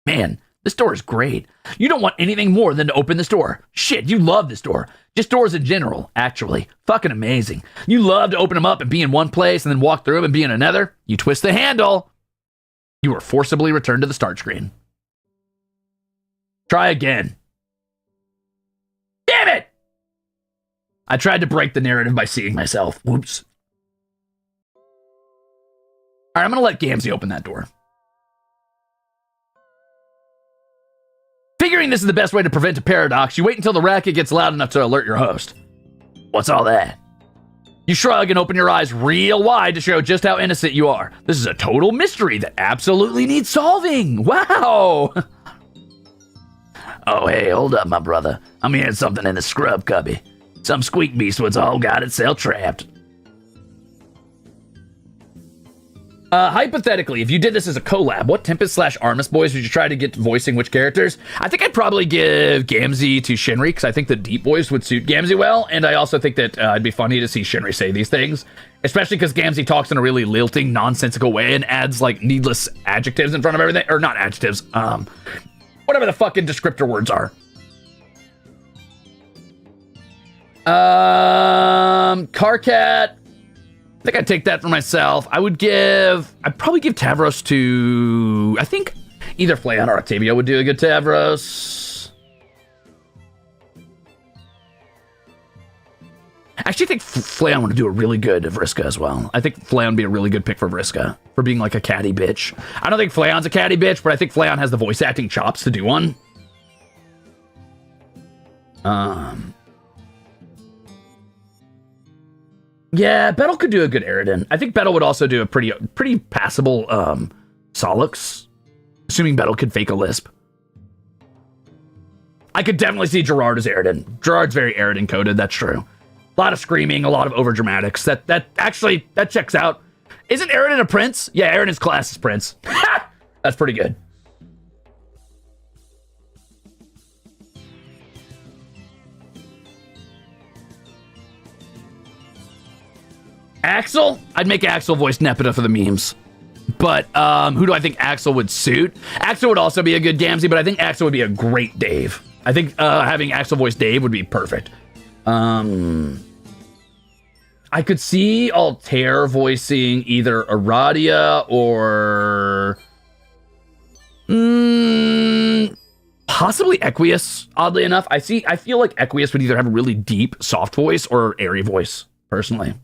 Man, this door is great. You don't want anything more than to open this door. Shit, you love this door. Just doors in general, actually. Fucking amazing. You love to open them up and be in one place and then walk through them and be in another. You twist the handle. You are forcibly returned to the start screen. Try again. Damn it! I tried to break the narrative by seeing myself. Whoops. All right, I'm going to let Gamzee open that door. Figuring this is the best way to prevent a paradox, you wait until the racket gets loud enough to alert your host. What's all that? You shrug and open your eyes real wide to show just how innocent you are. This is a total mystery that absolutely needs solving. Wow! Oh, hey, hold up, my brother. I'm hearing something in the scrub cubby. Some squeak beast was all got itself trapped. Hypothetically, if you did this as a collab, what Tempest/Armus boys would you try to get voicing which characters? I think I'd probably give Gamzee to Shinri, because I think the deep voice would suit Gamzee well, and I also think that it'd be funny to see Shinri say these things, especially because Gamzee talks in a really lilting, nonsensical way and adds, like, needless adjectives in front of everything, or not adjectives, whatever the fucking descriptor words are. Karkat. I think I'd take that for myself. I'd probably give Tavros to, I think either Flayon or Octavio would do a good Tavros. I actually think Flayon would do a really good Vriska as well. I think Flayon would be a really good pick for Vriska, for being like a catty bitch. I don't think Flayon's a catty bitch, but I think Flayon has the voice acting chops to do one. Yeah, Bettel could do a good Eridan. I think Bettel would also do a pretty passable Solix, assuming Bettel could fake a lisp. I could definitely see Gerard as Eridan. Gerard's very Eridan coded, that's true. A lot of screaming, a lot of overdramatics. That checks out. Isn't Eridan a prince? Yeah, Eridan's class is prince. That's pretty good. Axel? I'd make Axel voice Nepeta for the memes. But who do I think Axel would suit? Axel would also be a good Gamzee, but I think Axel would be a great Dave. I think having Axel voice Dave would be perfect. I could see Altair voicing either Aradia or possibly Equius, oddly enough. I feel like Equius would either have a really deep, soft voice or airy voice, personally.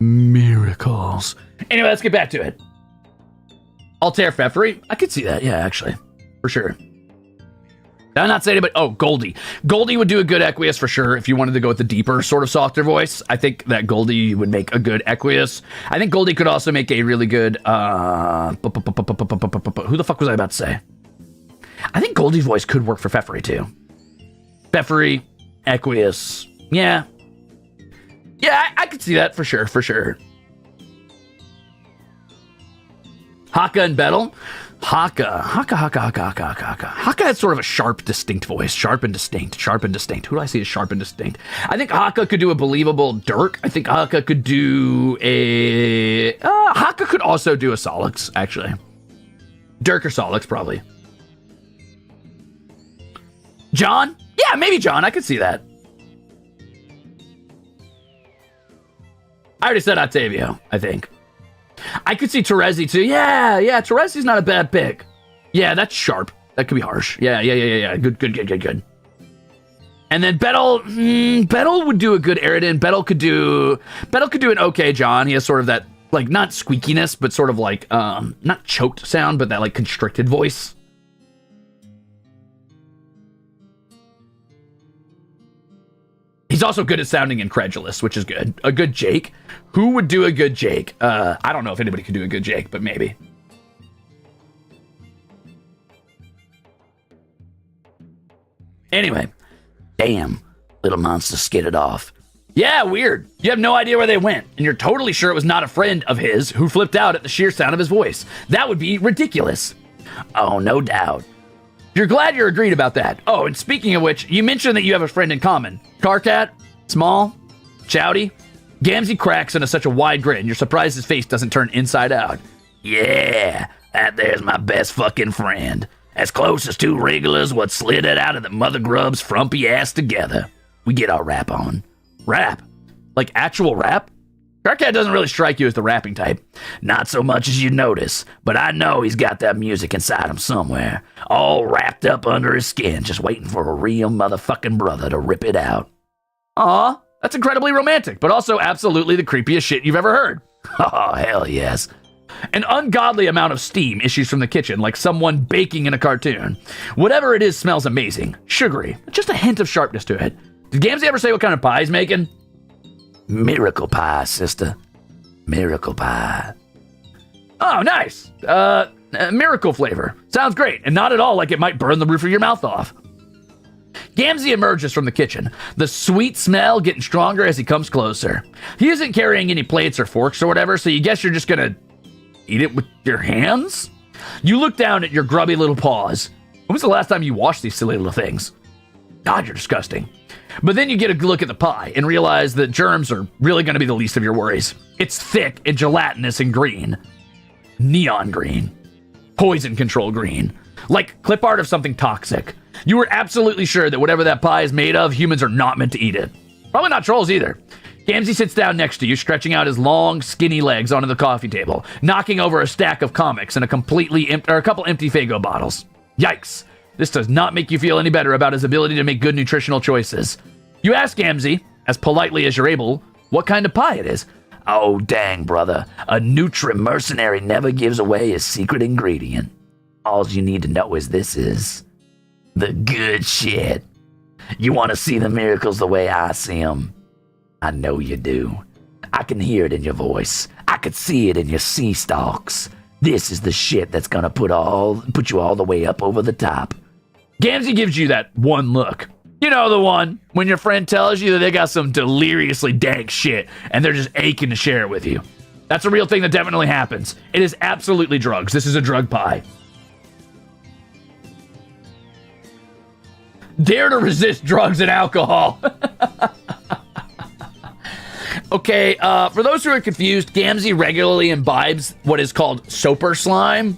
Miracles. Anyway, let's get back to it. Altair Pfeffery? I could see that, yeah, actually. For sure. Did I not say anybody? Oh, Goldie. Goldie would do a good Equius for sure if you wanted to go with the deeper, sort of softer voice. I think that Goldie would make a good Equius. I think Goldie could also make a really good, who the fuck was I about to say? I think Goldie's voice could work for Pfeffery too. Pfeffery, Equius, yeah. Yeah, I could see that for sure, for sure. Haka and Bettel. Haka has sort of a sharp, distinct voice. Sharp and distinct. Who do I see as sharp and distinct? I think Haka could do a believable Dirk. I think Haka could do a... Haka could also do a Solix, actually. Dirk or Solix, probably. John? Yeah, maybe John. I could see that. I already said Octavio, I think. I could see Terezi too. Yeah, Terezi's not a bad pick. Yeah, that's sharp. That could be harsh. Yeah. Good. And then Bettel would do a good Eridan. Bettel could do an okay John. He has sort of that, like, not squeakiness, but sort of like, not choked sound, but that, like, constricted voice. He's also good at sounding incredulous, which is good. A good Jake. Who would do a good Jake? I don't know if anybody could do a good Jake, but maybe. Anyway, Damn, little monster skidded off. yeah, weird. You have no idea where they went, and you're totally sure it was not a friend of his who flipped out at the sheer sound of his voice. That would be ridiculous. Oh, no doubt. You're glad you're agreed about that. Oh, and speaking of which, you mentioned that you have a friend in common. Karkat, small, chowdy. Gamzee cracks into such a wide grin, you're surprised his face doesn't turn inside out. Yeah, that there's my best fucking friend. As close as two regulars what slid it out of the mother grub's frumpy ass together. We get our rap on. Rap? Like actual rap? Karkat doesn't really strike you as the rapping type. Not so much as you notice, but I know he's got that music inside him somewhere. All wrapped up under his skin, just waiting for a real motherfucking brother to rip it out. Aw, that's incredibly romantic, but also absolutely the creepiest shit you've ever heard. Oh, hell yes. An ungodly amount of steam issues from the kitchen, like someone baking in a cartoon. Whatever it is smells amazing, sugary, just a hint of sharpness to it. Did Gamzee ever say what kind of pie he's making? Miracle pie, sister. Miracle pie. Oh, nice. Miracle flavor. Sounds great, and not at all like it might burn the roof of your mouth off. Gamzee emerges from the kitchen, the sweet smell getting stronger as he comes closer. He isn't carrying any plates or forks or whatever, so you guess you're just gonna eat it with your hands? You look down at your grubby little paws. When was the last time you washed these silly little things? God, you're disgusting. But then you get a look at the pie and realize that germs are really going to be the least of your worries. It's thick and gelatinous and green. Neon green. Poison control green. Like clip art of something toxic. You were absolutely sure that whatever that pie is made of, humans are not meant to eat it. Probably not trolls either. Gamzee sits down next to you, stretching out his long, skinny legs onto the coffee table, knocking over a stack of comics and a couple empty Faygo bottles. Yikes. This does not make you feel any better about his ability to make good nutritional choices. You ask Gamzee, as politely as you're able, what kind of pie it is. Oh, dang, brother. A Nutri-mercenary never gives away his secret ingredient. All you need to know is this is the good shit. You want to see the miracles the way I see them? I know you do. I can hear it in your voice. I could see it in your sea stalks. This is the shit that's gonna put you all the way up over the top. Gamzee gives you that one look. You know the one, when your friend tells you that they got some deliriously dank shit and they're just aching to share it with you. That's a real thing that definitely happens. It is absolutely drugs. This is a drug pie. Dare to resist drugs and alcohol. Okay, for those who are confused, Gamzee regularly imbibes what is called soper slime.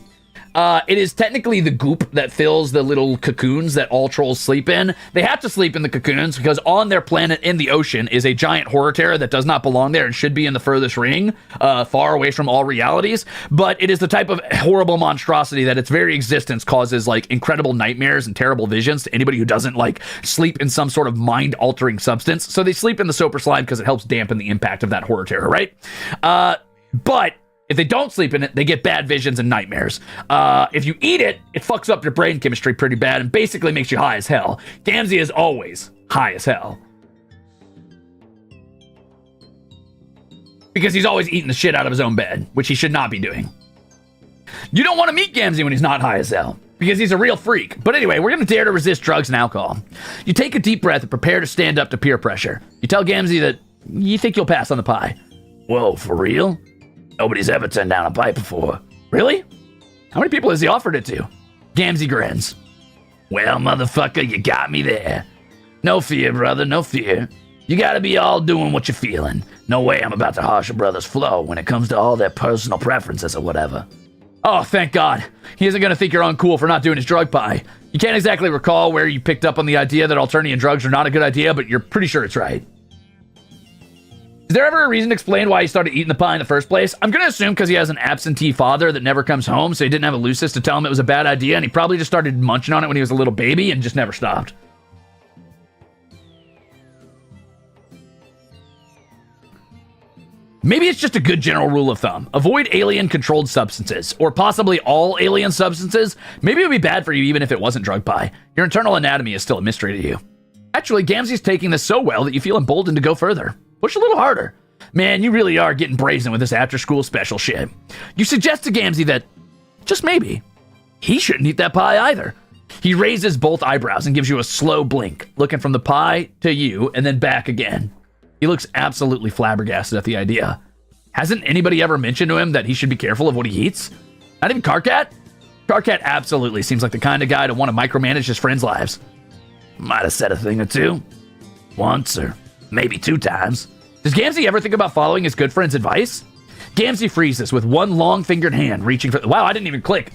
It is technically the goop that fills the little cocoons that all trolls sleep in. They have to sleep in the cocoons because on their planet in the ocean is a giant horror terror that does not belong there and should be in the furthest ring, far away from all realities. But it is the type of horrible monstrosity that its very existence causes like incredible nightmares and terrible visions to anybody who doesn't like sleep in some sort of mind-altering substance. So they sleep in the soper slime because it helps dampen the impact of that horror terror, right? But if they don't sleep in it, they get bad visions and nightmares. If you eat it, it fucks up your brain chemistry pretty bad and basically makes you high as hell. Gamzee is always high as hell. Because he's always eating the shit out of his own bed, which he should not be doing. You don't want to meet Gamzee when he's not high as hell, because he's a real freak. But anyway, we're going to dare to resist drugs and alcohol. You take a deep breath and prepare to stand up to peer pressure. You tell Gamzee that you think you'll pass on the pie. Whoa, for real? Nobody's ever turned down a pipe before. Really? How many people has he offered it to? Gamzee grins. Well, motherfucker, you got me there. No fear, brother, no fear. You gotta be all doing what you're feeling. No way I'm about to harsh a brother's flow when it comes to all their personal preferences or whatever. Oh, thank God. He isn't going to think you're uncool for not doing his drug pie. You can't exactly recall where you picked up on the idea that Alternian drugs are not a good idea, but you're pretty sure it's right. Is there ever a reason to explain why he started eating the pie in the first place? I'm going to assume because he has an absentee father that never comes home, so he didn't have a Lucis to tell him it was a bad idea, and he probably just started munching on it when he was a little baby and just never stopped. Maybe it's just a good general rule of thumb. Avoid alien-controlled substances, or possibly all alien substances. Maybe it would be bad for you even if it wasn't drug pie. Your internal anatomy is still a mystery to you. Actually, Gamzee's taking this so well that you feel emboldened to go further. Push a little harder. Man, you really are getting brazen with this after-school special shit. You suggest to Gamzee that, just maybe, he shouldn't eat that pie either. He raises both eyebrows and gives you a slow blink, looking from the pie to you and then back again. He looks absolutely flabbergasted at the idea. Hasn't anybody ever mentioned to him that he should be careful of what he eats? Not even Karkat? Karkat absolutely seems like the kind of guy to want to micromanage his friends' lives. Might have said a thing or two. Once or maybe 2 times. Does Gamzee ever think about following his good friend's advice? Gamzee freezes with one long-fingered hand reaching for... Wow, I didn't even click.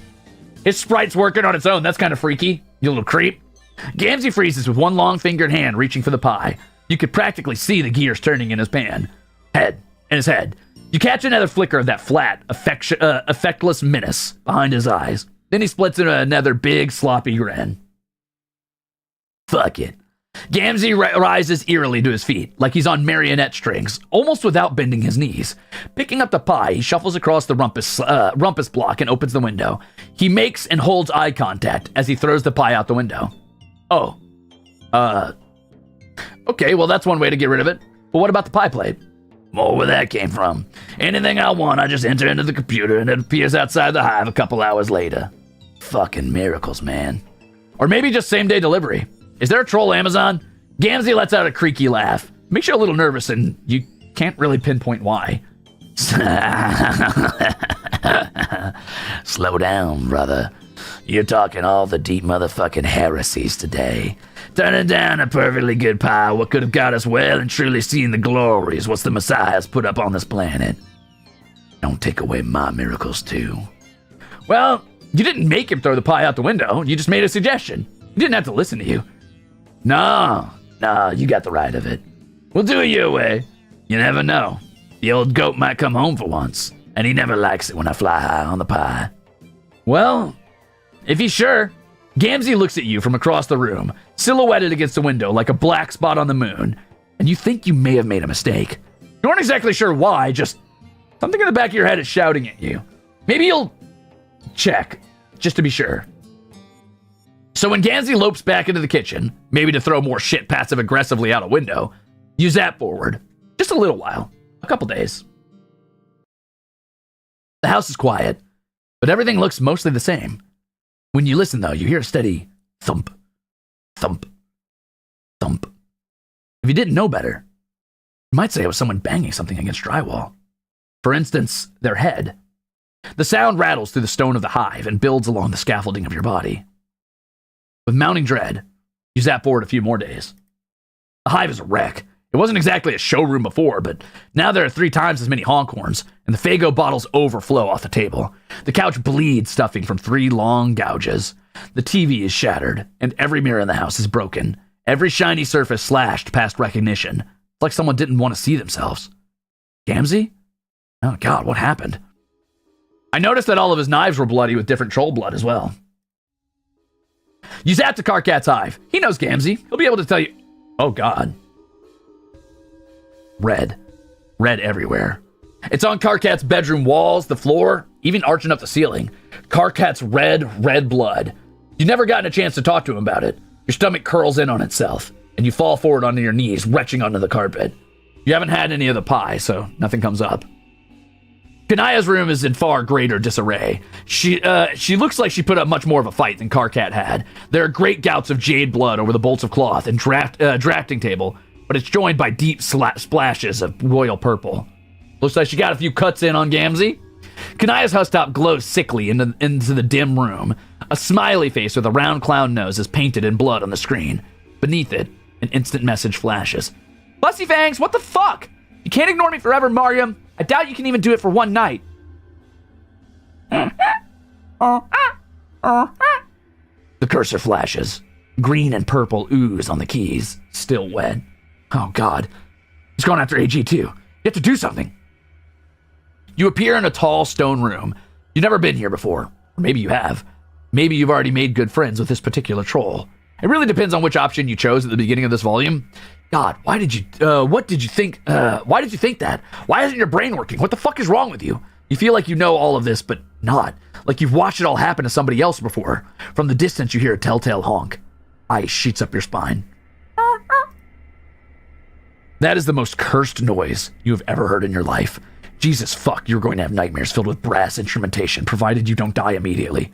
His sprite's working on its own. That's kind of freaky. You little creep. Gamzee freezes with one long-fingered hand reaching for the pie. You could practically see the gears turning in his head. You catch another flicker of that flat, effectless menace behind his eyes. Then he splits into another big, sloppy grin. Fuck it. Gamzee rises eerily to his feet, like he's on marionette strings, almost without bending his knees. Picking up the pie, he shuffles across the rumpus block and opens the window. He makes and holds eye contact as he throws the pie out the window. Oh. Okay, well that's one way to get rid of it. But what about the pie plate? More where that came from. Anything I want, I just enter into the computer and it appears outside the hive a couple hours later. Fucking miracles, man. Or maybe just same-day delivery. Is there a troll Amazon? Gamzee lets out a creaky laugh. Makes you a little nervous and you can't really pinpoint why. Slow down, brother. You're talking all the deep motherfucking heresies today. Turning down a perfectly good pie, what could have got us well and truly seen the glories what's the Messiah's put up on this planet. Don't take away my miracles, too. Well, you didn't make him throw the pie out the window. You just made a suggestion. He didn't have to listen to you. No, you got the right of it. We'll do it your way. You never know. The old goat might come home for once, and he never likes it when I fly high on the pie. Well, if he's sure. Gamzee looks at you from across the room, silhouetted against the window like a black spot on the moon, and you think you may have made a mistake. You aren't exactly sure why, just something in the back of your head is shouting at you. Maybe you'll check, just to be sure. So when Gamzee lopes back into the kitchen, maybe to throw more shit passive-aggressively out a window, you zap forward. Just a little while. A couple days. The house is quiet, but everything looks mostly the same. When you listen, though, you hear a steady thump, thump, thump. If you didn't know better, you might say it was someone banging something against drywall. For instance, their head. The sound rattles through the stone of the hive and builds along the scaffolding of your body. With mounting dread, you zap forward a few more days. The hive is a wreck. It wasn't exactly a showroom before, but now there are 3 times as many honkhorns, and the Faygo bottles overflow off the table. The couch bleeds stuffing from 3 long gouges. The TV is shattered, and every mirror in the house is broken. Every shiny surface slashed past recognition. It's like someone didn't want to see themselves. Gamzee? Oh God, what happened? I noticed that all of his knives were bloody with different troll blood as well. You zap to Karkat's hive. He knows Gamzee. He'll be able to tell you. Oh God. Red everywhere. It's on Karkat's bedroom walls, the floor, even arching up the ceiling. Karkat's red blood. You've never gotten a chance to talk to him about it. Your stomach curls in on itself, and you fall forward onto your knees, retching onto the carpet. You haven't had any of the pie, so nothing comes up. Kanaya's room is in far greater disarray. She looks like she put up much more of a fight than Karkat had. There are great gouts of jade blood over the bolts of cloth and drafting table, but it's joined by deep splashes of royal purple. Looks like she got a few cuts in on Gamzee. Kanaya's housetop glows sickly into the dim room. A smiley face with a round clown nose is painted in blood on the screen. Beneath it, an instant message flashes. Fussy Fangs, what the fuck? You can't ignore me forever, Mariam. I doubt you can even do it for one night. The cursor flashes. Green and purple ooze on the keys, still wet. Oh God, he's going after AG too. You have to do something. You appear in a tall stone room. You've never been here before, or maybe you have. Maybe you've already made good friends with this particular troll. It really depends on which option you chose at the beginning of this volume. God, what did you think that? Why isn't your brain working? What the fuck is wrong with you? You feel like you know all of this, but not. Like you've watched it all happen to somebody else before. From the distance, you hear a telltale honk. Ice shoots up your spine. That is the most cursed noise you have ever heard in your life. Jesus fuck, you're going to have nightmares filled with brass instrumentation, provided you don't die immediately.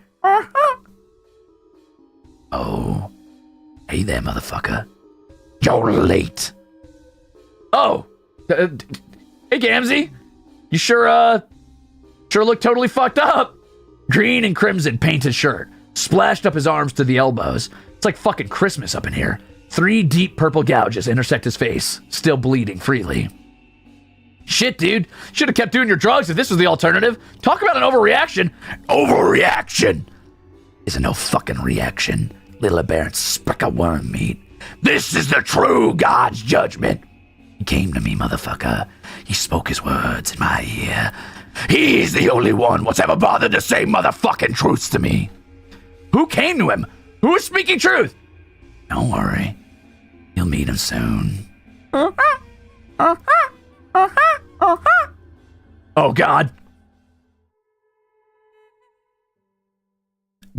Oh. Hey there, motherfucker. You're late. Oh. Hey, Gamzee. You sure look totally fucked up. Green and crimson painted shirt. Splashed up his arms to the elbows. It's like fucking Christmas up in here. 3 deep purple gouges intersect his face, still bleeding freely. Shit, dude. Should have kept doing your drugs if this was the alternative. Talk about an overreaction. Overreaction isn't no fucking reaction, little aberrant speck of worm meat. This is the true God's judgment. He came to me, motherfucker. He spoke his words in my ear. He's the only one what's ever bothered to say motherfucking truths to me. Who came to him? Who is speaking truth? Don't worry. You'll meet him soon. Oh, God.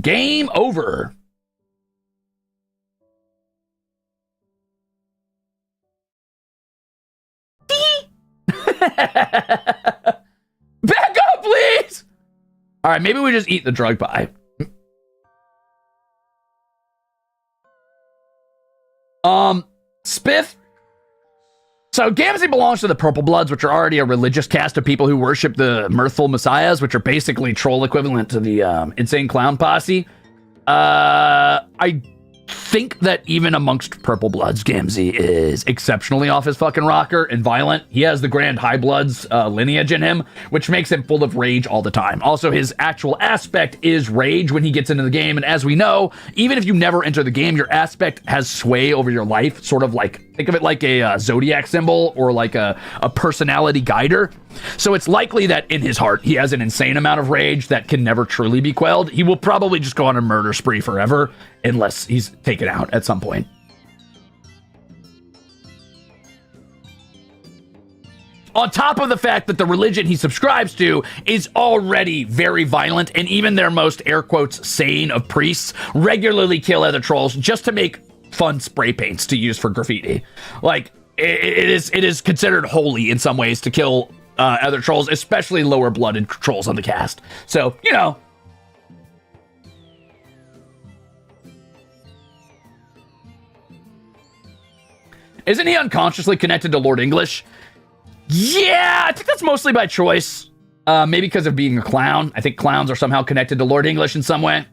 Game over. Back up, please. All right, maybe we just eat the drug pie. Spiff. So Gamzee belongs to the Purple Bloods, which are already a religious caste of people who worship the mirthful messiahs, which are basically troll equivalent to the insane clown posse. I think that even amongst Purple Bloods, Gamzee is exceptionally off his fucking rocker and violent. He has the Grand High Bloods lineage in him, which makes him full of rage all the time. Also, his actual aspect is rage when he gets into the game, and as we know, even if you never enter the game, your aspect has sway over your life, sort of like, think of it like a zodiac symbol or like a personality guider. So it's likely that in his heart, he has an insane amount of rage that can never truly be quelled. He will probably just go on a murder spree forever unless he's taken out at some point. On top of the fact that the religion he subscribes to is already very violent, and even their most air quotes sane of priests regularly kill other trolls just to make fun spray paints to use for graffiti. Like, it is considered holy in some ways to kill other trolls, especially lower blooded trolls on the cast. So, you know. Isn't he unconsciously connected to Lord English? Yeah, I think that's mostly by choice. Maybe because of being a clown. I think clowns are somehow connected to Lord English in some way.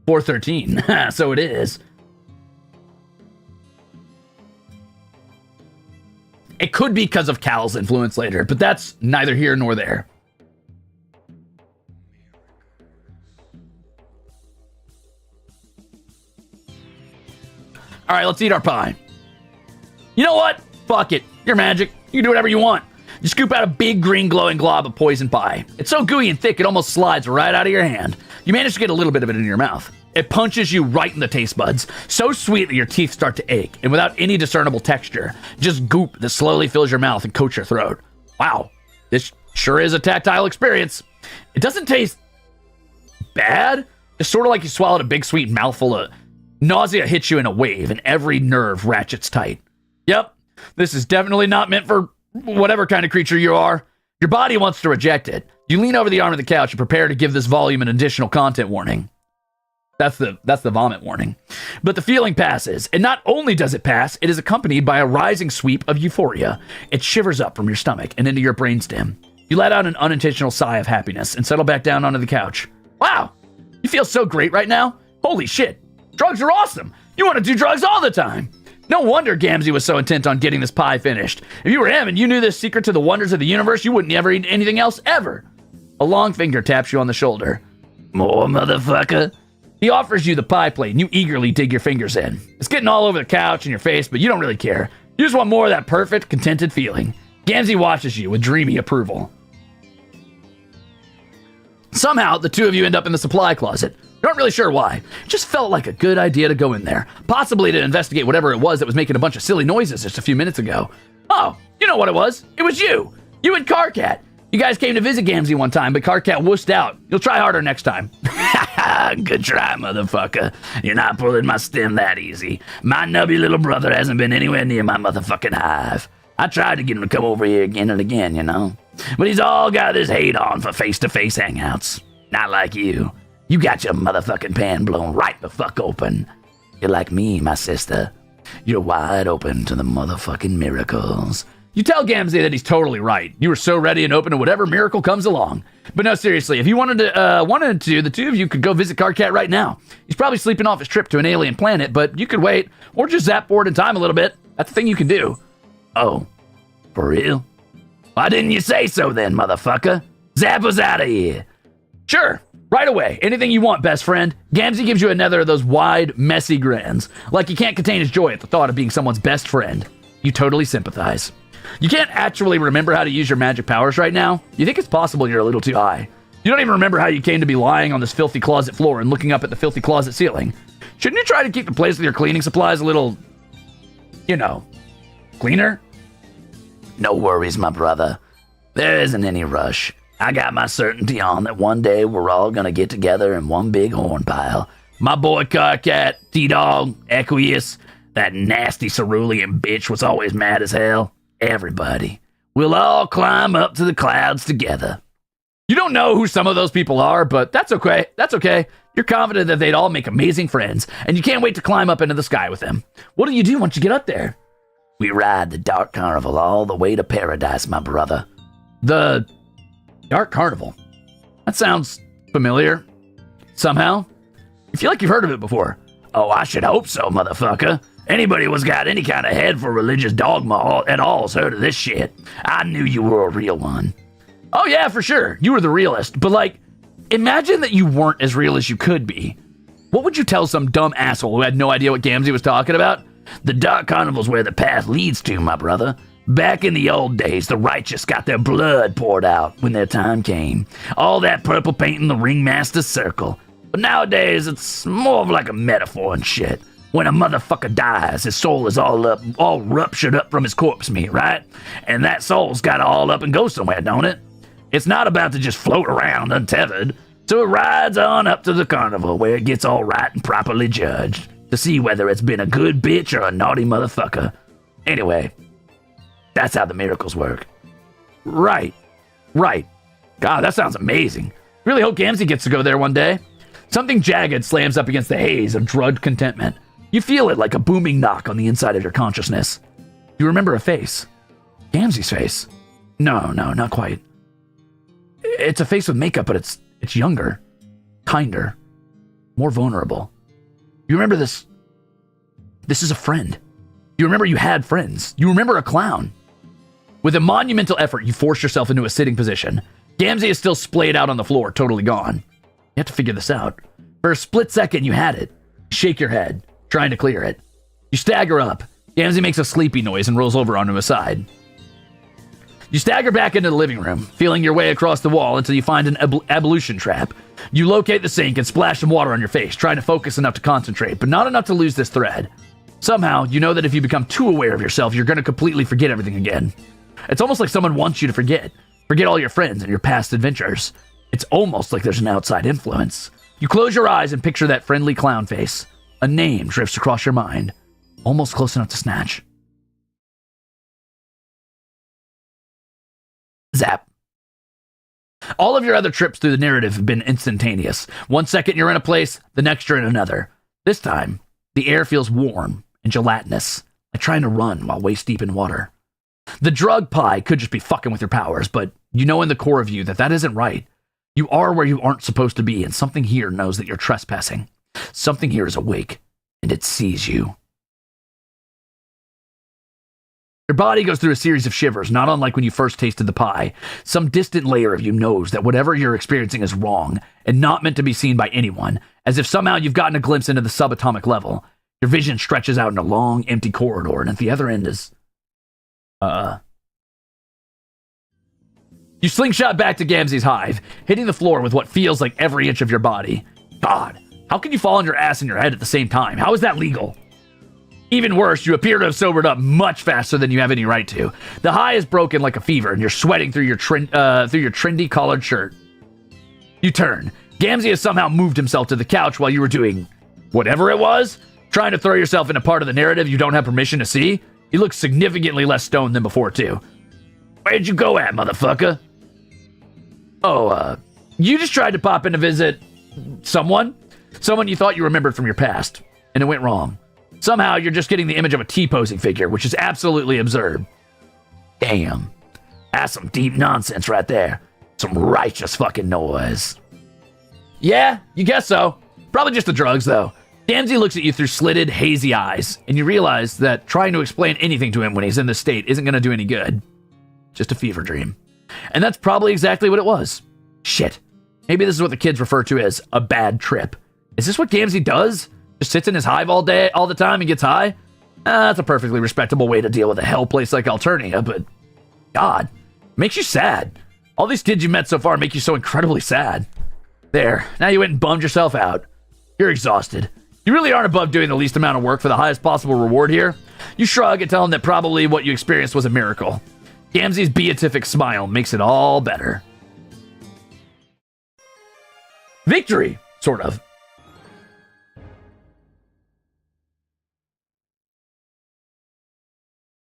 413. So it is. It could be because of Cal's influence later, but that's neither here nor there. All right, let's eat our pie. You know what? Fuck it. You're magic. You can do whatever you want. You scoop out a big green glowing glob of poison pie. It's so gooey and thick it almost slides right out of your hand. You manage to get a little bit of it in your mouth. It punches you right in the taste buds, so sweet that your teeth start to ache, and without any discernible texture, just goop that slowly fills your mouth and coats your throat. Wow, this sure is a tactile experience. It doesn't taste bad. It's sort of like you swallowed a big sweet mouthful of nausea. Hits you in a wave, and every nerve ratchets tight. Yep, this is definitely not meant for whatever kind of creature you are. Your body wants to reject it. You lean over the arm of the couch and prepare to give this volume an additional content warning. That's the vomit warning. But the feeling passes, and not only does it pass, it is accompanied by a rising sweep of euphoria. It shivers up from your stomach and into your brainstem. You let out an unintentional sigh of happiness and settle back down onto the couch. Wow, you feel so great right now? Holy shit, drugs are awesome. You want to do drugs all the time. No wonder Gamzee was so intent on getting this pie finished. If you were him and you knew this secret to the wonders of the universe, you wouldn't ever eat anything else ever. A long finger taps you on the shoulder. More, motherfucker. He offers you the pie plate, and you eagerly dig your fingers in. It's getting all over the couch and your face, but you don't really care. You just want more of that perfect, contented feeling. Gamzee watches you with dreamy approval. Somehow, the two of you end up in the supply closet. You aren't really sure why. It just felt like a good idea to go in there. Possibly to investigate whatever it was that was making a bunch of silly noises just a few minutes ago. Oh, you know what it was. It was you. You and Karkat. You guys came to visit Gamzee one time, but Karkat wussed out. You'll try harder next time. Good try, motherfucker. You're not pulling my stem that easy. My nubby little brother hasn't been anywhere near my motherfucking hive. I tried to get him to come over here again and again, you know. But he's all got this hate on for face-to-face hangouts. Not like you. You got your motherfucking pan blown right the fuck open. You're like me, my sister. You're wide open to the motherfucking miracles. You tell Gamzee that he's totally right. You were so ready and open to whatever miracle comes along. But no, seriously, if you wanted to, the two of you could go visit Karkat right now. He's probably sleeping off his trip to an alien planet, but you could wait, or just zap forward in time a little bit. That's the thing you can do. Oh, for real? Why didn't you say so then, motherfucker? Zap us out of here. Sure, right away. Anything you want, best friend. Gamzee gives you another of those wide, messy grins, like he can't contain his joy at the thought of being someone's best friend. You totally sympathize. You can't actually remember how to use your magic powers right now. You think it's possible you're a little too high. You don't even remember how you came to be lying on this filthy closet floor and looking up at the filthy closet ceiling. Shouldn't you try to keep the place with your cleaning supplies a little, cleaner? No worries, my brother. There isn't any rush. I got my certainty on that one day we're all gonna get together in one big horn pile. My boy Karkat, T-Dog, Equius, that nasty cerulean bitch was always mad as hell. Everybody. We'll all climb up to the clouds together. You don't know who some of those people are, but that's okay. That's okay. You're confident that they'd all make amazing friends, and you can't wait to climb up into the sky with them. What do you do once you get up there? We ride the Dark Carnival all the way to paradise, my brother. The Dark Carnival? That sounds familiar. Somehow. I feel like you've heard of it before. Oh, I should hope so, motherfucker. Anybody who's got any kind of head for religious dogma at all's heard of this shit. I knew you were a real one. Oh yeah, for sure. You were the realest. But imagine that you weren't as real as you could be. What would you tell some dumb asshole who had no idea what Gamzee was talking about? The Dark Carnival's where the path leads to, my brother. Back in the old days, the righteous got their blood poured out when their time came. All that purple paint in the ringmaster's circle. But nowadays, it's more of like a metaphor and shit. When a motherfucker dies, his soul is all ruptured up from his corpse meat, right? And that soul's gotta all up and go somewhere, don't it? It's not about to just float around untethered. So it rides on up to the carnival where it gets all right and properly judged to see whether it's been a good bitch or a naughty motherfucker. Anyway, that's how the miracles work. Right. God, that sounds amazing. Really hope Gamzee gets to go there one day. Something jagged slams up against the haze of drugged contentment. You feel it like a booming knock on the inside of your consciousness. You remember a face. Gamzee's face. No, not quite. It's a face with makeup, but it's younger, kinder, more vulnerable. You remember this. This is a friend. You remember you had friends. You remember a clown. With a monumental effort, you force yourself into a sitting position. Gamzee is still splayed out on the floor, totally gone. You have to figure this out. For a split second, you had it. You shake your head, trying to clear it. You stagger up. Gamzee makes a sleepy noise and rolls over onto his side. You stagger back into the living room, feeling your way across the wall until you find an ablution trap. You locate the sink and splash some water on your face, trying to focus enough to concentrate, but not enough to lose this thread. Somehow, you know that if you become too aware of yourself, you're going to completely forget everything again. It's almost like someone wants you to forget. Forget all your friends and your past adventures. It's almost like there's an outside influence. You close your eyes and picture that friendly clown face. A name drifts across your mind, almost close enough to snatch. Zap. All of your other trips through the narrative have been instantaneous. 1 second you're in a place, the next you're in another. This time, the air feels warm and gelatinous, like trying to run while waist deep in water. The drug pie could just be fucking with your powers, but you know in the core of you that isn't right. You are where you aren't supposed to be, and something here knows that you're trespassing. Something here is awake, and it sees you. Your body goes through a series of shivers, not unlike when you first tasted the pie. Some distant layer of you knows that whatever you're experiencing is wrong, and not meant to be seen by anyone, as if somehow you've gotten a glimpse into the subatomic level. Your vision stretches out in a long, empty corridor, and at the other end is... You slingshot back to Gamzee's hive, hitting the floor with what feels like every inch of your body. God, how can you fall on your ass and your head at the same time? How is that legal? Even worse, you appear to have sobered up much faster than you have any right to. The high is broken like a fever, and you're sweating through your trendy collared shirt. You turn. Gamzee has somehow moved himself to the couch while you were doing whatever it was, trying to throw yourself in a part of the narrative you don't have permission to see. He looks significantly less stoned than before, too. Where'd you go at, motherfucker? Oh, You just tried to pop in to visit someone you thought you remembered from your past, and it went wrong. Somehow you're just getting the image of a T-posing figure, which is absolutely absurd. Damn. That's some deep nonsense right there. Some righteous fucking noise. Yeah, you guess so. Probably just the drugs, though. Gamzee looks at you through slitted, hazy eyes, and you realize that trying to explain anything to him when he's in this state isn't going to do any good. Just a fever dream. And that's probably exactly what it was. Shit. Maybe this is what the kids refer to as a bad trip. Is this what Gamzee does? Just sits in his hive all day, all the time, and gets high? That's a perfectly respectable way to deal with a hell place like Alternia, but God, makes you sad. All these kids you met so far make you so incredibly sad. There, now you went and bummed yourself out. You're exhausted. You really aren't above doing the least amount of work for the highest possible reward here. You shrug and tell him that probably what you experienced was a miracle. Gamzee's beatific smile makes it all better. Victory, sort of.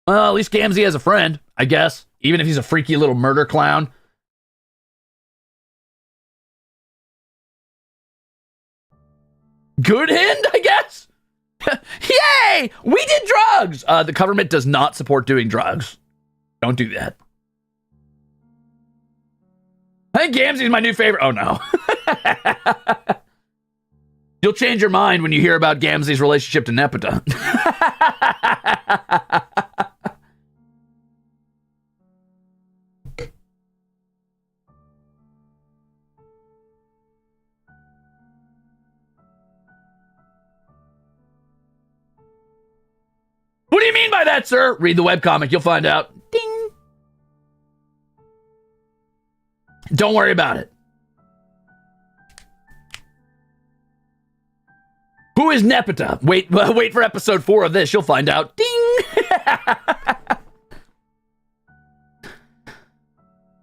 Well, at least Gamzee has a friend, I guess. Even if he's a freaky little murder clown. Good hint, I guess? Yay! We did drugs! The government does not support doing drugs. Don't do that. I think Gamzee's my new favorite. Oh, no. You'll change your mind when you hear about Gamzee's relationship to Nepeta. What do you mean by that, sir? Read the webcomic, you'll find out. Ding. Don't worry about it. Who is Nepeta? Wait for episode 4 of this, you'll find out. Ding.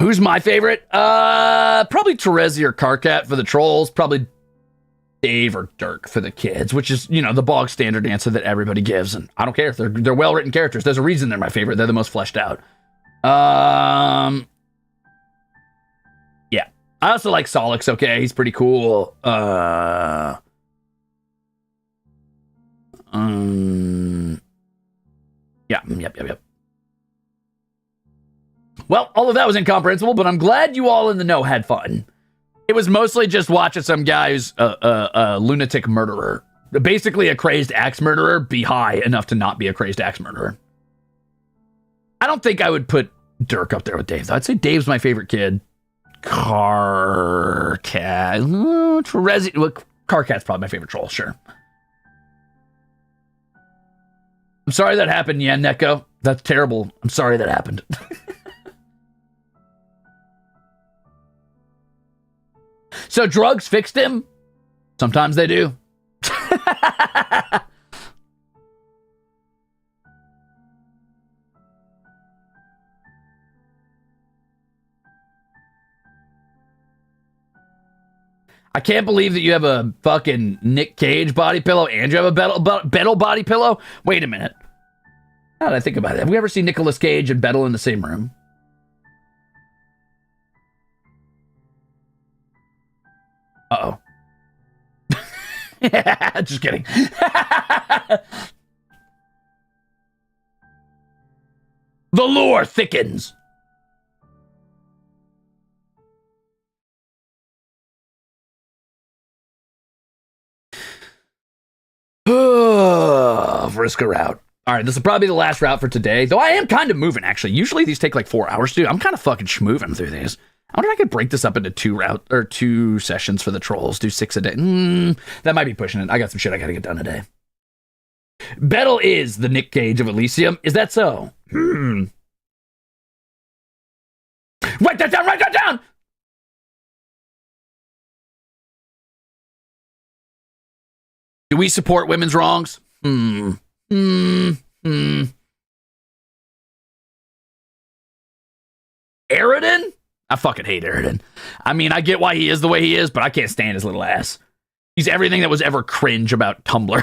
Who's my favorite? Probably Terezi or Karkat for the trolls. Probably Dave or Dirk for the kids, which is, you know, the bog standard answer that everybody gives. And I don't care if they're well-written characters. There's a reason they're my favorite. They're the most fleshed out. Yeah. I also like Solix, okay? He's pretty cool. Yeah, yep. Well, all of that was incomprehensible, but I'm glad you all in the know had fun. It was mostly just watching some guy who's a lunatic murderer. Basically a crazed axe murderer be high enough to not be a crazed axe murderer. I don't think I would put Dirk up there with Dave, though. I'd say Dave's my favorite kid. Karkat. Terezi. Well, Karkat's probably my favorite troll, sure. I'm sorry that happened, yeah, Neko. That's terrible. I'm sorry that happened. So drugs fixed him? Sometimes they do. I can't believe that you have a fucking Nick Cage body pillow and you have a Bettel body pillow. Wait a minute. How did I think about it? Have we ever seen Nicolas Cage and Bettel in the same room? Uh-oh. Just kidding. The lore thickens. Vriska route. All right, this will probably be the last route for today, though I am kind of moving, actually. Usually these take like 4 hours to do. I'm kind of fucking schmoving through these. I wonder if I could break this up into 2 sessions for the trolls. Do 6 a day. That might be pushing it. I got some shit I gotta get done today. Bettel is the Nick Cage of Elysium. Is that so? Write that down! Write that down! Do we support women's wrongs? Aridin? I fucking hate Aridin. I mean, I get why he is the way he is, but I can't stand his little ass. He's everything that was ever cringe about Tumblr.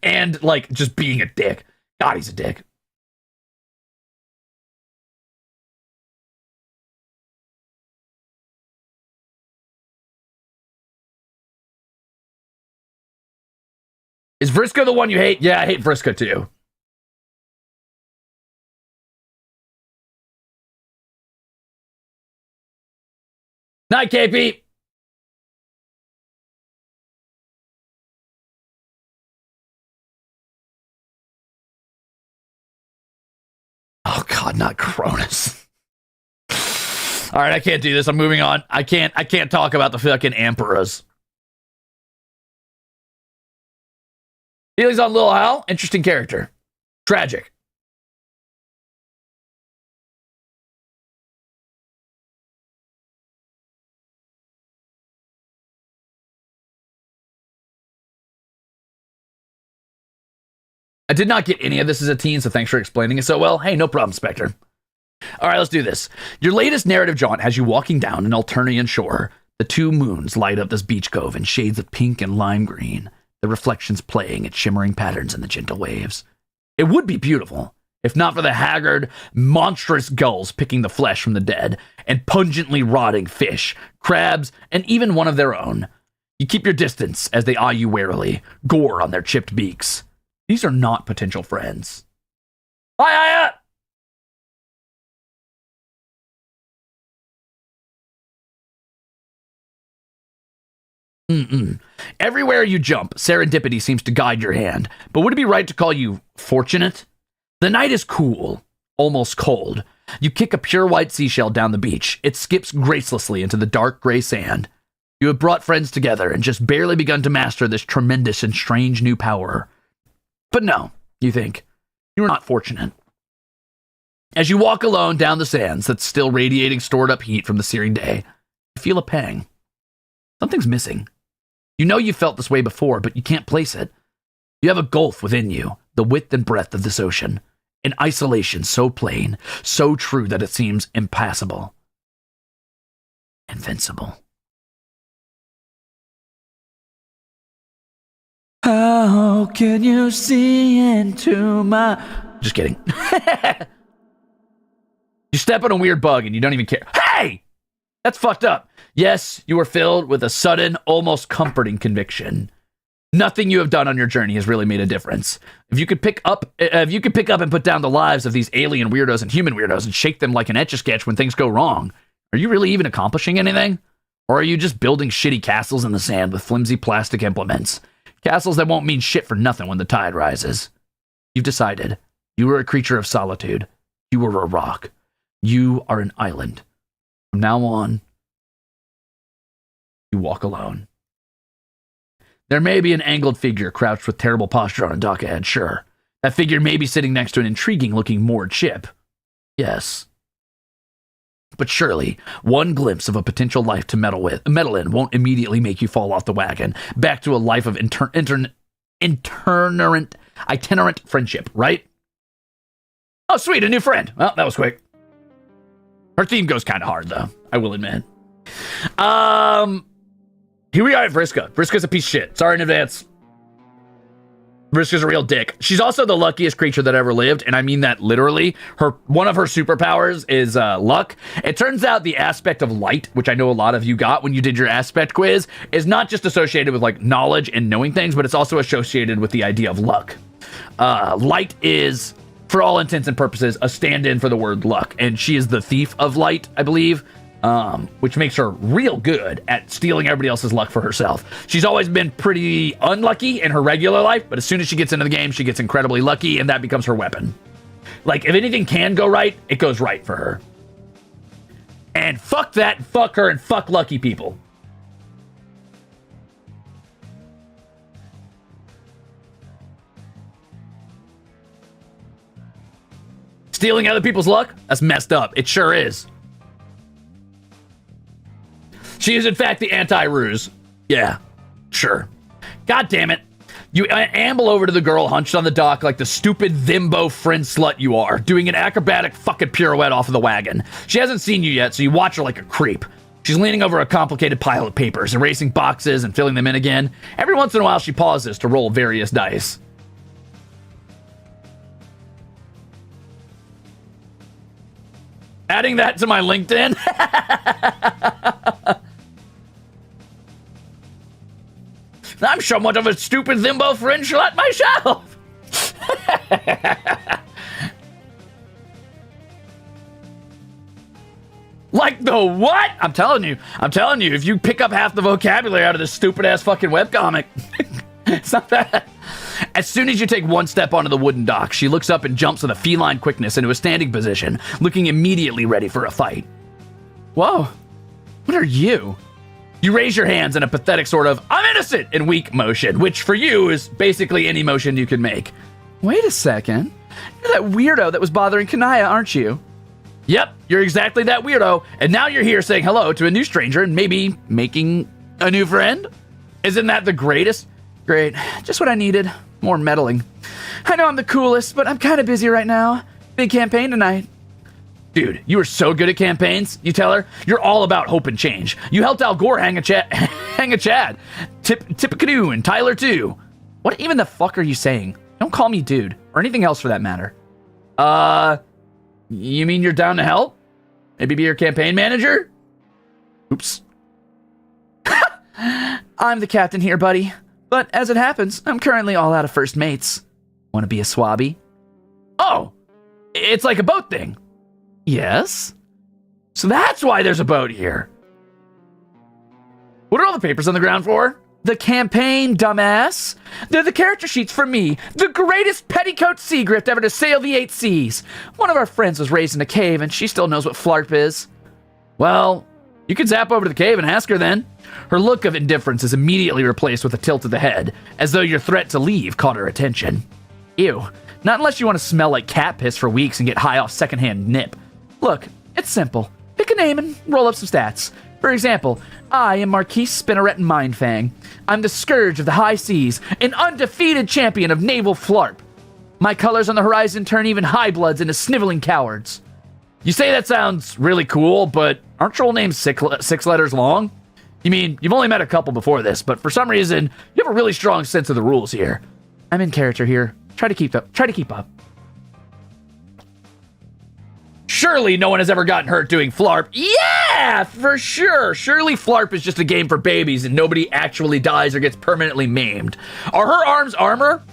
And, like, just being a dick. God, he's a dick. Is Vriska the one you hate? Yeah, I hate Vriska too. Night, KP. Oh God, not Cronus. All right, I can't do this. I'm moving on. I can't talk about the fucking emperors. Feelings on Lil Hal? Interesting character. Tragic. I did not get any of this as a teen, so thanks for explaining it so well. Hey, no problem, Spectre. All right, let's do this. Your latest narrative jaunt has you walking down an Alternian shore. The two moons light up this beach cove in shades of pink and lime green, the reflections playing its shimmering patterns in the gentle waves. It would be beautiful, if not for the haggard, monstrous gulls picking the flesh from the dead, and pungently rotting fish, crabs, and even one of their own. You keep your distance as they eye you warily, gore on their chipped beaks. These are not potential friends. Hi. Everywhere you jump, serendipity seems to guide your hand. But would it be right to call you fortunate? The night is cool, almost cold. You kick a pure white seashell down the beach. It skips gracelessly into the dark gray sand. You have brought friends together and just barely begun to master this tremendous and strange new power. But no, you think, you are not fortunate. As you walk alone down the sands that's still radiating stored up heat from the searing day, you feel a pang. Something's missing. You know you felt this way before, but you can't place it. You have a gulf within you, the width and breadth of this ocean, an isolation so plain, so true that it seems impassable. Invincible. How can you see into my... Just kidding. You step on a weird bug and you don't even care. Hey! That's fucked up. Yes, you are filled with a sudden, almost comforting conviction. Nothing you have done on your journey has really made a difference. If you could pick up and put down the lives of these alien weirdos and human weirdos and shake them like an Etch-a-Sketch when things go wrong, are you really even accomplishing anything? Or are you just building shitty castles in the sand with flimsy plastic implements? Castles that won't mean shit for nothing when the tide rises. You've decided. You are a creature of solitude. You are a rock. You are an island. From now on, you walk alone. There may be an angled figure crouched with terrible posture on a dock ahead, sure. That figure may be sitting next to an intriguing-looking moored ship. Yes. But surely, one glimpse of a potential life to meddle in won't immediately make you fall off the wagon, back to a life of itinerant friendship, right? Oh, sweet, a new friend. Well, that was quick. Her theme goes kind of hard, though, I will admit. Here we are at Vriska. Vriska's a piece of shit. Sorry in advance. Vriska's a real dick. She's also the luckiest creature that ever lived, and I mean that literally. One of her superpowers is luck. It turns out the aspect of light, which I know a lot of you got when you did your aspect quiz, is not just associated with like knowledge and knowing things, but it's also associated with the idea of luck. Light is, for all intents and purposes, a stand-in for the word luck, and she is the thief of light, I believe. Which makes her real good at stealing everybody else's luck for herself. She's always been pretty unlucky in her regular life, but as soon as she gets into the game, she gets incredibly lucky, and that becomes her weapon. Like, if anything can go right, it goes right for her. And fuck that, fuck her, and fuck lucky people. Stealing other people's luck? That's messed up. It sure is. She is, in fact, the anti-Ruze. Yeah, sure. God damn it. You amble over to the girl hunched on the dock like the stupid thimbo friend slut you are, doing an acrobatic fucking pirouette off of the wagon. She hasn't seen you yet, so you watch her like a creep. She's leaning over a complicated pile of papers, erasing boxes and filling them in again. Every once in a while, she pauses to roll various dice. Adding that to my LinkedIn? I'm somewhat of a stupid thimble French slut myself. Like the what? I'm telling you, if you pick up half the vocabulary out of this stupid ass fucking webcomic, it's not that. As soon as you take one step onto the wooden dock, she looks up and jumps with a feline quickness into a standing position, looking immediately ready for a fight. Whoa, what are you? You raise your hands in a pathetic sort of, I'm innocent, and weak motion, which for you is basically any motion you can make. Wait a second. You're that weirdo that was bothering Kanaya, aren't you? Yep, you're exactly that weirdo, and now you're here saying hello to a new stranger and maybe making a new friend? Isn't that the greatest? Great, just what I needed. More meddling. I know I'm the coolest, but I'm kind of busy right now. Big campaign tonight. Dude, you are so good at campaigns, you tell her. You're all about hope and change. You helped Al Gore hang a Chad. Tippecanoe and Tyler too. What even the fuck are you saying? Don't call me dude, or anything else for that matter. You mean you're down to help? Maybe be your campaign manager? Oops. I'm the captain here, buddy. But as it happens, I'm currently all out of first mates. Want to be a swabby? Oh, it's like a boat thing. Yes? So that's why there's a boat here. What are all the papers on the ground for? The campaign, dumbass. They're the character sheets for me, the greatest petticoat sea grift ever to sail the 8 seas. One of our friends was raised in a cave, and she still knows what Flarp is. Well, you could zap over to the cave and ask her then. Her look of indifference is immediately replaced with a tilt of the head, as though your threat to leave caught her attention. Ew. Not unless you want to smell like cat piss for weeks and get high off secondhand nip. Look, it's simple. Pick a name and roll up some stats. For example, I am Marquise Spinneret Mindfang. I'm the scourge of the high seas, an undefeated champion of naval flarp. My colors on the horizon turn even high bloods into sniveling cowards. You say that sounds really cool, but aren't your whole names 6 letters long? You mean, you've only met a couple before this, but for some reason, you have a really strong sense of the rules here. I'm in character here. Try to keep up. Surely no one has ever gotten hurt doing Flarp. Yeah, for sure. Surely Flarp is just a game for babies and nobody actually dies or gets permanently maimed. Are her arms armor?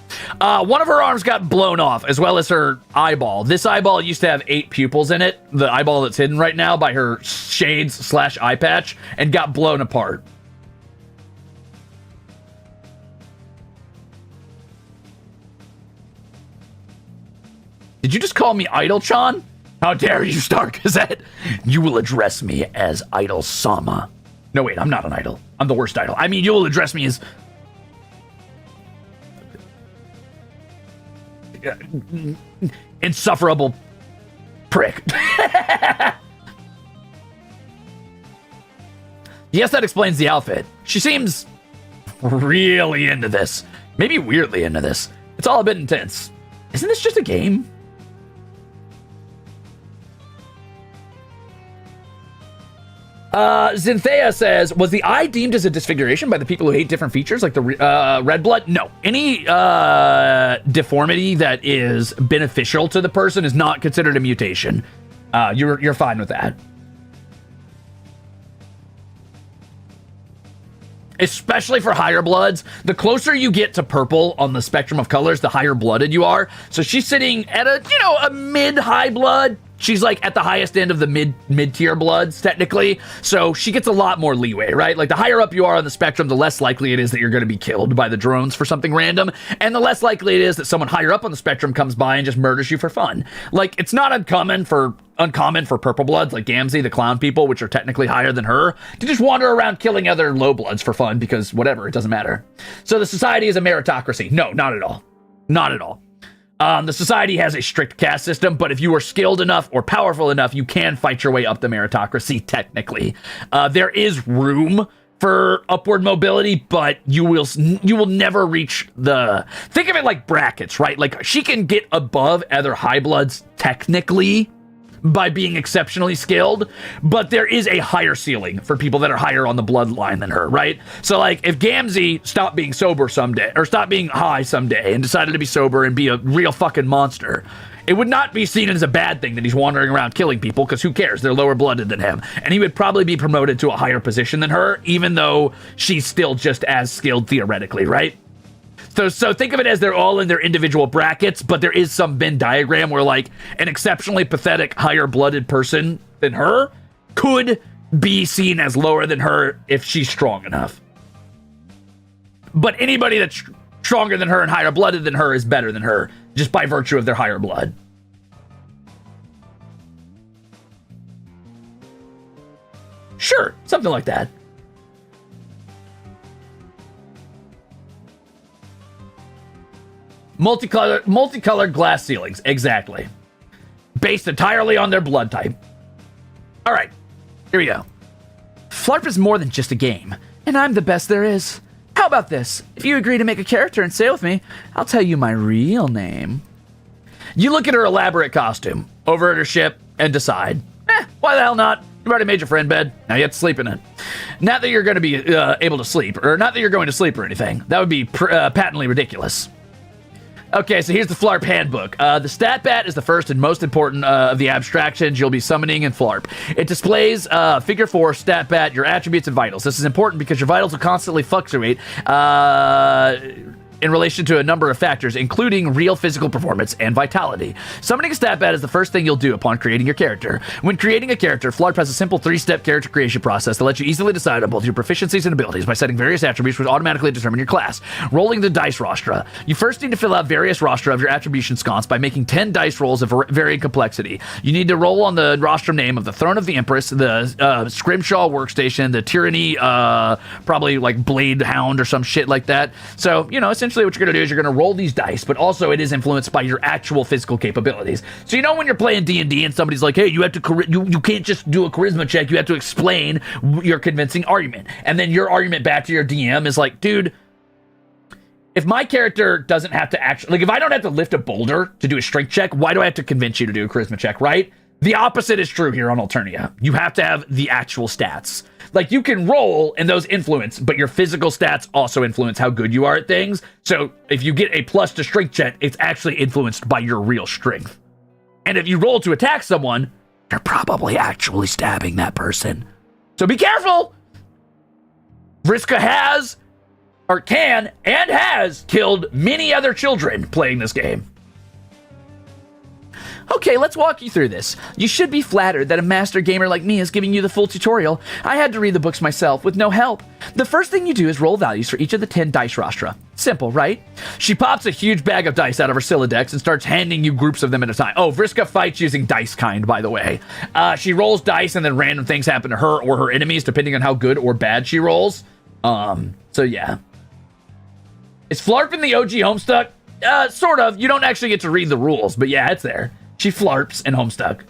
One of her arms got blown off, as well as her eyeball. This eyeball used to have 8 pupils in it, the eyeball that's hidden right now by her shades/eye patch, and got blown apart. Did you just call me Idle-chan? How dare you, Star Gazette? You will address me as Idol Sama. No, wait, I'm not an idol. I'm the worst idol. I mean, you will address me as... insufferable prick. Yes, that explains the outfit. She seems really into this. Maybe weirdly into this. It's all a bit intense. Isn't this just a game? Zinthea says, was the eye deemed as a disfiguration by the people who hate different features like the red blood? No. Any deformity that is beneficial to the person is not considered a mutation. You're fine with that. Especially for higher bloods. The closer you get to purple on the spectrum of colors, the higher blooded you are. So she's sitting at a mid-high blood. She's like at the highest end of the mid-tier bloods, technically. So she gets a lot more leeway, right? Like the higher up you are on the spectrum, the less likely it is that you're going to be killed by the drones for something random. And the less likely it is that someone higher up on the spectrum comes by and just murders you for fun. Like, it's not uncommon for purple bloods like Gamzee, the clown people, which are technically higher than her, to just wander around killing other low bloods for fun because whatever, it doesn't matter. So the society is a meritocracy. No, not at all. Not at all. The society has a strict caste system, but if you are skilled enough or powerful enough, you can fight your way up the meritocracy, technically. There is room for upward mobility, but you will never reach the... Think of it like brackets, right? Like, she can get above other high bloods, technically, by being exceptionally skilled, but there is a higher ceiling for people that are higher on the bloodline than her, right? So, like, if Gamzee stopped being sober someday, or stopped being high someday, and decided to be sober and be a real fucking monster, It would not be seen as a bad thing that he's wandering around killing people, because who cares? They're lower blooded than him. And he would probably be promoted to a higher position than her, even though she's still just as skilled theoretically, right? So think of it as they're all in their individual brackets, but there is some Venn diagram where, like, an exceptionally pathetic, higher-blooded person than her could be seen as lower than her if she's strong enough. But anybody that's stronger than her and higher-blooded than her is better than her, just by virtue of their higher blood. Sure, something like that. Multicolored glass ceilings, exactly. Based entirely on their blood type. All right, here we go. Flarp is more than just a game, and I'm the best there is. How about this? If you agree to make a character and sail with me, I'll tell you my real name. You look at her elaborate costume over at her ship and decide, why the hell not? You've already made your friend bed. Now you have to sleep in it. Not that you're going to be able to sleep, or not that you're going to sleep or anything. That would be patently ridiculous. Okay, so here's the Flarp handbook. The stat bat is the first and most important of the abstractions you'll be summoning in Flarp. It displays figure 4 stat bat, your attributes and vitals. This is important because your vitals will constantly fluctuate in relation to a number of factors, including real physical performance and vitality. Summoning a stat bat is the first thing you'll do upon creating your character. When creating a character, Flarp has a simple 3-step character creation process that lets you easily decide on both your proficiencies and abilities by setting various attributes which automatically determine your class. Rolling the dice rostra. You first need to fill out various rostra of your attribution sconce by making 10 dice rolls of varying complexity. You need to roll on the rostrum name of the Throne of the Empress, the Scrimshaw workstation, the Tyranny, probably like Blade Hound or some shit like that. So, you know, essentially what you're going to do is you're going to roll these dice, but also it is influenced by your actual physical capabilities. So, you know, when you're playing D&D and somebody's like, hey, you have to you can't just do a charisma check, you have to explain your convincing argument. And then your argument back to your DM is like, dude, if my character doesn't have to actually, like, if I don't have to lift a boulder to do a strength check, why do I have to convince you to do a charisma check, right? The opposite is true here on Alternia. You have to have the actual stats. Like, you can roll and those influence, but your physical stats also influence how good you are at things. So if you get a plus to strength check, it's actually influenced by your real strength. And if you roll to attack someone, you're probably actually stabbing that person. So be careful! Vriska has, or can, and has killed many other children playing this game. Okay, let's walk you through this. You should be flattered that a master gamer like me is giving you the full tutorial. I had to read the books myself with no help. The first thing you do is roll values for each of the 10 dice rostra. Simple, right? She pops a huge bag of dice out of her Sylladex and starts handing you groups of them at a time. Oh, Vriska fights using dice kind, by the way. She rolls dice and then random things happen to her or her enemies depending on how good or bad she rolls. So yeah. Is Flarp in the OG Homestuck? Sort of. You don't actually get to read the rules, but yeah, it's there. She flarps in Homestuck.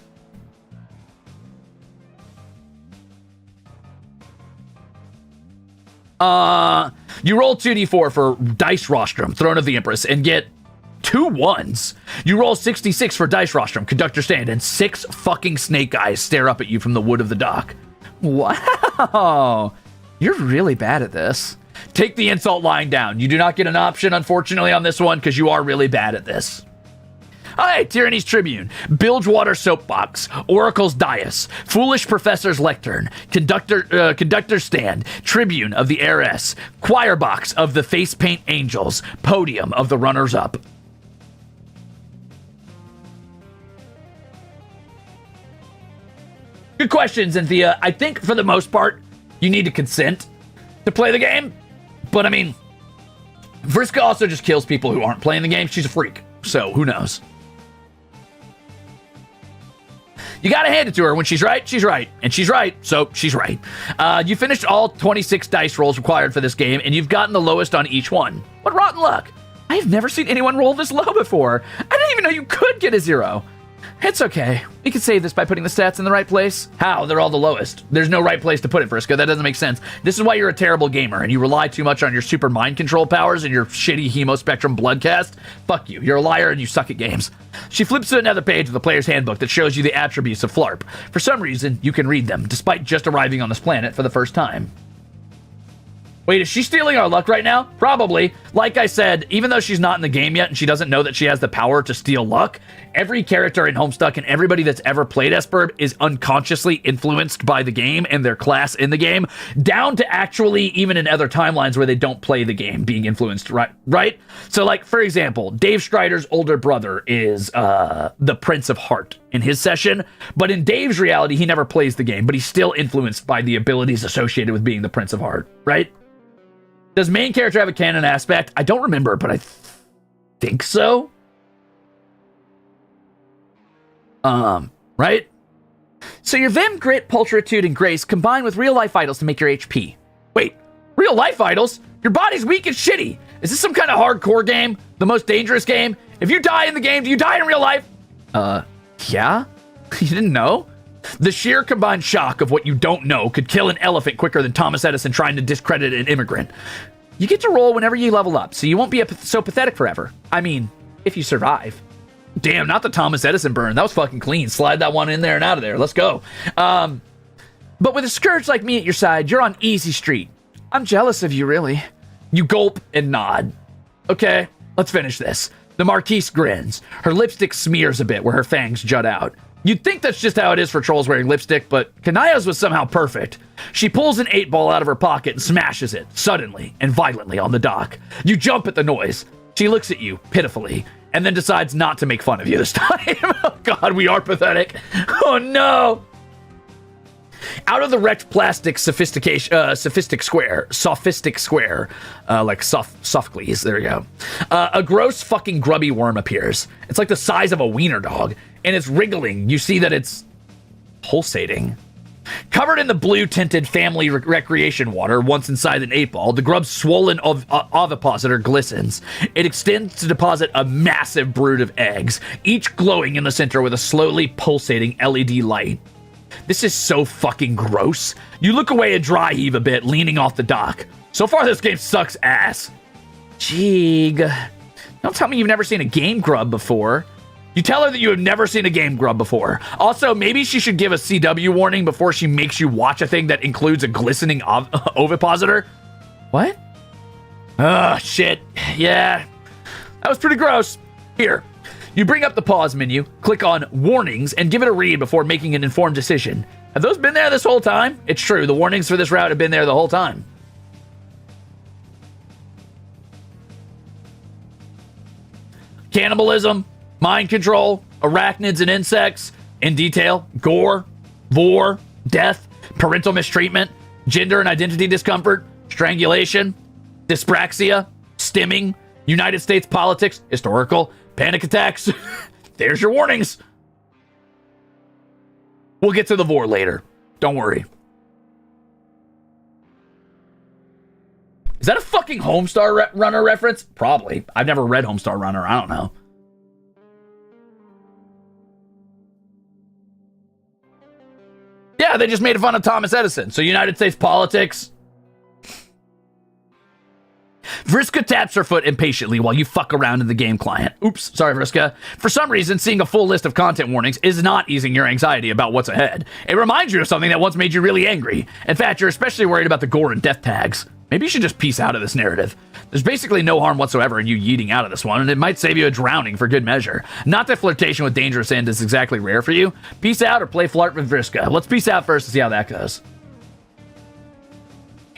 You roll 2d4 for Dice Rostrum, Throne of the Empress, and get 2 1s. You roll 66 for Dice Rostrum, Conductor Stand, and 6 fucking snake eyes stare up at you from the wood of the dock. Wow. You're really bad at this. Take the insult lying down. You do not get an option, unfortunately, on this one, because you are really bad at this. Alright, Tyranny's Tribune, Bilgewater Soapbox, Oracle's Dais, Foolish Professor's Lectern, Conductor's Stand, Tribune of the Heiress, Choir Box of the Face Paint Angels, Podium of the Runners-Up. Good question, Cynthia. I think, for the most part, you need to consent to play the game. But, I mean, Vriska also just kills people who aren't playing the game. She's a freak, so who knows? You gotta hand it to her. When she's right, she's right. And she's right, so she's right. You finished all 26 dice rolls required for this game, and you've gotten the lowest on each one. What rotten luck. I have never seen anyone roll this low before. I didn't even know you could get a 0. It's okay. We can save this by putting the stats in the right place. How? They're all the lowest. There's no right place to put it, Vriska. That doesn't make sense. This is why you're a terrible gamer, and you rely too much on your super mind control powers and your shitty hemospectrum bloodcast. Fuck you. You're a liar, and you suck at games. She flips to another page of the player's handbook that shows you the attributes of Flarp. For some reason, you can read them, despite just arriving on this planet for the first time. Wait, is she stealing our luck right now? Probably. Like I said, even though she's not in the game yet and she doesn't know that she has the power to steal luck, every character in Homestuck and everybody that's ever played Esperb is unconsciously influenced by the game and their class in the game, down to actually even in other timelines where they don't play the game being influenced, right? So, like, for example, Dave Strider's older brother is the Prince of Heart in his session, but in Dave's reality, he never plays the game, but he's still influenced by the abilities associated with being the Prince of Heart, right? Does main character have a canon aspect? I don't remember, but I think so. Right? So your Vim, Grit, Pulchritude, and Grace combine with real-life items to make your HP. Wait, real life idols? Your body's weak and shitty. Is this some kind of hardcore game? The most dangerous game? If you die in the game, do you die in real life? Yeah? You didn't know? The sheer combined shock of what you don't know could kill an elephant quicker than Thomas Edison trying to discredit an immigrant. You get to roll whenever you level up, so you won't be so pathetic forever. I mean, if you survive. Damn, not the Thomas Edison burn. That was fucking clean. Slide that one in there and out of there. Let's go. But with a scourge like me at your side, you're on easy street. I'm jealous of you, really. You gulp and nod. Okay, let's finish this. The Marquise grins. Her lipstick smears a bit where her fangs jut out. You'd think that's just how it is for trolls wearing lipstick, but Kanaya's was somehow perfect. She pulls an 8-ball out of her pocket and smashes it, suddenly and violently, on the dock. You jump at the noise. She looks at you, pitifully, and then decides not to make fun of you this time. Oh god, we are pathetic. Oh no! Out of the wrecked plastic sophistic square, like Sophocles, there you go. A gross fucking grubby worm appears. It's like the size of a wiener dog, and it's wriggling. You see that it's pulsating. Covered in the blue-tinted family recreation water, once inside an 8-ball, the grub's swollen ovipositor glistens. It extends to deposit a massive brood of eggs, each glowing in the center with a slowly pulsating LED light. This is so fucking gross. You look away and dry heave a bit, leaning off the dock. So far, this game sucks ass. Jeeg. Don't tell me you've never seen a game grub before. You tell her that you have never seen a game grub before. Also, maybe she should give a CW warning before she makes you watch a thing that includes a glistening ovipositor. What? Ugh, shit. Yeah. That was pretty gross. Here. You bring up the pause menu, click on warnings, and give it a read before making an informed decision. Have those been there this whole time? It's true, the warnings for this route have been there the whole time. Cannibalism, mind control, arachnids and insects, in detail, gore, vor, death, parental mistreatment, gender and identity discomfort, strangulation, dyspraxia, stimming, United States politics, historical, panic attacks. There's your warnings. We'll get to the vor later. Don't worry. Is that a fucking Homestar Runner reference? Probably. I've never read Homestar Runner. I don't know. Yeah, they just made fun of Thomas Edison. So United States politics. Vriska taps her foot impatiently while you fuck around in the game client. Oops, sorry, Vriska. For some reason, seeing a full list of content warnings is not easing your anxiety about what's ahead. It reminds you of something that once made you really angry. In fact, you're especially worried about the gore and death tags. Maybe you should just peace out of this narrative. There's basically no harm whatsoever in you yeeting out of this one, and it might save you a drowning for good measure. Not that flirtation with dangerous end is exactly rare for you. Peace out or play Flarp and Vriska. Let's peace out first and see how that goes.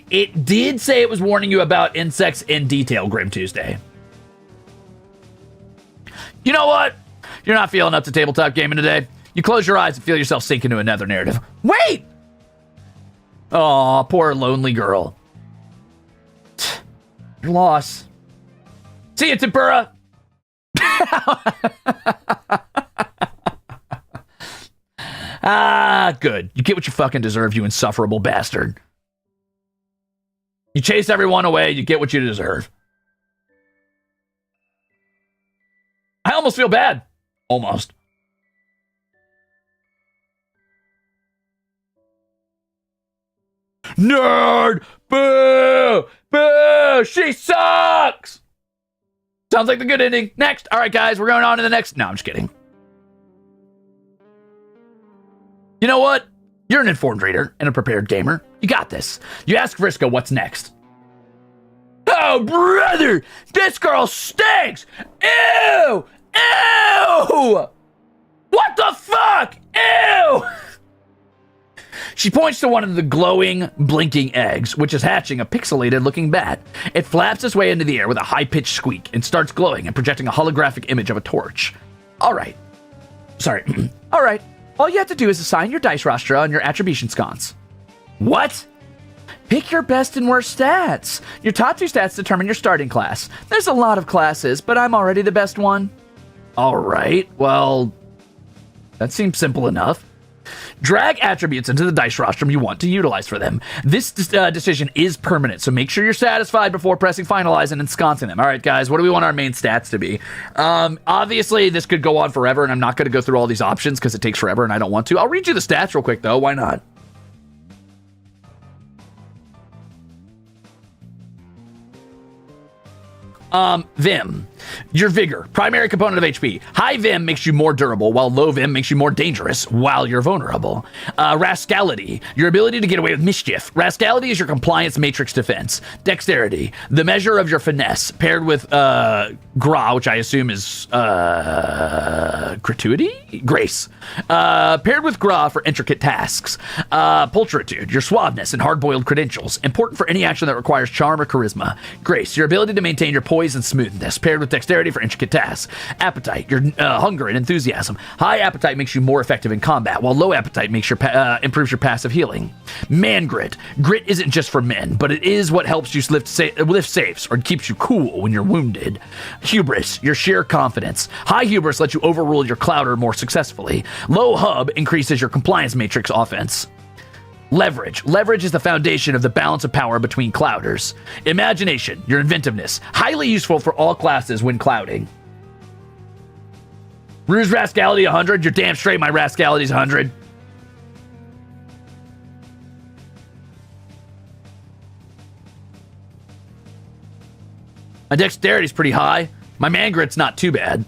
It did say it was warning you about insects in detail, Grim Tuesday. You know what? You're not feeling up to tabletop gaming today. You close your eyes and feel yourself sink into another narrative. Wait! Aw, poor lonely girl. Your loss. See you, Tempura! Ah, good. You get what you fucking deserve, you insufferable bastard. You chase everyone away, you get what you deserve. I almost feel bad. Almost. Nerd! Boo! Boo! She sucks! Sounds like the good ending. Next. All right, guys, we're going on to the next. No, I'm just kidding. You know what? You're an informed reader and a prepared gamer. You got this. You ask Vriska what's next. Oh, brother! This girl stinks! Ew! Ew! What the fuck? Ew! She points to one of the glowing, blinking eggs, which is hatching a pixelated-looking bat. It flaps its way into the air with a high-pitched squeak and starts glowing and projecting a holographic image of a torch. All right. Sorry. All right. All you have to do is assign your dice rostra on your attribution sconce. What? Pick your best and worst stats. Your top 2 stats determine your starting class. There's a lot of classes, but I'm already the best one. All right. Well, that seems simple enough. Drag attributes into the dice rostrum you want to utilize for them. This decision is permanent, so make sure you're satisfied before pressing finalize and ensconcing them. All right, guys, what do we want our main stats to be? Obviously, this could go on forever, and I'm not going to go through all these options because it takes forever, and I don't want to. I'll read you the stats real quick, though. Why not? Vim. Your vigor, primary component of HP. High Vim makes you more durable, while low Vim makes you more dangerous while you're vulnerable. Rascality, your ability to get away with mischief. Rascality is your compliance matrix defense. Dexterity, the measure of your finesse, paired with gra, which I assume is gratuity? Grace. Paired with gra for intricate tasks. Pulchritude, your suaveness and hard-boiled credentials, important for any action that requires charm or charisma. Grace, your ability to maintain your poise and smoothness, paired with dexterity for intricate tasks. Appetite, your hunger and enthusiasm. High appetite makes you more effective in combat, while low appetite makes your improves your passive healing. Man grit. Grit isn't just for men, but it is what helps you lift safes or keeps you cool when you're wounded. Hubris, your sheer confidence. High hubris lets you overrule your clouder more successfully. Low hub increases your compliance matrix offense. Leverage. Leverage is the foundation of the balance of power between clouders. Imagination, your inventiveness, highly useful for all classes when clouding. Ruze Rascality 100, you're damn straight my Rascality's 100. My dexterity's pretty high. My man grit's not too bad.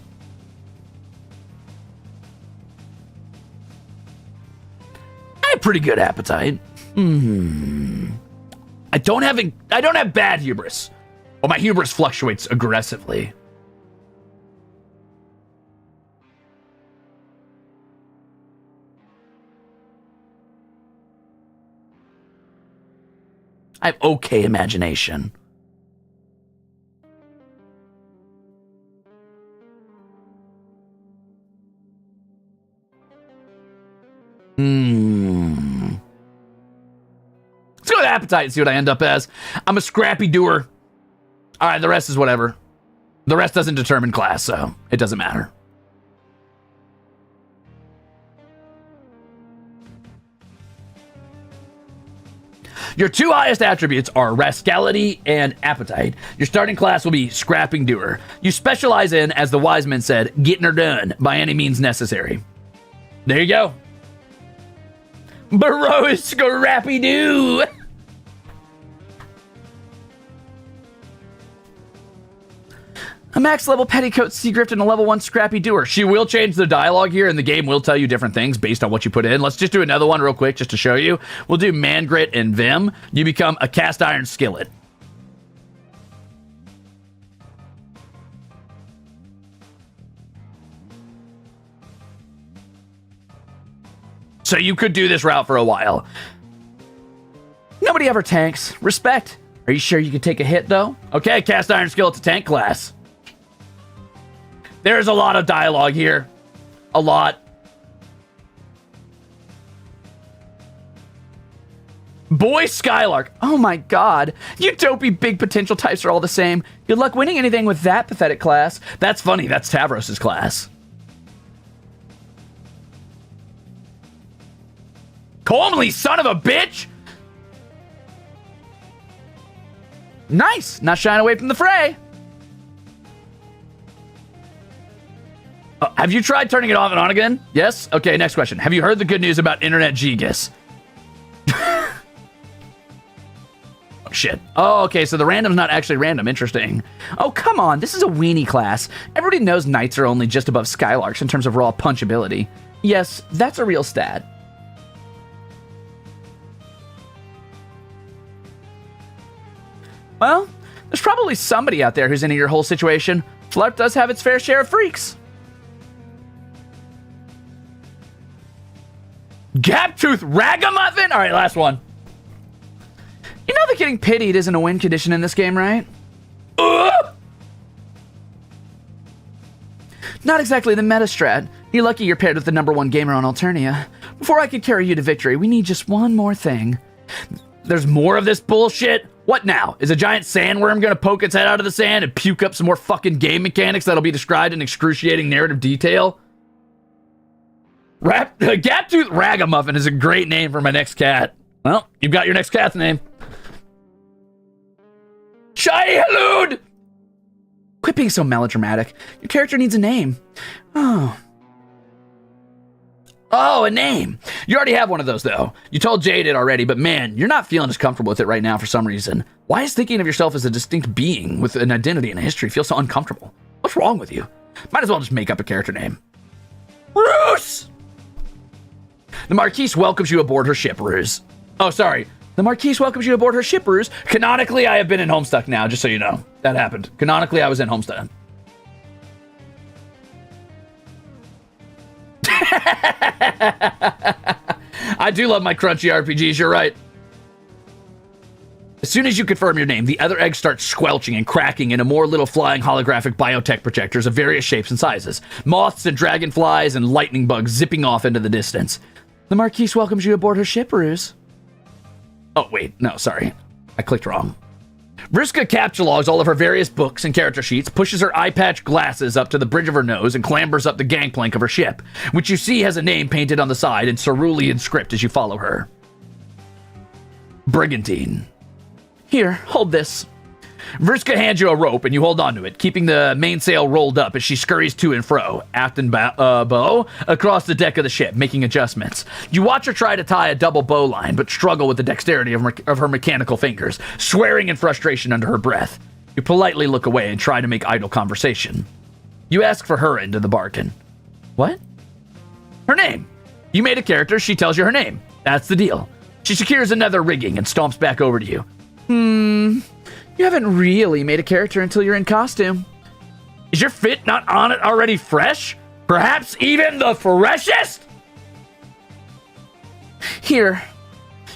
I have pretty good appetite. I don't have bad hubris. Well, my hubris fluctuates aggressively. I have okay imagination. Let's go with appetite and see what I end up as. I'm a scrappy doer. All right, the rest is whatever. The rest doesn't determine class, so it doesn't matter. Your 2 highest attributes are rascality and appetite. Your starting class will be scrapping doer. You specialize in, as the wise men said, getting her done by any means necessary. There you go. Bro, scrappy doo. A max level petticoat Seagrift and a level 1 scrappy doer. She will change the dialogue here, and the game will tell you different things based on what you put in. Let's just do another one real quick just to show you. We'll do man grit and Vim. You become a cast iron skillet. So you could do this route for a while. Nobody ever tanks. Respect. Are you sure you could take a hit, though? Okay, cast iron skillet's a tank class. There's a lot of dialogue here. A lot. Boy Skylark. Oh my god. You dopey big potential types are all the same. Good luck winning anything with that pathetic class. That's funny. That's Tavros' class. Calmly, son of a bitch! Nice. Not shying away from the fray. Have you tried turning it off and on again? Yes? Okay, next question. Have you heard the good news about Internet Gigas? Oh, shit. Oh, okay, so the random's not actually random. Interesting. Oh, come on. This is a weenie class. Everybody knows knights are only just above skylarks in terms of raw punchability. Yes, that's a real stat. Well, There's probably somebody out there who's into your whole situation. Flarp does have its fair share of freaks. Gaptooth Ragamuffin? Alright, last one. You know that getting pitied isn't a win condition in this game, right? Not exactly the meta strat. You're lucky you're paired with the #1 gamer on Alternia. Before I could carry you to victory, we need just one more thing. There's more of this bullshit? What now? Is a giant sandworm gonna poke its head out of the sand and puke up some more fucking game mechanics that'll be described in excruciating narrative detail? Gaptooth Ragamuffin is a great name for my next cat. Well, you've got your next cat's name. Shai Halud! Quit being so melodramatic. Your character needs a name. Oh, a name. You already have one of those, though. You told Jade it already, but man, you're not feeling as comfortable with it right now for some reason. Why is thinking of yourself as a distinct being with an identity and a history feel so uncomfortable? What's wrong with you? Might as well just make up a character name. Ruze! The Marquise welcomes you aboard her ship, Ruze. Oh, sorry. The Marquise welcomes you aboard her ship, Ruze. Canonically, I have been in Homestuck now, just so you know. That happened. Canonically, I was in Homestuck. I do love my crunchy RPGs, you're right. As soon as you confirm your name, the other eggs start squelching and cracking into more little flying holographic biotech projectors of various shapes and sizes. Moths and dragonflies and lightning bugs zipping off into the distance. The Marquise welcomes you aboard her ship, Ruze. Oh, wait, no, sorry. I clicked wrong. Vriska captchalogs all of her various books and character sheets, pushes her eye patch glasses up to the bridge of her nose, and clambers up the gangplank of her ship, which you see has a name painted on the side in cerulean script as you follow her. Brigantine. Here, hold this. Vriska hands you a rope, and you hold onto it, keeping the mainsail rolled up as she scurries to and fro, aft and bow, across the deck of the ship, making adjustments. You watch her try to tie a double bow line, but struggle with the dexterity of her mechanical fingers, swearing in frustration under her breath. You politely look away and try to make idle conversation. You ask for her into the bargain. What? Her name. You made a character, she tells you her name. That's the deal. She secures another rigging and stomps back over to you. You haven't really made a character until you're in costume. Is your fit not on it already fresh? Perhaps even the freshest? Here.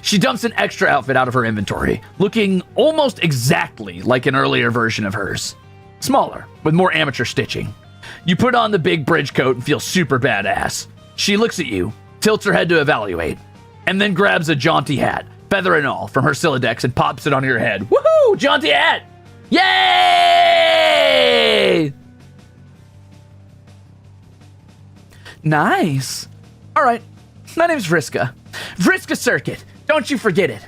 She dumps an extra outfit out of her inventory, looking almost exactly like an earlier version of hers. Smaller, with more amateur stitching. You put on the big bridge coat and feel super badass. She looks at you, tilts her head to evaluate, and then grabs a jaunty hat, feather and all, from her Silodex and pops it on your head. Woohoo! Jaunty hat! Yay! Nice. All right. My name's Vriska. Vriska Circuit. Don't you forget it.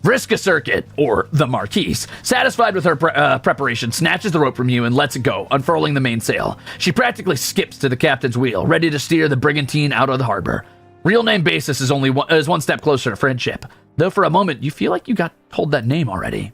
Vriska Circuit, or the Marquise, satisfied with her preparation, snatches the rope from you and lets it go, unfurling the mainsail. She practically skips to the captain's wheel, ready to steer the brigantine out of the harbor. Real name basis is only one step closer to friendship, though for a moment you feel like you got told that name already.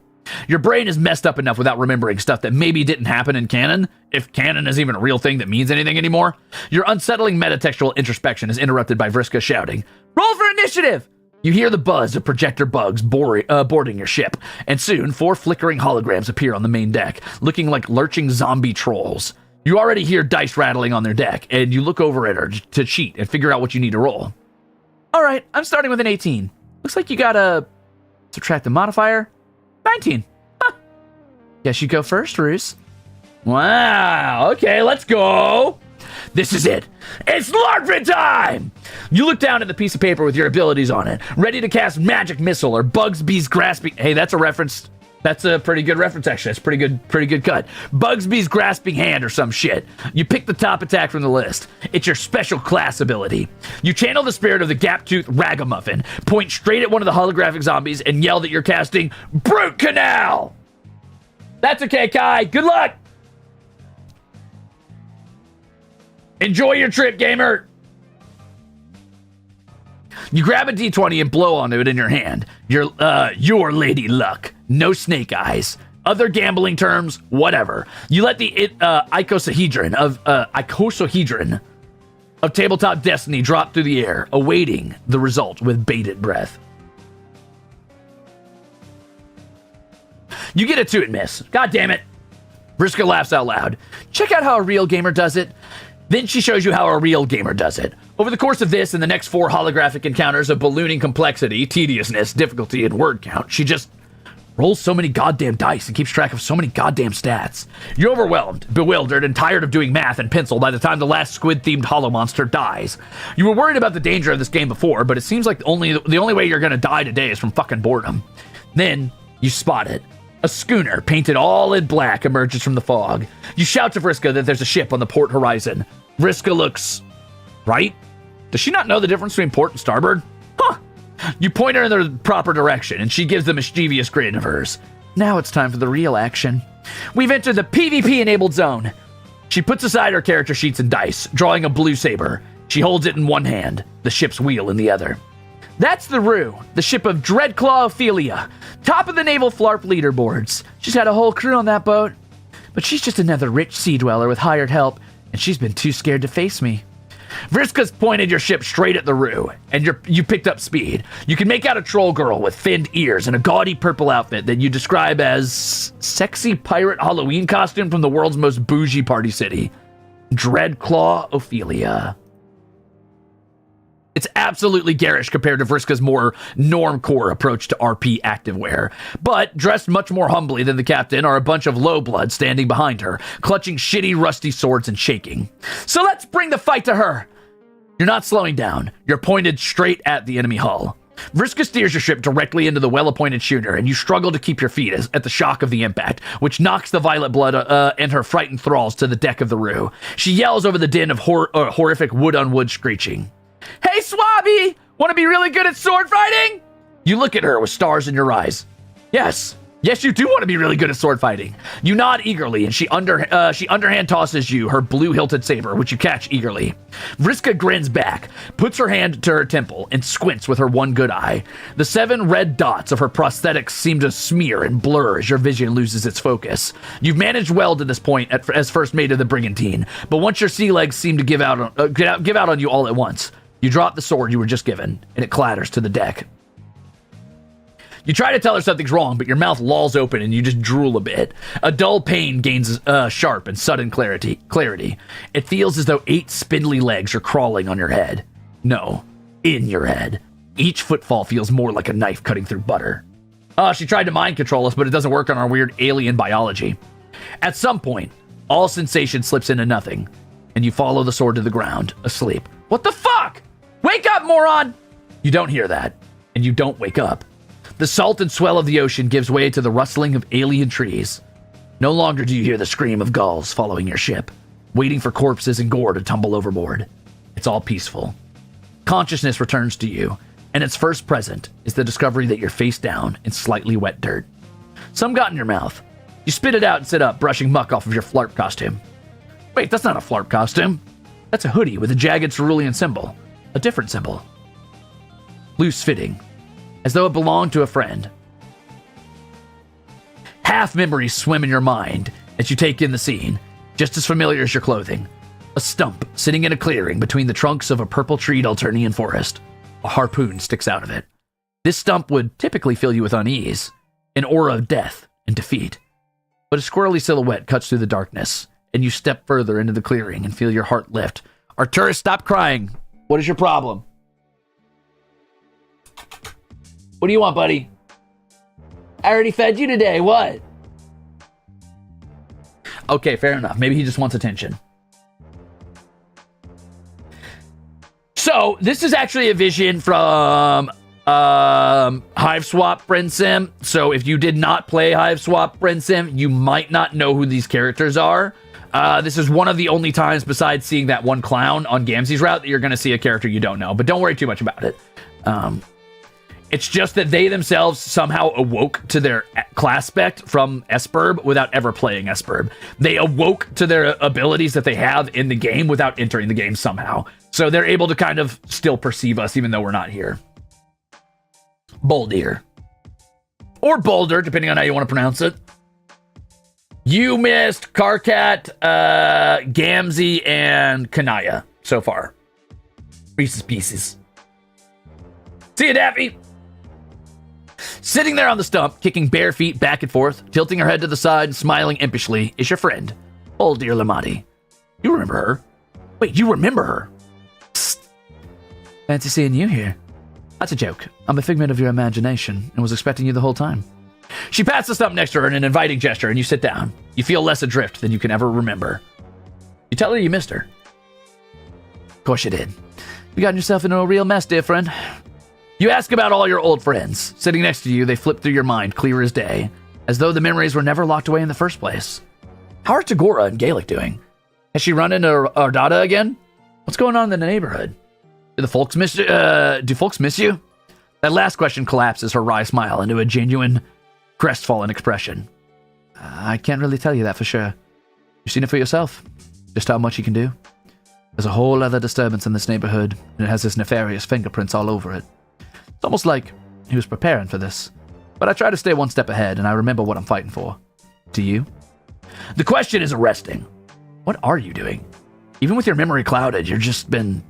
Your brain is messed up enough without remembering stuff that maybe didn't happen in canon, if canon is even a real thing that means anything anymore. Your unsettling metatextual introspection is interrupted by Vriska shouting, "Roll for initiative!" You hear the buzz of projector bugs boarding your ship, and soon 4 flickering holograms appear on the main deck, looking like lurching zombie trolls. You already hear dice rattling on their deck, and you look over at her to cheat and figure out what you need to roll. All right, I'm starting with an 18. Looks like you gotta subtract the modifier. 19. Huh. Guess you go first, Ruze. Wow, okay, let's go. This is it. It's LARPing time! You look down at the piece of paper with your abilities on it, ready to cast Magic Missile or Bugsby's Grasping... Hey, that's a reference. That's a pretty good reference, actually. That's pretty good cut. Bugsby's Grasping Hand or some shit. You pick the top attack from the list. It's your special class ability. You channel the spirit of the Gaptooth Ragamuffin, point straight at one of the holographic zombies, and yell that you're casting Brute Canal! That's okay, Kai. Good luck! Enjoy your trip, gamer! You grab a D20 and blow onto it in your hand. Your Lady Luck. No snake eyes. Other gambling terms, whatever. You let the icosahedron of Tabletop Destiny drop through the air, awaiting the result with bated breath. You get a 2 and miss. God damn it. Vriska laughs out loud. Check out how a real gamer does it. Then she shows you how a real gamer does it. Over the course of this and the next 4 holographic encounters of ballooning complexity, tediousness, difficulty, and word count, she just rolls so many goddamn dice and keeps track of so many goddamn stats. You're overwhelmed, bewildered, and tired of doing math and pencil by the time the last squid-themed hollow monster dies. You were worried about the danger of this game before, but it seems like the only way you're gonna die today is from fucking boredom. Then, you spot it. A schooner, painted all in black, emerges from the fog. You shout to Vriska that there's a ship on the port horizon. Vriska looks right. Does she not know the difference between port and starboard? Huh. You point her in the proper direction, and she gives the mischievous grin of hers. Now it's time for the real action. We've entered the PvP-enabled zone. She puts aside her character sheets and dice, drawing a blue saber. She holds it in one hand, the ship's wheel in the other. That's the Ruze, the ship of Dreadclaw Ophelia, top of the naval Flarp leaderboards. She's had a whole crew on that boat. But she's just another rich sea dweller with hired help, and she's been too scared to face me. Vriska's pointed your ship straight at the Ruze, and you picked up speed. You can make out a troll girl with finned ears and a gaudy purple outfit that you describe as sexy pirate Halloween costume from the world's most bougie party city. Dreadclaw Ophelia. It's absolutely garish compared to Vriska's more normcore approach to RP activewear. But dressed much more humbly than the captain are a bunch of low blood standing behind her, clutching shitty rusty swords and shaking. So let's bring the fight to her! You're not slowing down. You're pointed straight at the enemy hull. Vriska steers your ship directly into the well-appointed schooner, and you struggle to keep your feet at the shock of the impact, which knocks the violet blood and her frightened thralls to the deck of the Ruze. She yells over the din of horrific wood-on-wood screeching. Hey, Swabby! Want to be really good at sword fighting? You look at her with stars in your eyes. Yes, you do want to be really good at sword fighting. You nod eagerly, and she underhand tosses you her blue-hilted saber, which you catch eagerly. Vriska grins back, puts her hand to her temple, and squints with her one good eye. The 7 red dots of her prosthetics seem to smear and blur as your vision loses its focus. You've managed well to this point as first mate of the brigantine, but once your sea legs seem to give out on you all at once, you drop the sword you were just given, and it clatters to the deck. You try to tell her something's wrong, but your mouth lolls open and you just drool a bit. A dull pain gains sharp and sudden clarity. It feels as though 8 spindly legs are crawling on your head. No, in your head. Each footfall feels more like a knife cutting through butter. She tried to mind control us, but it doesn't work on our weird alien biology. At some point, all sensation slips into nothing, and you follow the sword to the ground, asleep. What the fuck? Wake up, moron! You don't hear that, and you don't wake up. The salt and swell of the ocean gives way to the rustling of alien trees. No longer do you hear the scream of gulls following your ship, waiting for corpses and gore to tumble overboard. It's all peaceful. Consciousness returns to you, and its first present is the discovery that you're face down in slightly wet dirt. Some got in your mouth. You spit it out and sit up, brushing muck off of your Flarp costume. Wait, that's not a Flarp costume. That's a hoodie with a jagged cerulean symbol. A different symbol. Loose fitting, as though it belonged to a friend. Half memories swim in your mind as you take in the scene, just as familiar as your clothing. A stump sitting in a clearing between the trunks of a purple-treed Alternian forest. A harpoon sticks out of it. This stump would typically fill you with unease, an aura of death and defeat. But a squirrely silhouette cuts through the darkness, and you step further into the clearing and feel your heart lift. Arturus, stop crying. What is your problem? What do you want, buddy? I already fed you today. What? Okay, fair enough. Maybe he just wants attention. So, this is actually a vision from Hive Swap Friend Sim. So, if you did not play Hive Swap Friend Sim, you might not know who these characters are. This is one of the only times besides seeing that one clown on Gamzee's route that you're going to see a character you don't know. But don't worry too much about it. It's just that they themselves somehow awoke to their class spec from Esperb without ever playing Esperb. They awoke to their abilities that they have in the game without entering the game somehow. So they're able to kind of still perceive us even though we're not here. Boldir. Or Boulder, depending on how you want to pronounce it. You missed Karkat, Gamzee, and Kanaya so far. Reese's Pieces. See you, Daffy. Sitting there on the stump, kicking bare feet back and forth, tilting her head to the side and smiling impishly, is your friend, old dear Lamati. You remember her? Wait, you remember her? Psst. Fancy seeing you here. That's a joke. I'm a figment of your imagination and was expecting you the whole time. She pats the stump next to her in an inviting gesture, and you sit down. You feel less adrift than you can ever remember. You tell her you missed her. Of course you did. You got yourself into a real mess, dear friend. You ask about all your old friends. Sitting next to you, they flip through your mind clear as day, as though the memories were never locked away in the first place. How are Tagora and Gaelic doing? Has she run into Ardata again? What's going on in the neighborhood? Do folks miss you? That last question collapses her wry smile into a genuine, crestfallen expression. I can't really tell you that for sure. You've seen it for yourself. Just how much he can do. There's a whole other disturbance in this neighborhood, and it has his nefarious fingerprints all over it. It's almost like he was preparing for this. But I try to stay one step ahead, and I remember what I'm fighting for. Do you? The question is arresting. What are you doing? Even with your memory clouded, you've just been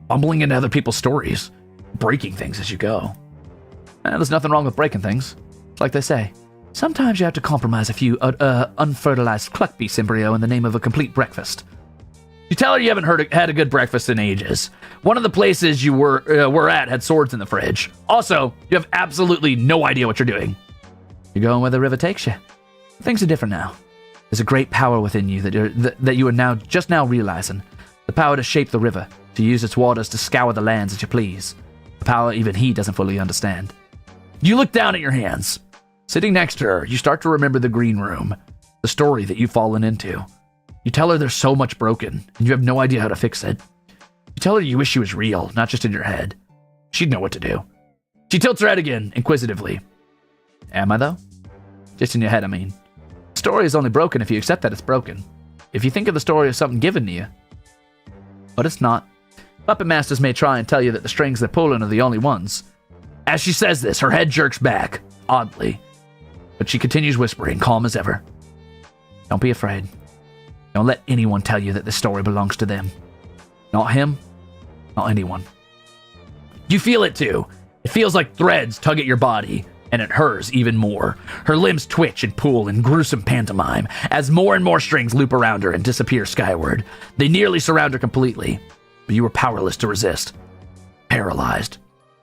bumbling into other people's stories, breaking things as you go. There's nothing wrong with breaking things. It's like they say. Sometimes you have to compromise a few unfertilized cluckbeast embryo in the name of a complete breakfast. You tell her you haven't had a good breakfast in ages. One of the places you were at had swords in the fridge. Also, you have absolutely no idea what you're doing. You're going where the river takes you. Things are different now. There's a great power within you that you are just now realizing. The power to shape the river, to use its waters to scour the lands as you please. A power even he doesn't fully understand. You look down at your hands. Sitting next to her, you start to remember the green room, the story that you've fallen into. You tell her there's so much broken, and you have no idea how to fix it. You tell her you wish she was real, not just in your head. She'd know what to do. She tilts her head again, inquisitively. Am I, though? Just in your head, I mean. The story is only broken if you accept that it's broken. If you think of the story as something given to you. But it's not. Puppet masters may try and tell you that the strings they're pulling are the only ones. As she says this, her head jerks back, oddly. But she continues whispering, calm as ever. Don't be afraid. Don't let anyone tell you that this story belongs to them. Not him, not anyone. You feel it too. It feels like threads tug at your body, and at hers even more. Her limbs twitch and pull in gruesome pantomime as more and more strings loop around her and disappear skyward. They nearly surround her completely, but you were powerless to resist. Paralyzed.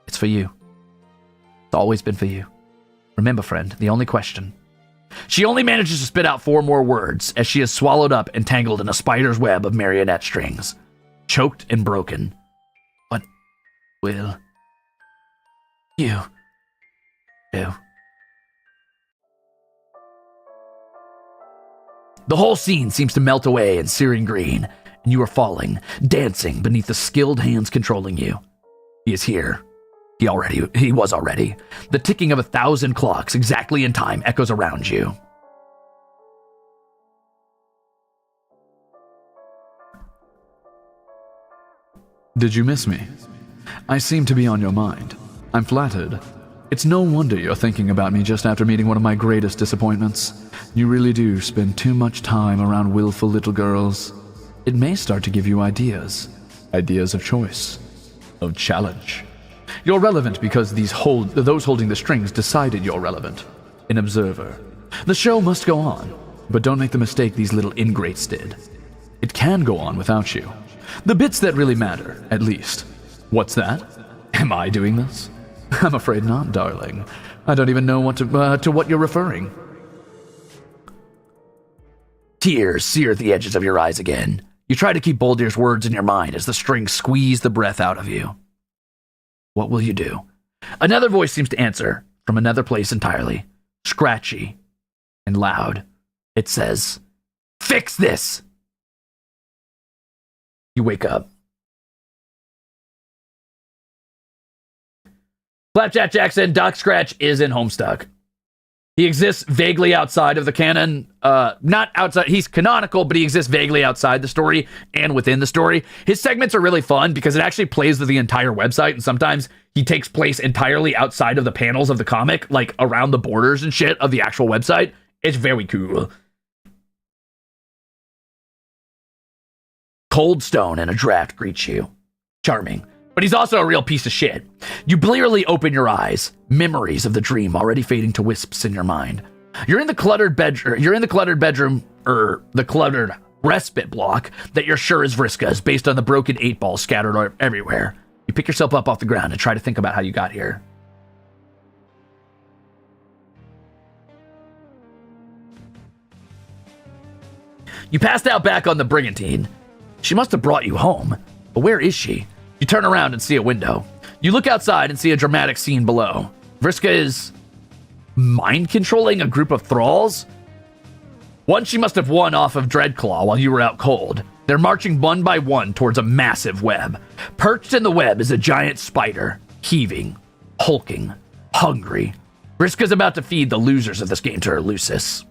It's for you. It's always been for you. Remember, friend, the only question. She only manages to spit out 4 more words as she is swallowed up and tangled in a spider's web of marionette strings. Choked and broken. What will you do? The whole scene seems to melt away in searing green, and you are falling, dancing beneath the skilled hands controlling you. He is here. He was already. The ticking of 1,000 clocks exactly in time echoes around you. Did you miss me? I seem to be on your mind. I'm flattered. It's no wonder you're thinking about me just after meeting one of my greatest disappointments. You really do spend too much time around willful little girls. It may start to give you ideas. Ideas of choice. Of challenge. You're relevant because those holding the strings decided you're relevant. An observer. The show must go on, but don't make the mistake these little ingrates did. It can go on without you. The bits that really matter, at least. What's that? Am I doing this? I'm afraid not, darling. I don't even know to what you're referring. Tears sear at the edges of your eyes again. You try to keep Boldir's words in your mind as the strings squeeze the breath out of you. What will you do? Another voice seems to answer, from another place entirely. Scratchy and loud. It says, "Fix this!" You wake up. Flapjack Jackson, Doc Scratch, is in Homestuck. He exists vaguely outside of the canon. Not outside, he's canonical, but he exists vaguely outside the story and within the story. His segments are really fun because it actually plays with the entire website, and sometimes he takes place entirely outside of the panels of the comic, like around the borders and shit of the actual website. It's very cool. Cold stone and a draft greets you. Charming. But but he's also a real piece of shit. You blearily open your eyes, memories of the dream already fading to wisps in your mind. You're in the cluttered bedroom, or the cluttered respite block that you're sure is Vriska's, based on the broken 8-balls scattered everywhere. You pick yourself up off the ground and try to think about how you got here. You passed out back on the brigantine. She must have brought you home. But where is she? You turn around and see a window. You look outside and see a dramatic scene below. Vriska is mind controlling a group of thralls. One she must have won off of Dreadclaw while you were out cold. They're marching one by one towards a massive web. Perched in the web is a giant spider, heaving, hulking, hungry. Vriska's about to feed the losers of this game to her Lucis.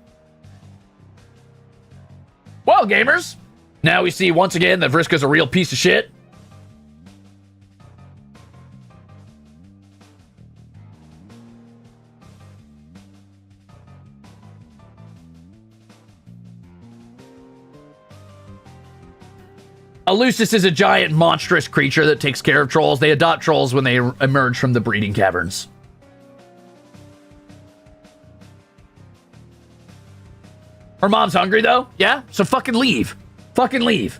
Well, gamers, now we see once again that Vriska's a real piece of shit. A Lucis is a giant, monstrous creature that takes care of trolls. They adopt trolls when they emerge from the breeding caverns. Her mom's hungry, though? Yeah? So fucking leave. Fucking leave.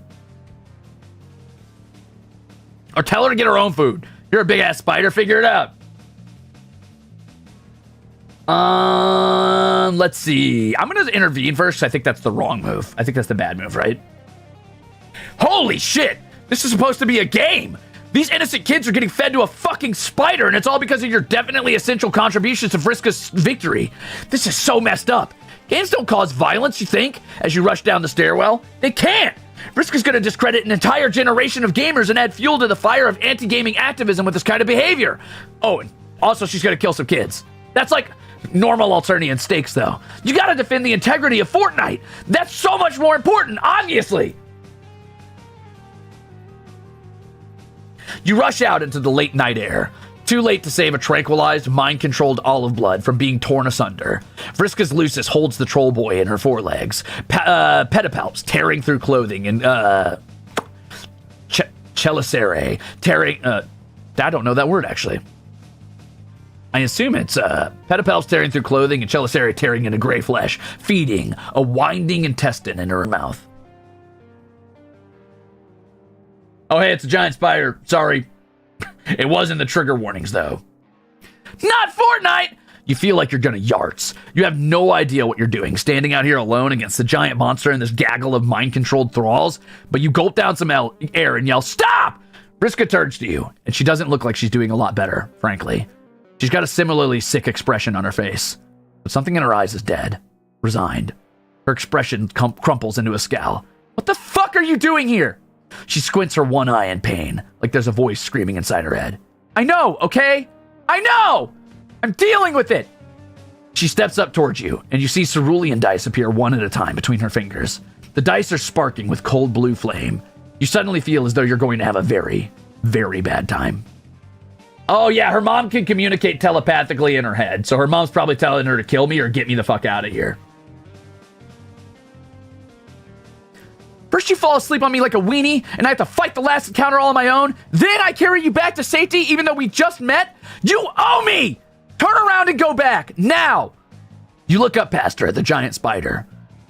Or tell her to get her own food. You're a big-ass spider. Figure it out. Let's see. I'm going to intervene first. I think that's the wrong move. I think that's the bad move, right? Holy shit! This is supposed to be a game! These innocent kids are getting fed to a fucking spider, and it's all because of your definitely essential contributions to Vriska's victory. This is so messed up. Games don't cause violence, you think, as you rush down the stairwell? They can't! Vriska's gonna discredit an entire generation of gamers and add fuel to the fire of anti-gaming activism with this kind of behavior. Oh, and also she's gonna kill some kids. That's like normal Alternian stakes, though. You gotta defend the integrity of Fortnite! That's so much more important, obviously! You rush out into the late night air. Too late to save a tranquilized, mind-controlled olive blood from being torn asunder. Vriska's Lucis holds the troll boy in her forelegs. Pedipalps tearing through clothing and, chelicerae tearing, I don't know that word, actually. I assume it's, pedipalps tearing through clothing and chelicerae tearing into gray flesh, feeding a winding intestine in her mouth. Oh, hey, it's a giant spider. Sorry. It was in the trigger warnings, though. Not Fortnite! You feel like you're gonna yarts. You have no idea what you're doing, standing out here alone against the giant monster and this gaggle of mind-controlled thralls, but you gulp down some air and yell, "Stop!" Vriska turns to you, and she doesn't look like she's doing a lot better, frankly. She's got a similarly sick expression on her face, but something in her eyes is dead, resigned. Her expression crumples into a scowl. What the fuck are you doing here? She squints her one eye in pain, like there's a voice screaming inside her head. I know, okay? I know! I'm dealing with it! She steps up towards you, and you see cerulean dice appear one at a time between her fingers. The dice are sparking with cold blue flame. You suddenly feel as though you're going to have a very, very bad time. Oh yeah, her mom can communicate telepathically in her head, so her mom's probably telling her to kill me or get me the fuck out of here. First you fall asleep on me like a weenie, and I have to fight the last encounter all on my own. Then I carry you back to safety even though we just met? You owe me! Turn around and go back, now! You look up past her at the giant spider.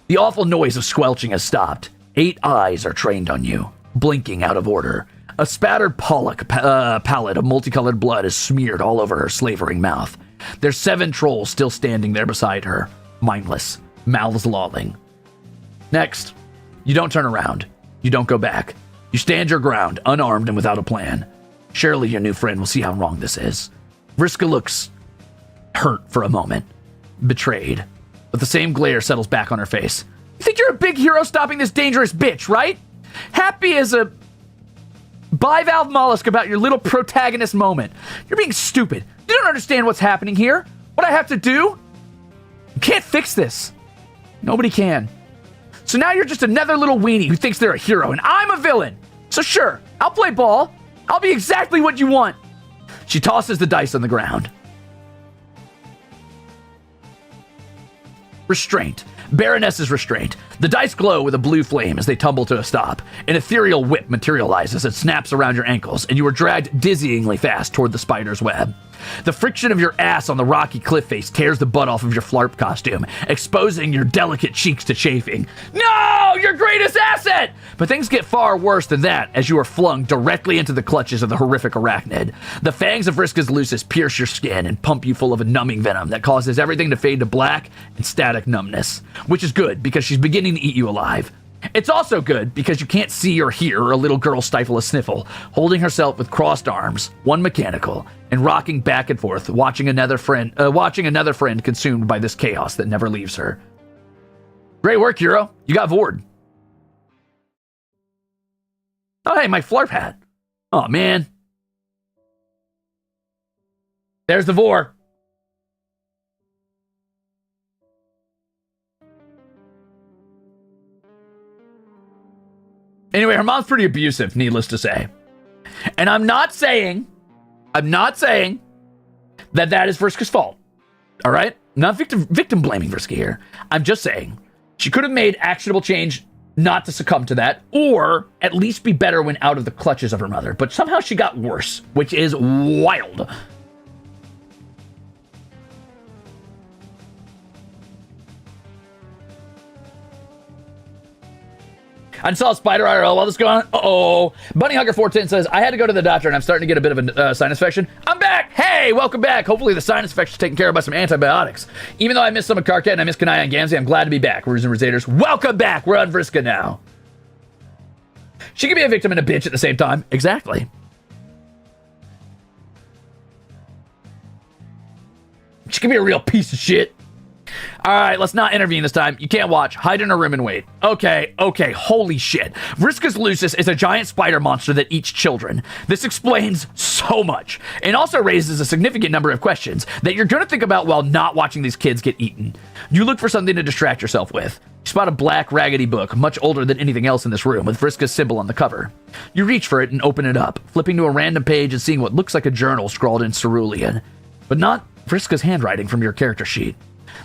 The awful noise of squelching has stopped. 8 eyes are trained on you, blinking out of order. A spattered palette of multicolored blood is smeared all over her slavering mouth. There's 7 trolls still standing there beside her, mindless, mouths lolling. Next. You don't turn around. You don't go back. You stand your ground, unarmed and without a plan. Surely your new friend will see how wrong this is. Vriska looks hurt for a moment, betrayed, but the same glare settles back on her face. You think you're a big hero stopping this dangerous bitch, right? Happy as a bivalve mollusk about your little protagonist moment. You're being stupid. You don't understand what's happening here. What I have to do? You can't fix this. Nobody can. So now you're just another little weenie who thinks they're a hero, and I'm a villain. So sure, I'll play ball. I'll be exactly what you want. She tosses the dice on the ground. Restraint. Baroness's restraint. The dice glow with a blue flame as they tumble to a stop. An ethereal whip materializes and snaps around your ankles, and you are dragged dizzyingly fast toward the spider's web. The friction of your ass on the rocky cliff face tears the butt off of your Flarp costume, exposing your delicate cheeks to chafing. No! Your greatest asset! But things get far worse than that as you are flung directly into the clutches of the horrific arachnid. The fangs of Vriska's Lucis pierce your skin and pump you full of a numbing venom that causes everything to fade to black and static numbness. Which is good, because she's beginning to eat you alive. It's also good because you can't see or hear a little girl stifle a sniffle, holding herself with crossed arms, one mechanical, and rocking back and forth, watching another friend consumed by this chaos that never leaves her. Great work, Hero. You got Vord. Oh, hey, my Flarp hat. Oh, man. There's the Vor. Anyway, her mom's pretty abusive, needless to say. And I'm not saying that is Vriska's fault. All right? I'm not victim blaming Vriska here. I'm just saying she could have made actionable change not to succumb to that, or at least be better when out of the clutches of her mother. But somehow she got worse, which is wild. I saw a spider IRL while this going on. Uh-oh. Bunny Hugger 410 says, I had to go to the doctor and I'm starting to get a bit of a sinus infection. I'm back! Hey, welcome back. Hopefully the sinus infection's taken care of by some antibiotics. Even though I missed some of Karkat and I missed Kanaya and Gamzee, I'm glad to be back. Ruze and Ruzeters, welcome back. We're on Vriska now. She can be a victim and a bitch at the same time. Exactly. She can be a real piece of shit. All right, let's not intervene this time. You can't watch. Hide in a room and wait. Okay, holy shit. Vriska's Lucis is a giant spider monster that eats children. This explains so much, and also raises a significant number of questions that you're going to think about while not watching these kids get eaten. You look for something to distract yourself with. You spot a black, raggedy book, much older than anything else in this room, with Vriska's symbol on the cover. You reach for it and open it up, flipping to a random page and seeing what looks like a journal scrawled in cerulean, but not Vriska's handwriting from your character sheet.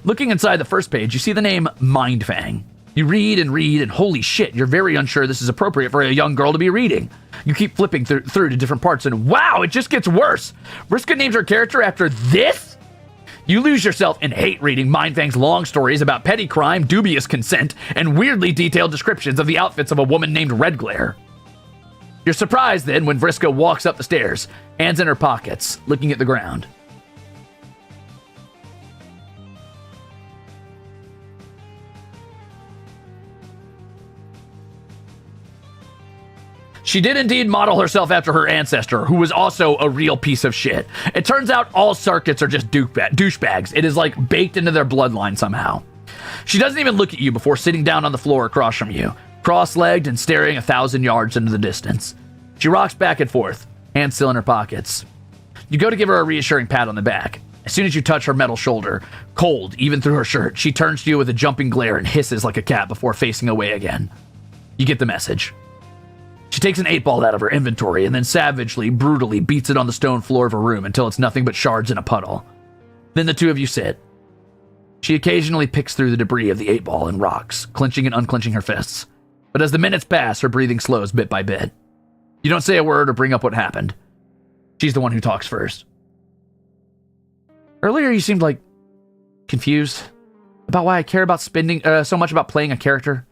Looking inside the first page, you see the name Mindfang. You read, and holy shit, you're very unsure this is appropriate for a young girl to be reading. You keep flipping through to different parts, and wow, it just gets worse. Vriska names her character after this? You lose yourself in hate reading Mindfang's long stories about petty crime, dubious consent, and weirdly detailed descriptions of the outfits of a woman named Redglare. You're surprised then when Vriska walks up the stairs, hands in her pockets, looking at the ground. She did indeed model herself after her ancestor, who was also a real piece of shit. It turns out all Sarkits are just douchebags. It is like baked into their bloodline somehow. She doesn't even look at you before sitting down on the floor across from you, cross-legged and staring 1,000 yards into the distance. She rocks back and forth, hands still in her pockets. You go to give her a reassuring pat on the back. As soon as you touch her metal shoulder, cold even through her shirt, she turns to you with a jumping glare and hisses like a cat before facing away again. You get the message. She takes an 8-ball out of her inventory and then savagely, brutally beats it on the stone floor of her room until it's nothing but shards in a puddle. Then the two of you sit. She occasionally picks through the debris of the 8-ball and rocks, clenching and unclenching her fists. But as the minutes pass, her breathing slows bit by bit. You don't say a word or bring up what happened. She's the one who talks first. Earlier you seemed like confused about why I care about so much about playing a character.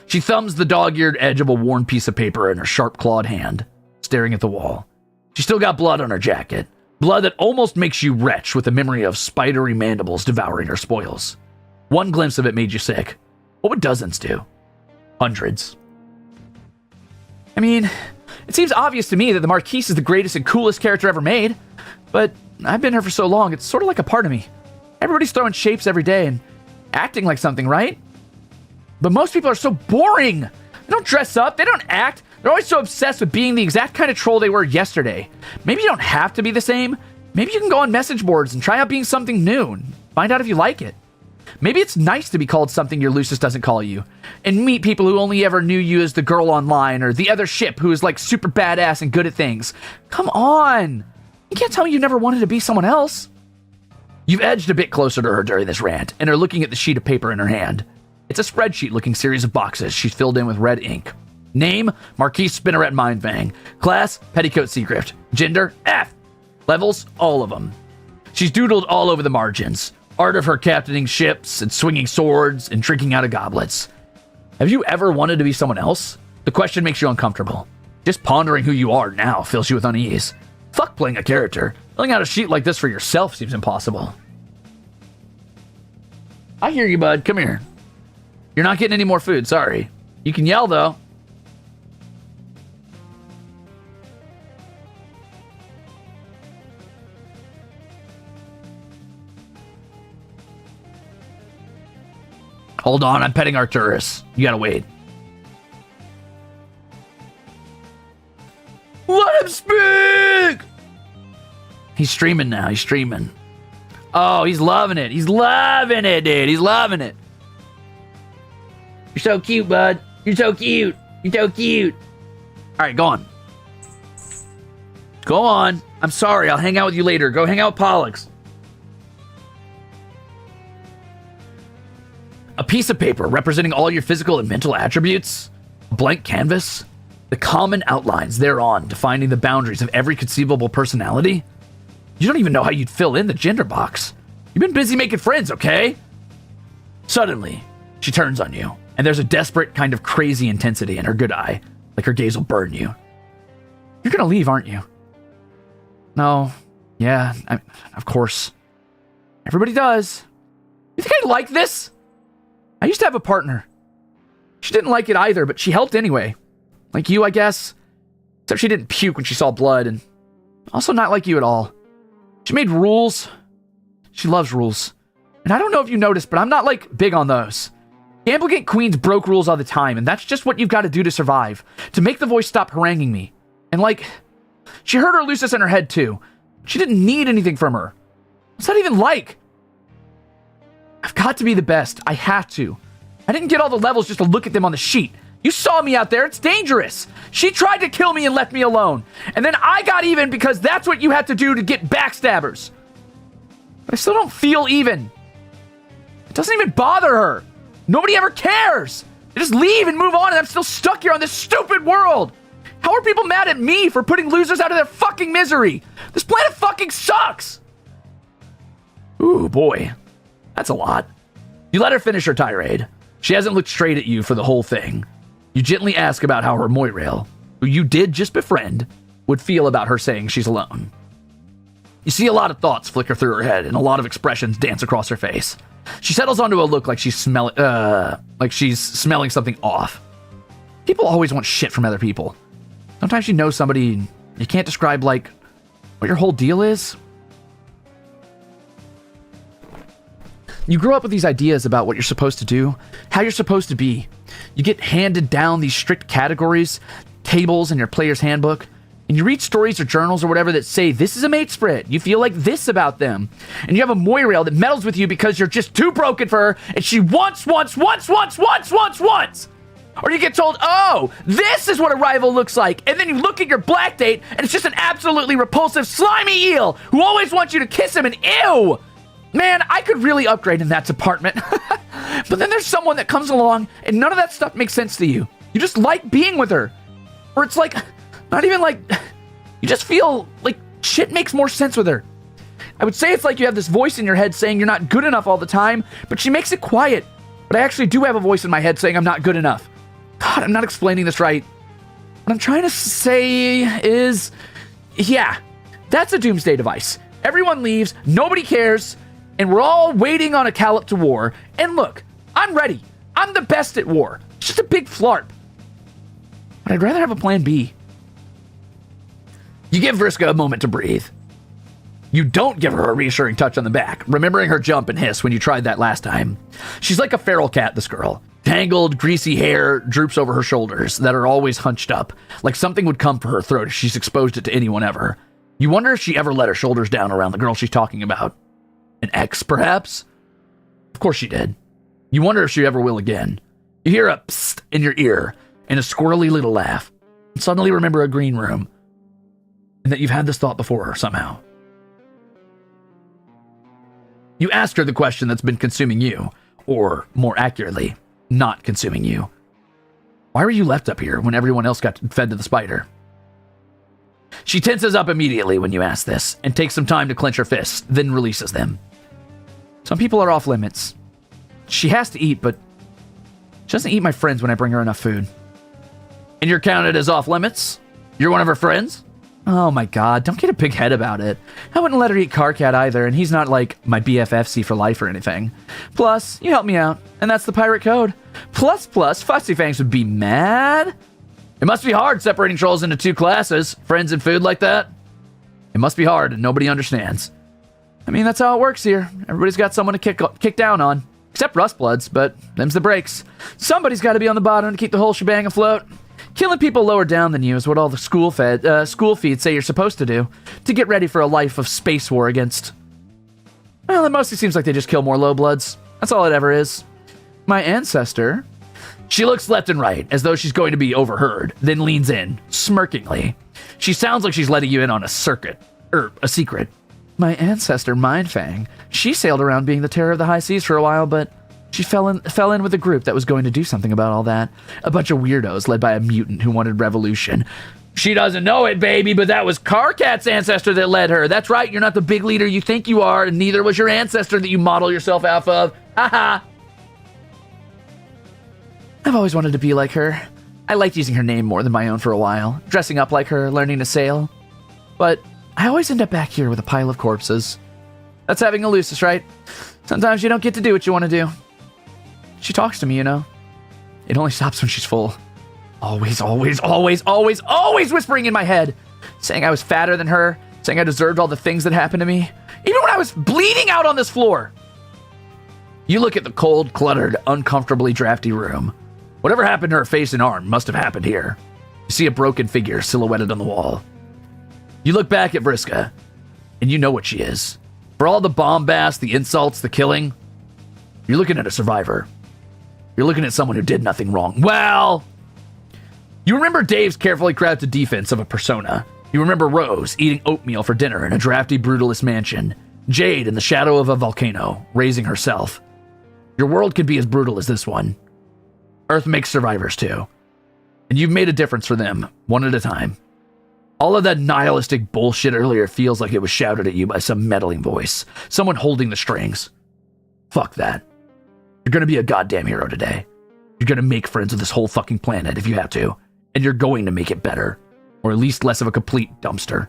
She thumbs the dog-eared edge of a worn piece of paper in her sharp-clawed hand, staring at the wall. She's still got blood on her jacket, blood that almost makes you retch with the memory of spidery mandibles devouring her spoils. One glimpse of it made you sick. What would dozens do? Hundreds. I mean, it seems obvious to me that the Marquise is the greatest and coolest character ever made, but I've been here for so long, it's sort of like a part of me. Everybody's throwing shapes every day and acting like something, right? But most people are so boring. They don't dress up. They don't act. They're always so obsessed with being the exact kind of troll they were yesterday. Maybe you don't have to be the same. Maybe you can go on message boards and try out being something new and find out if you like it. Maybe it's nice to be called something your Lucis doesn't call you and meet people who only ever knew you as the girl online or the other ship who is like super badass and good at things. Come on. You can't tell me you never wanted to be someone else. You've edged a bit closer to her during this rant and are looking at the sheet of paper in her hand. It's a spreadsheet-looking series of boxes she's filled in with red ink. Name, Marquise Spinneret Mindfang. Class, Petticoat Secret. Gender, F. Levels, all of them. She's doodled all over the margins. Art of her captaining ships and swinging swords and drinking out of goblets. Have you ever wanted to be someone else? The question makes you uncomfortable. Just pondering who you are now fills you with unease. Fuck playing a character. Filling out a sheet like this for yourself seems impossible. I hear you, bud. Come here. You're not getting any more food, sorry. You can yell, though. Hold on, I'm petting Arcturus. You gotta wait. Let him speak! He's streaming now, he's streaming. Oh, he's loving it. He's loving it, dude. He's loving it. You're so cute, bud. You're so cute. You're so cute. All right, go on. Go on. I'm sorry. I'll hang out with you later. Go hang out with Pollux. A piece of paper representing all your physical and mental attributes. A blank canvas. The common outlines thereon defining the boundaries of every conceivable personality. You don't even know how you'd fill in the gender box. You've been busy making friends, okay? Suddenly, she turns on you, and there's a desperate kind of crazy intensity in her good eye, like her gaze will burn you. You're gonna leave, aren't you? No. Yeah, of course. Everybody does. You think I like this? I used to have a partner. She didn't like it either, but she helped anyway. Like you, I guess. Except she didn't puke when she saw blood, and also not like you at all. She made rules. She loves rules. And I don't know if you noticed, but I'm not, like, big on those. Gamblegate queens broke rules all the time, and that's just what you've got to do to survive. To make the voice stop haranguing me. And, like, she heard her Lucis in her head, too. She didn't need anything from her. What's that even like? I've got to be the best. I have to. I didn't get all the levels just to look at them on the sheet. You saw me out there. It's dangerous. She tried to kill me and left me alone. And then I got even because that's what you have to do to get backstabbers. But I still don't feel even. It doesn't even bother her. Nobody ever cares. They just leave and move on, and I'm still stuck here on this stupid world. How are people mad at me for putting losers out of their fucking misery? This planet fucking sucks. Ooh, boy. That's a lot. You let her finish her tirade. She hasn't looked straight at you for the whole thing. You gently ask about how her Moirail, who you did just befriend, would feel about her saying she's alone. You see a lot of thoughts flicker through her head and a lot of expressions dance across her face. She settles onto a look like she's smelling something off. People always want shit from other people. Sometimes you know somebody and you can't describe, like, what your whole deal is. You grow up with these ideas about what you're supposed to do, how you're supposed to be. You get handed down these strict categories, tables in your player's handbook, and you read stories or journals or whatever that say this is a mate spread. You feel like this about them. And you have a Moirail that meddles with you because you're just too broken for her and she wants. Or you get told, oh, this is what a rival looks like. And then you look at your black date and it's just an absolutely repulsive, slimy eel who always wants you to kiss him and ew. Man, I could really upgrade in that department. But then there's someone that comes along and none of that stuff makes sense to you. You just like being with her. Or it's like, not even like, you just feel like shit makes more sense with her. I would say it's like you have this voice in your head saying you're not good enough all the time, but she makes it quiet. But I actually do have a voice in my head saying I'm not good enough. God, I'm not explaining this right. What I'm trying to say is, yeah, that's a doomsday device. Everyone leaves, nobody cares, and we're all waiting on a Callop to war. And look, I'm ready. I'm the best at war. It's just a big flarp. But I'd rather have a plan B. You give Vriska a moment to breathe. You don't give her a reassuring touch on the back, remembering her jump and hiss when you tried that last time. She's like a feral cat, this girl. Tangled, greasy hair droops over her shoulders that are always hunched up, like something would come for her throat if she's exposed it to anyone ever. You wonder if she ever let her shoulders down around the girl she's talking about. An ex, perhaps? Of course she did. You wonder if she ever will again. You hear a psst in your ear and a squirrely little laugh, and suddenly remember a green room, and that you've had this thought before somehow. You ask her the question that's been consuming you, or more accurately, not consuming you. Why were you left up here when everyone else got fed to the spider? She tenses up immediately when you ask this, and takes some time to clench her fists, then releases them. Some people are off limits. She has to eat, but she doesn't eat my friends when I bring her enough food. And you're counted as off limits? You're one of her friends? Oh my god, don't get a big head about it. I wouldn't let her eat Karkat either, and he's not like my BFFC for life or anything. Plus, you helped me out, and that's the pirate code. Plus, Fussy Fangs would be mad. It must be hard separating trolls into two classes, friends and food like that. It must be hard, and nobody understands. I mean, that's how it works here. Everybody's got someone to kick down on. Except Rustbloods, but them's the breaks. Somebody's got to be on the bottom to keep the whole shebang afloat. Killing people lower down than you is what all the school feeds say you're supposed to do, to get ready for a life of space war against... Well, it mostly seems like they just kill more lowbloods. That's all it ever is. My ancestor... She looks left and right, as though she's going to be overheard, then leans in, smirkingly. She sounds like she's letting you in on a secret. My ancestor, Mindfang, she sailed around being the terror of the high seas for a while, but she fell in with a group that was going to do something about all that. A bunch of weirdos led by a mutant who wanted revolution. She doesn't know it, baby, but that was Karkat's ancestor that led her. That's right, you're not the big leader you think you are, and neither was your ancestor that you model yourself off of. Haha. I've always wanted to be like her. I liked using her name more than my own for a while, dressing up like her, learning to sail. But I always end up back here with a pile of corpses. That's having a Lucis, right? Sometimes you don't get to do what you want to do. She talks to me, you know. It only stops when she's full. Always whispering in my head. Saying I was fatter than her. Saying I deserved all the things that happened to me. Even when I was bleeding out on this floor. You look at the cold, cluttered, uncomfortably drafty room. Whatever happened to her face and arm must have happened here. You see a broken figure silhouetted on the wall. You look back at Vriska, and you know what she is. For all the bombast, the insults, the killing, you're looking at a survivor. You're looking at someone who did nothing wrong. Well, you remember Dave's carefully crafted defense of a persona. You remember Rose eating oatmeal for dinner in a drafty brutalist mansion. Jade in the shadow of a volcano, raising herself. Your world can be as brutal as this one. Earth makes survivors too. And you've made a difference for them, one at a time. All of that nihilistic bullshit earlier feels like it was shouted at you by some meddling voice. Someone holding the strings. Fuck that. You're gonna be a goddamn hero today. You're gonna make friends with this whole fucking planet if you have to. And you're going to make it better. Or at least less of a complete dumpster.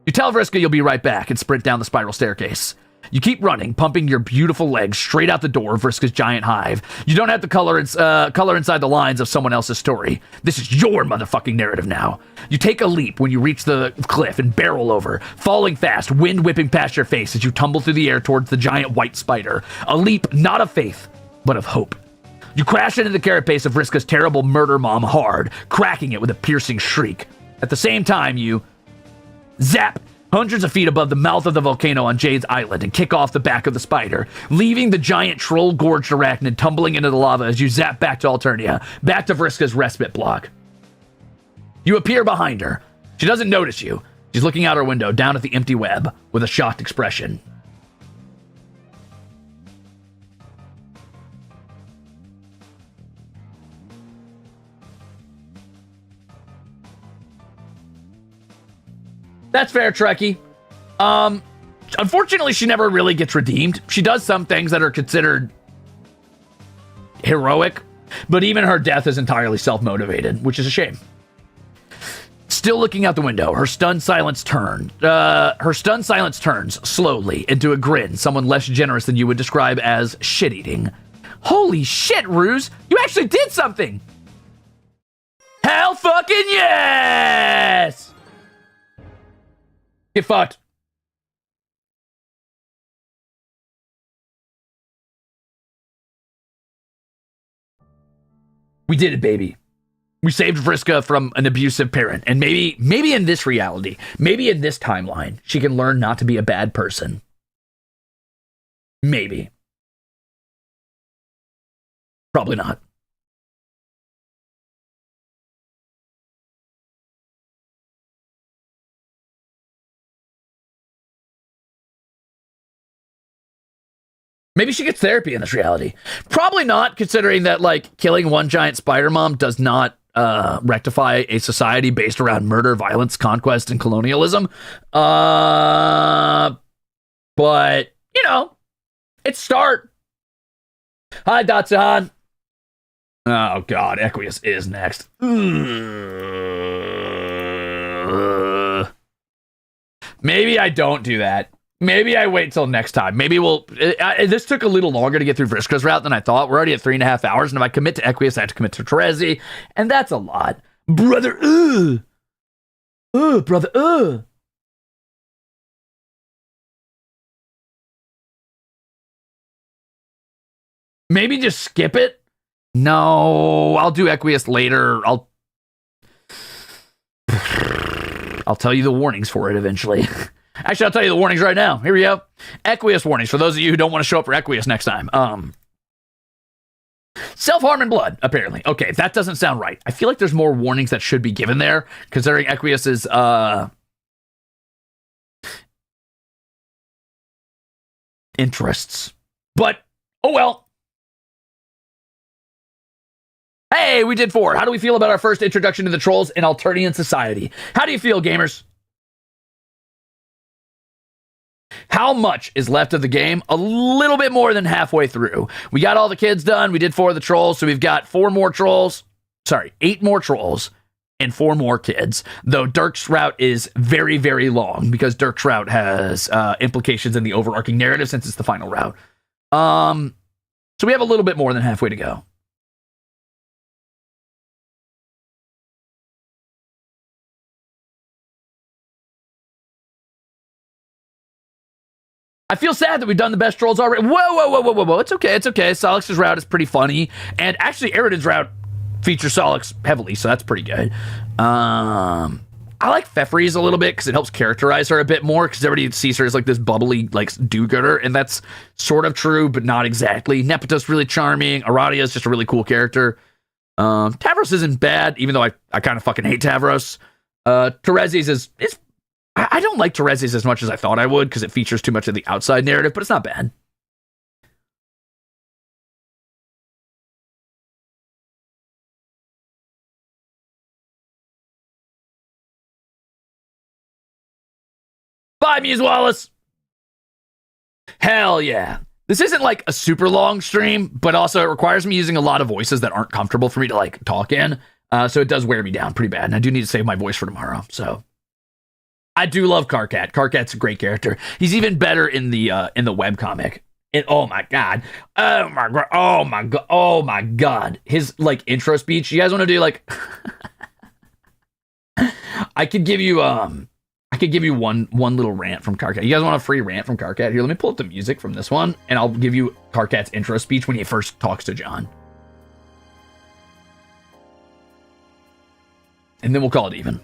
You tell Vriska you'll be right back and sprint down the spiral staircase. You keep running, pumping your beautiful legs straight out the door of Vriska's giant hive. You don't have to color inside the lines of someone else's story. This is your motherfucking narrative now. You take a leap when you reach the cliff and barrel over, falling fast, wind whipping past your face as you tumble through the air towards the giant white spider. A leap not of faith, but of hope. You crash into the carapace of Vriska's terrible murder mom hard, cracking it with a piercing shriek. At the same time, you zap hundreds of feet above the mouth of the volcano on Jade's island and kick off the back of the spider, leaving the giant troll-gorged arachnid tumbling into the lava as you zap back to Alternia, back to Vriska's respite block. You appear behind her. She doesn't notice you. She's looking out her window, down at the empty web, with a shocked expression. That's fair, Trekkie. Unfortunately, she never really gets redeemed. She does some things that are considered heroic, but even her death is entirely self-motivated, which is a shame. Still looking out the window, her stunned silence turns slowly into a grin, someone less generous than you would describe as shit-eating. Holy shit, Ruze! You actually did something! Hell fucking yes! Get fucked. We did it, baby. We saved Vriska from an abusive parent. And maybe in this reality, maybe in this timeline, she can learn not to be a bad person. Maybe. Probably not. Maybe she gets therapy in this reality. Probably not, considering that, like, killing one giant spider mom does not rectify a society based around murder, violence, conquest, and colonialism. But, you know, it's start. Hi, Datsun. Oh, God. Equius is next. Maybe I don't do that. Maybe I wait till next time. Maybe we'll... this took a little longer to get through Vriska's route than I thought. We're already at 3.5 hours, and if I commit to Equius, I have to commit to Terezi, and that's a lot. Brother, brother, Maybe just skip it? No, I'll do Equius later. I'll tell you the warnings for it eventually. Actually, I'll tell you the warnings right now. Here we go. Equius warnings for those of you who don't want to show up for Equius next time. Self-harm and blood, apparently. Okay, that doesn't sound right. I feel like there's more warnings that should be given there, considering Equius's interests. But, oh well. Hey, we did 4. How do we feel about our first introduction to the trolls in Alternian society? How do you feel, gamers? How much is left of the game? A little bit more than halfway through. We got all the kids done. We did 4 of the trolls, so we've got 8 more trolls and 4 more kids. Though Dirk's route is very, very long because Dirk's route has implications in the overarching narrative since it's the final route. So we have a little bit more than halfway to go. I feel sad that we've done the best trolls already. Whoa. It's okay. Solix's route is pretty funny. And actually, Eridan's route features Solix heavily, so that's pretty good. I like Fefri's a little bit because it helps characterize her a bit more because everybody sees her as like this bubbly, like, do-gooder, and that's sort of true, but not exactly. Nepeta's really charming. Aradia is just a really cool character. Tavros isn't bad, even though I kind of fucking hate Tavros. Terezi's is I don't like Terezi's as much as I thought I would because it features too much of the outside narrative, but it's not bad. Bye, Muse Wallace. Hell yeah. This isn't like a super long stream, but also it requires me using a lot of voices that aren't comfortable for me to like talk in. So it does wear me down pretty bad. And I do need to save my voice for tomorrow. So I do love Karkat. Karkat's a great character. He's even better in the webcomic. Oh my god. Oh my god. His like intro speech. You guys want to do like I could give you one little rant from Karkat. You guys want a free rant from Karkat? Here, let me pull up the music from this one, and I'll give you Karkat's intro speech when he first talks to John. And then we'll call it even.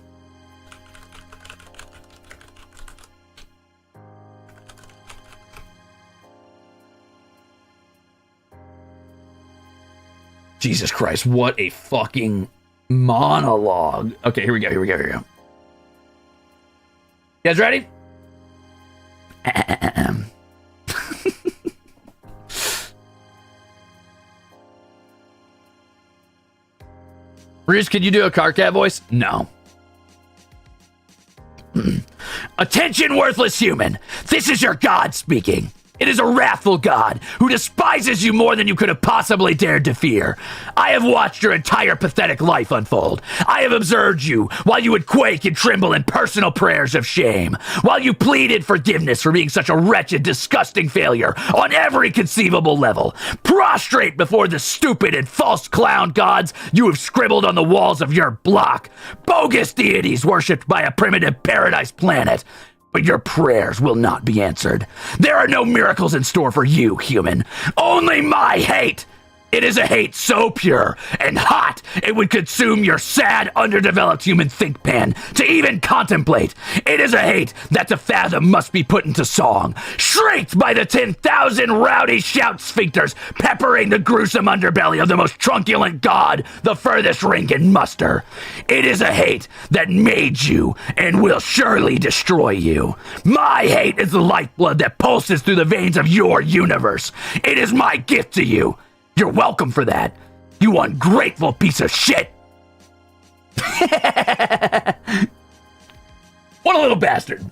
Jesus Christ, what a fucking monologue. Okay, here we go. You guys ready? Ruze, can you do a Karkat voice? No. Attention, worthless human. This is your god speaking. It is a wrathful god who despises you more than you could have possibly dared to fear. I have watched your entire pathetic life unfold. I have observed you while you would quake and tremble in personal prayers of shame, while you pleaded forgiveness for being such a wretched, disgusting failure on every conceivable level. Prostrate before the stupid and false clown gods you have scribbled on the walls of your block. Bogus deities worshipped by a primitive paradise planet. But your prayers will not be answered. There are no miracles in store for you, human. Only my hate. It is a hate so pure and hot it would consume your sad, underdeveloped human think pan to even contemplate. It is a hate that to fathom must be put into song, shrieked by the 10,000 rowdy shout sphincters peppering the gruesome underbelly of the most truculent god the furthest ring can muster. It is a hate that made you and will surely destroy you. My hate is the lifeblood that pulses through the veins of your universe. It is my gift to you. You're welcome for that, you ungrateful piece of shit. What a little bastard.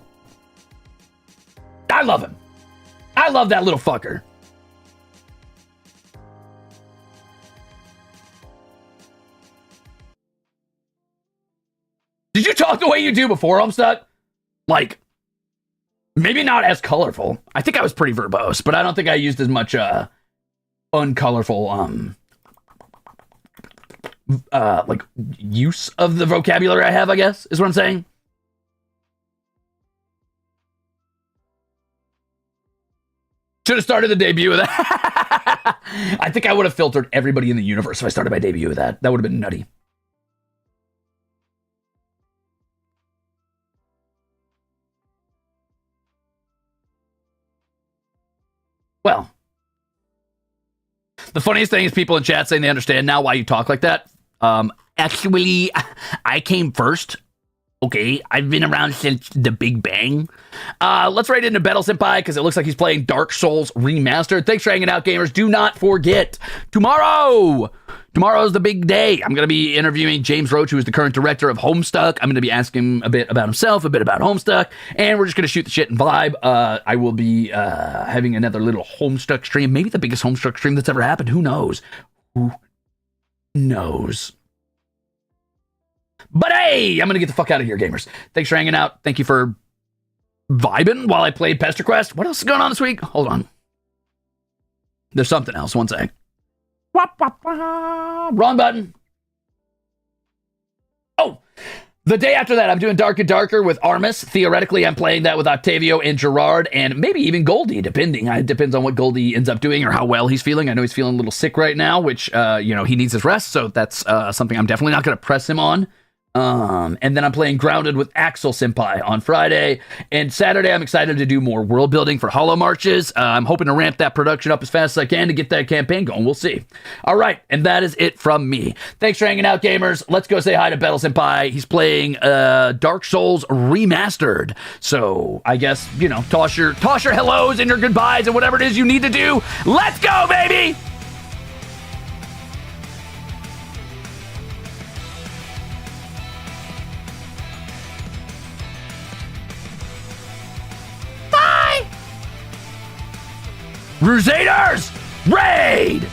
I love him. I love that little fucker. Did you talk the way you do before, Homestuck? Like, maybe not as colorful. I think I was pretty verbose, but I don't think I used as much, uncolorful like use of the vocabulary I have, I guess is what I'm saying. Should have started the debut with that. I think I would have filtered everybody in the universe if I started my debut with that. That would have been nutty. Well, the funniest thing is people in chat saying they understand now why you talk like that. Actually, I came first. Okay, I've been around since the Big Bang. Let's right into Battle Senpai because it looks like he's playing Dark Souls Remastered. Thanks for hanging out, gamers. Do not forget, tomorrow's the big day. I'm going to be interviewing James Roach, who is the current director of HOMESTUCK. I'm going to be asking him a bit about himself, a bit about HOMESTUCK, and we're just going to shoot the shit and vibe. I will be having another little HOMESTUCK stream, maybe the biggest HOMESTUCK stream that's ever happened. Who knows? Who knows? But hey, I'm going to get the fuck out of here, gamers. Thanks for hanging out. Thank you for vibing while I played Pesterquest. What else is going on this week? Hold on. There's something else. One sec. Wrong button. Oh, the day after that, I'm doing Dark and Darker with Armis. Theoretically, I'm playing that with Octavio and Gerard, and maybe even Goldie, depending. It depends on what Goldie ends up doing or how well he's feeling. I know he's feeling a little sick right now, which, he needs his rest, so that's something I'm definitely not going to press him on. And then I'm playing Grounded with Axel Senpai on Friday. And Saturday, I'm excited to do more world building for Hollow Marches. I'm hoping to ramp that production up as fast as I can to get that campaign going. We'll see. All right. And that is it from me. Thanks for hanging out, gamers. Let's go say hi to Battle Senpai. He's playing Dark Souls Remastered. So I guess, toss your hellos and your goodbyes and whatever it is you need to do. Let's go, baby! Ruzeators, raid!